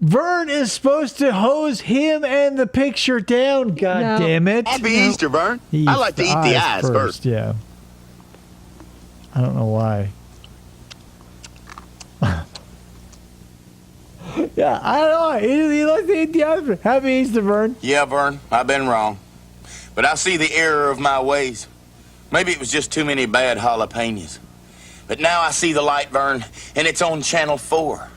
Vern is supposed to hose him and the picture down. God damn it! Happy Easter, Vern. I like to eat the eyes first. Yeah. I don't know why. Yeah, I don't know. He likes to eat the eyes first. Happy Easter, Vern. Yeah, Vern, I've been wrong. But I see the error of my ways. Maybe it was just too many bad jalapenos. But now I see the light, Vern, and it's on Channel 4.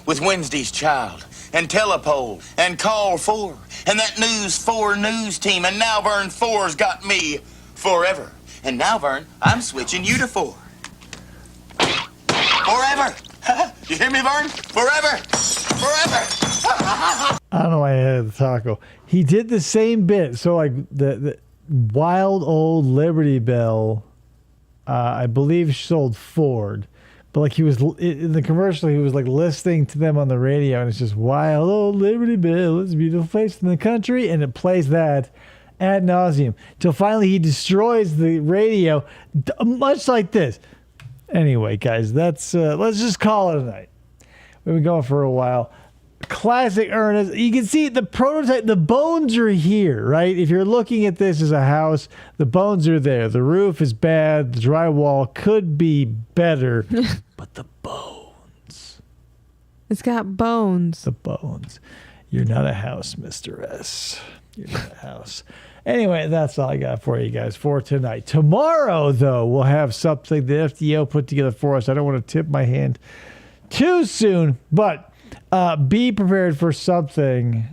With Wednesday's Child, and Telepole, and Call 4, and that News 4 news team. And now, Vern, 4's got me forever. And now, Vern, I'm switching you to 4. Forever! You hear me, Vern? Forever! Forever! I don't know why I had the taco. He did the same bit. So, like, the wild old Liberty Bell, I believe she sold Ford. But, like, he was, in the commercial, he was, like, listening to them on the radio, and it's just, wild old Liberty Bell, it's a beautiful place in the country, and it plays that ad nauseum. Till finally he destroys the radio, much like this. Anyway, guys, that's, let's just call it a night. We've been going for a while. Classic Ernest. You can see the prototype, the bones are here, right? If you're looking at this as a house, the bones are there. The roof is bad. The drywall could be better, but the bones. It's got bones. The bones. You're not a house, Mr. S. You're not a house. Anyway, that's all I got for you guys for tonight. Tomorrow, though, we'll have something the FDO put together for us. I don't want to tip my hand too soon, but be prepared for something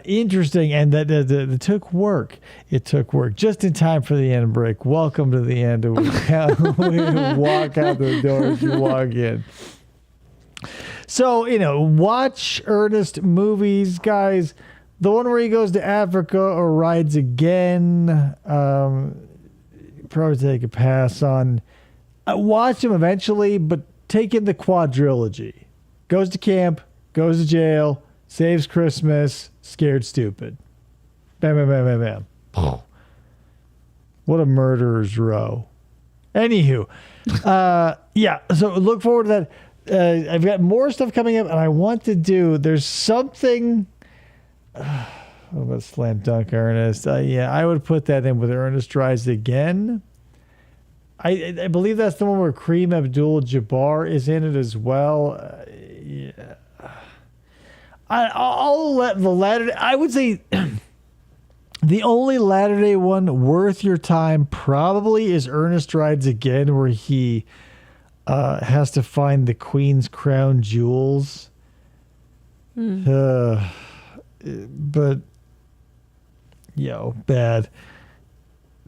interesting, and that took work. It took work just in time for the end break. Welcome to the end. We walk out the door as you walk in. So, watch Ernest movies, guys. The one where he goes to Africa or rides again, probably take a pass on. Watch him eventually, but take in the quadrilogy. Goes to camp, goes to jail, saves Christmas, scared stupid. Bam, bam, bam, bam, bam. What a murderer's row. Anywho, yeah, so look forward to that. I've got more stuff coming up, and I want to do, there's something, what about Slam Dunk Ernest? Yeah, I would put that in with Ernest Tries Again. I believe that's the one where Kareem Abdul-Jabbar is in it as well. Yeah. I'll let the latter. I would say the only Latter-day one worth your time probably is Ernest Rides Again, where he has to find the Queen's crown jewels. But bad.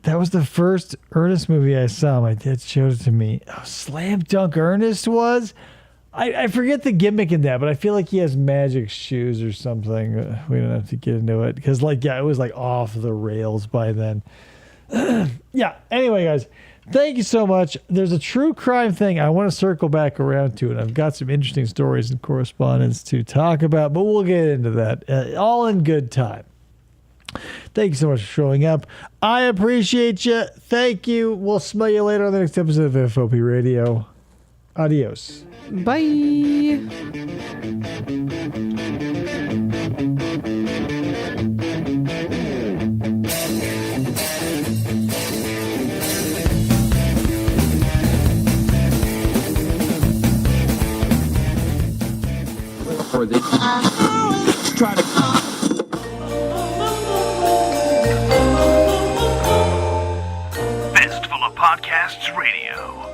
That was the first Ernest movie I saw. My dad showed it to me. Oh, Slam Dunk Ernest was? I forget the gimmick in that, but I feel like he has magic shoes or something. We don't have to get into it because, it was off the rails by then. Yeah. Anyway, guys, thank you so much. There's a true crime thing I want to circle back around to, and I've got some interesting stories and correspondence to talk about, but we'll get into that all in good time. Thank you so much for showing up. I appreciate you. Thank you. We'll smell you later on the next episode of FFOP Radio. Adios. Bye. For the try to Fistful of Podcasts Radio.